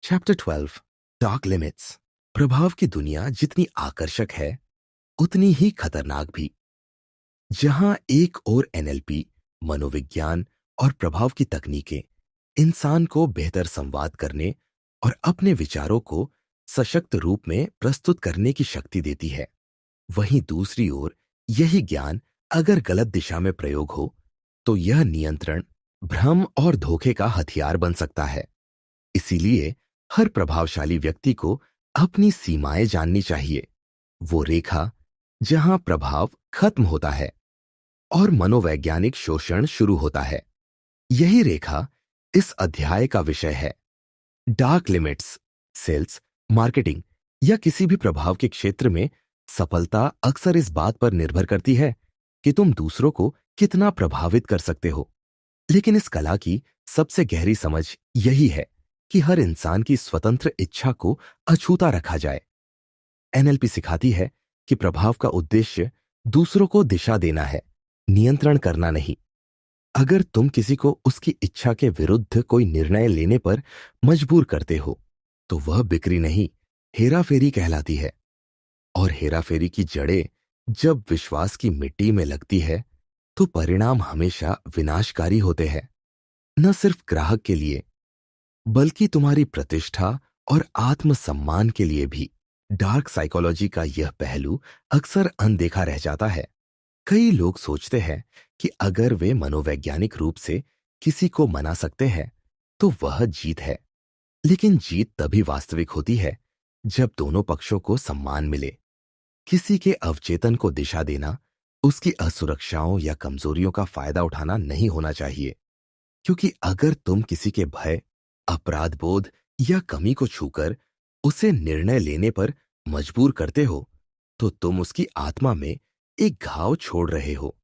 Chapter 12, dark limits. प्रभाव की दुनिया जितनी आकर्षक है उतनी ही खतरनाक भी। जहां एक ओर एनएलपी, मनोविज्ञान और प्रभाव की तकनीकें इंसान को बेहतर संवाद करने और अपने विचारों को सशक्त रूप में प्रस्तुत करने की शक्ति देती है, वहीं दूसरी ओर यही ज्ञान अगर गलत दिशा में प्रयोग हो तो यह नियंत्रण, भ्रम और धोखे का हथियार बन सकता है। इसीलिए हर प्रभावशाली व्यक्ति को अपनी सीमाएं जाननी चाहिए। वो रेखा जहां प्रभाव खत्म होता है और मनोवैज्ञानिक शोषण शुरू होता है। यही रेखा इस अध्याय का विषय है। डार्क लिमिट्स, सेल्स, मार्केटिंग या किसी भी प्रभाव के क्षेत्र में सफलता अक्सर इस बात पर निर्भर करती है कि तुम दूसरों को कितना प्रभावित कर सकते हो। लेकिन इस कला की सबसे गहरी समझ यही है कि हर इंसान की स्वतंत्र इच्छा को अछूता रखा जाए। एनएलपी सिखाती है कि प्रभाव का उद्देश्य दूसरों को दिशा देना है, नियंत्रण करना नहीं। अगर तुम किसी को उसकी इच्छा के विरुद्ध कोई निर्णय लेने पर मजबूर करते हो, तो वह बिक्री नहीं, हेराफेरी कहलाती है। और हेराफेरी की जड़ें जब विश्वास की मिट्टी में लगती है, तो परिणाम हमेशा विनाशकारी होते हैं। न सिर्फ ग्राहक के लिए, बल्कि तुम्हारी प्रतिष्ठा और आत्मसम्मान के लिए भी। डार्क साइकोलॉजी का यह पहलू अक्सर अनदेखा रह जाता है। कई लोग सोचते हैं कि अगर वे मनोवैज्ञानिक रूप से किसी को मना सकते हैं, तो वह जीत है। लेकिन जीत तभी वास्तविक होती है जब दोनों पक्षों को सम्मान मिले। किसी के अवचेतन को दिशा देना, उसकी असुरक्षाओं या कमजोरियों का फायदा उठाना नहीं होना चाहिए। क्योंकि अगर तुम किसी के भय, अपराध बोध या कमी को छूकर उसे निर्णय लेने पर मजबूर करते हो, तो तुम उसकी आत्मा में एक घाव छोड़ रहे हो।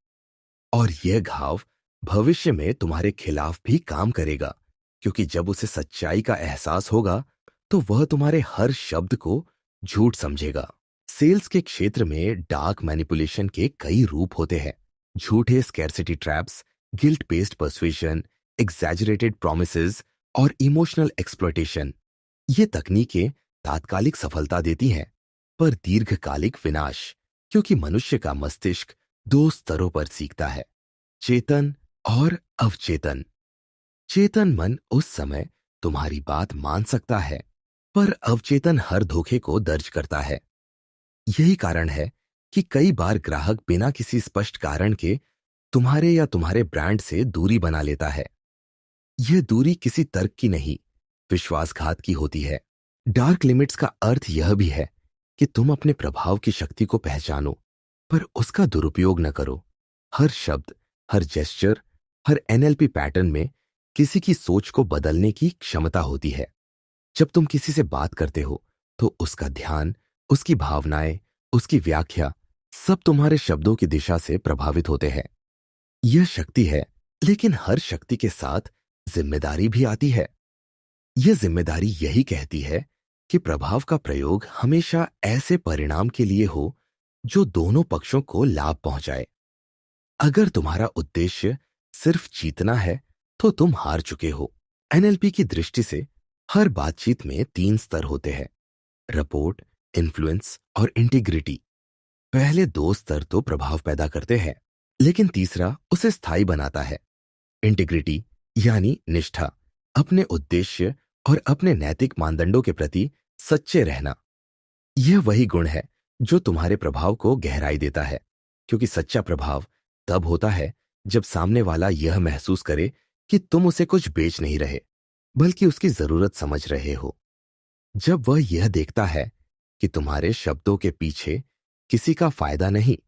और यह घाव भविष्य में तुम्हारे खिलाफ भी काम करेगा, क्योंकि जब उसे सच्चाई का एहसास होगा, तो वह तुम्हारे हर शब्द को झूठ समझेगा। सेल्स के क्षेत्र में डार्क मैनिपुलेशन के कई रूप होते हैं। झूठे scarcity traps, guilt based persuasion, exaggerated promises और इमोशनल एक्सप्लॉयटेशन। ये तकनीकें तात्कालिक सफलता देती हैं, पर दीर्घकालिक विनाश, क्योंकि मनुष्य का मस्तिष्क दो स्तरों पर सीखता है, चेतन और अवचेतन। चेतन मन उस समय तुम्हारी बात मान सकता है, पर अवचेतन हर धोखे को दर्ज करता है। यही कारण है कि कई बार ग्राहक बिना किसी स्पष्ट कारण के तुम्हारे या तुम्हारे ब्रांड से दूरी बना लेता है। यह दूरी किसी तर्क की नहीं, विश्वासघात की होती है। डार्क लिमिट्स का अर्थ यह भी है कि तुम अपने प्रभाव की शक्ति को पहचानो, पर उसका दुरुपयोग न करो। हर शब्द, हर जेस्चर, हर एनएलपी पैटर्न में किसी की सोच को बदलने की क्षमता होती है। जब तुम किसी से बात करते हो, तो उसका ध्यान, उसकी भावनाएं, उसकी व्याख्या सब तुम्हारे शब्दों की दिशा से प्रभावित होते हैं। यह शक्ति है, लेकिन हर शक्ति के साथ जिम्मेदारी भी आती है। यह जिम्मेदारी यही कहती है कि प्रभाव का प्रयोग हमेशा ऐसे परिणाम के लिए हो जो दोनों पक्षों को लाभ पहुंचाए। अगर तुम्हारा उद्देश्य सिर्फ जीतना है, तो तुम हार चुके हो। एनएलपी की दृष्टि से हर बातचीत में तीन स्तर होते हैं: रपोर्ट, इन्फ्लुएंस और इंटीग्रिटी। पहले दो स्तर तो प्रभाव पैदा करते हैं, लेकिन तीसरा उसे स्थायी बनाता है। इंटीग्रिटी यानी निष्ठा, अपने उद्देश्य और अपने नैतिक मानदंडों के प्रति सच्चे रहना। यह वही गुण है जो तुम्हारे प्रभाव को गहराई देता है, क्योंकि सच्चा प्रभाव तब होता है जब सामने वाला यह महसूस करे कि तुम उसे कुछ बेच नहीं रहे, बल्कि उसकी जरूरत समझ रहे हो। जब वह यह देखता है कि तुम्हारे शब्दों के पीछे किसी का फायदा नहीं,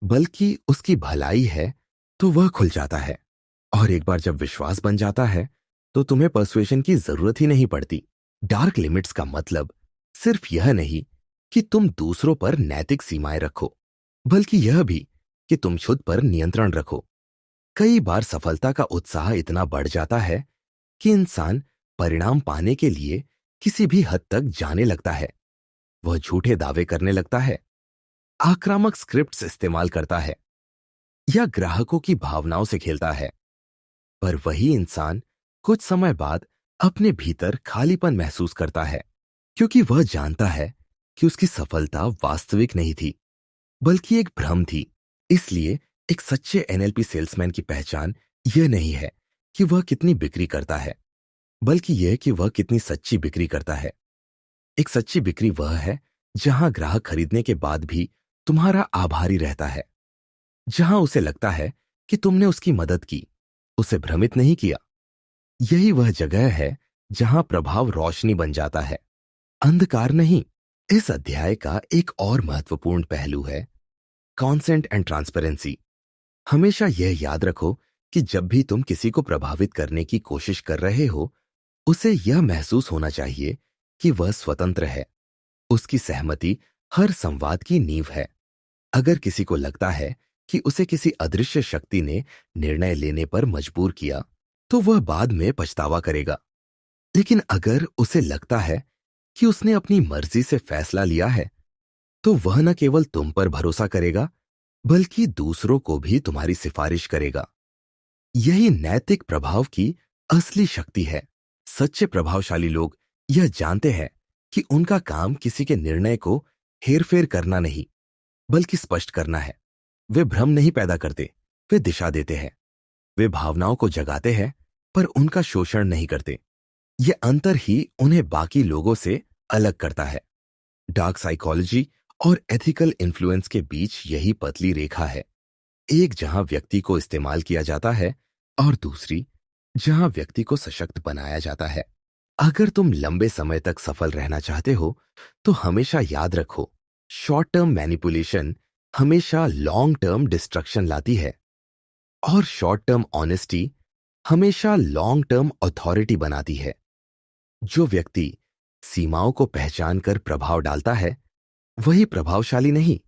बल्कि उसकी भलाई है, तो वह खुल जाता है। और एक बार जब विश्वास बन जाता है, तो तुम्हें पर्सुएशन की जरूरत ही नहीं पड़ती। डार्क लिमिट्स का मतलब सिर्फ यह नहीं कि तुम दूसरों पर नैतिक सीमाएं रखो, बल्कि यह भी कि तुम खुद पर नियंत्रण रखो। कई बार सफलता का उत्साह इतना बढ़ जाता है कि इंसान परिणाम पाने के लिए किसी भी हद तक जाने लगता है। वह झूठे दावे करने लगता है, आक्रामक स्क्रिप्ट्स इस्तेमाल करता है या ग्राहकों की भावनाओं से खेलता है। पर वही इंसान कुछ समय बाद अपने भीतर खालीपन महसूस करता है, क्योंकि वह जानता है कि उसकी सफलता वास्तविक नहीं थी, बल्कि एक भ्रम थी। इसलिए एक सच्चे एनएलपी सेल्समैन की पहचान यह नहीं है कि वह कितनी बिक्री करता है, बल्कि यह कि वह कितनी सच्ची बिक्री करता है। एक सच्ची बिक्री वह है जहां ग्राहक खरीदने के बाद भी तुम्हारा आभारी रहता है, जहां उसे लगता है कि तुमने उसकी मदद की, उसे भ्रमित नहीं किया। यही वह जगह है जहां प्रभाव रोशनी बन जाता है, अंधकार नहीं। इस अध्याय का एक और महत्वपूर्ण पहलू है कॉन्सेंट एंड ट्रांसपेरेंसी। हमेशा यह याद रखो कि जब भी तुम किसी को प्रभावित करने की कोशिश कर रहे हो, उसे यह महसूस होना चाहिए कि वह स्वतंत्र है। उसकी सहमति हर संवाद की नींव है। अगर किसी को लगता है कि उसे किसी अदृश्य शक्ति ने निर्णय लेने पर मजबूर किया, तो वह बाद में पछतावा करेगा। लेकिन अगर उसे लगता है कि उसने अपनी मर्जी से फैसला लिया है, तो वह न केवल तुम पर भरोसा करेगा, बल्कि दूसरों को भी तुम्हारी सिफारिश करेगा। यही नैतिक प्रभाव की असली शक्ति है। सच्चे प्रभावशाली लोग यह जानते हैं कि उनका काम किसी के निर्णय को हेरफेर करना नहीं, बल्कि स्पष्ट करना है। वे भ्रम नहीं पैदा करते, वे दिशा देते हैं। वे भावनाओं को जगाते हैं, पर उनका शोषण नहीं करते। यह अंतर ही उन्हें बाकी लोगों से अलग करता है। डार्क साइकोलॉजी और एथिकल इन्फ्लुएंस के बीच यही पतली रेखा है। एक जहां व्यक्ति को इस्तेमाल किया जाता है और दूसरी जहां व्यक्ति को सशक्त बनाया जाता है। अगर तुम लंबे समय तक सफल रहना चाहते हो, तो हमेशा याद रखो, शॉर्ट टर्म मैनिपुलेशन हमेशा लॉन्ग टर्म डिस्ट्रक्शन लाती है, और शॉर्ट टर्म ऑनेस्टी हमेशा लॉन्ग टर्म अथॉरिटी बनाती है। जो व्यक्ति सीमाओं को पहचान कर प्रभाव डालता है, वही प्रभावशाली नहीं,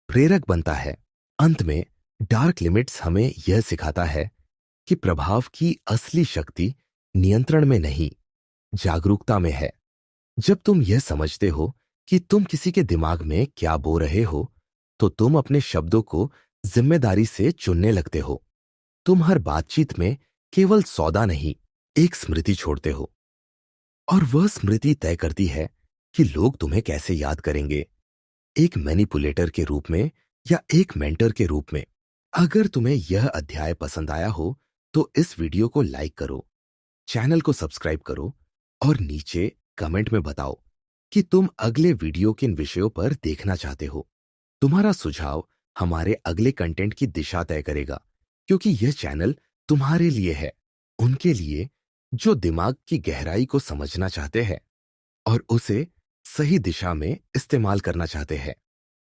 प्रेरक बनता है। अंत में डार्क लिमिट्स हमें यह सिखाता है कि प्रभाव की असली शक्ति नियंत्रण में नहीं, जागरूकता में है। जब तुम यह समझते हो कि तुम किसी के दिमाग में क्या बो रहे हो, तो तुम अपने शब्दों को जिम्मेदारी से चुनने लगते हो। तुम हर बातचीत में केवल सौदा नहीं, एक स्मृति छोड़ते हो, और वह स्मृति तय करती है कि लोग तुम्हें कैसे याद करेंगे, एक मैनिपुलेटर के रूप में या एक मेंटर के रूप में। अगर तुम्हें यह अध्याय पसंद आया हो, तो इस वीडियो को लाइक करो, चैनल को सब्सक्राइब करो, और नीचे कमेंट में बताओ कि तुम अगले वीडियो किन विषयों पर देखना चाहते हो। तुम्हारा सुझाव हमारे अगले कंटेंट की दिशा तय करेगा, क्योंकि यह चैनल तुम्हारे लिए है, उनके लिए जो दिमाग की गहराई को समझना चाहते हैं और उसे सही दिशा में इस्तेमाल करना चाहते हैं।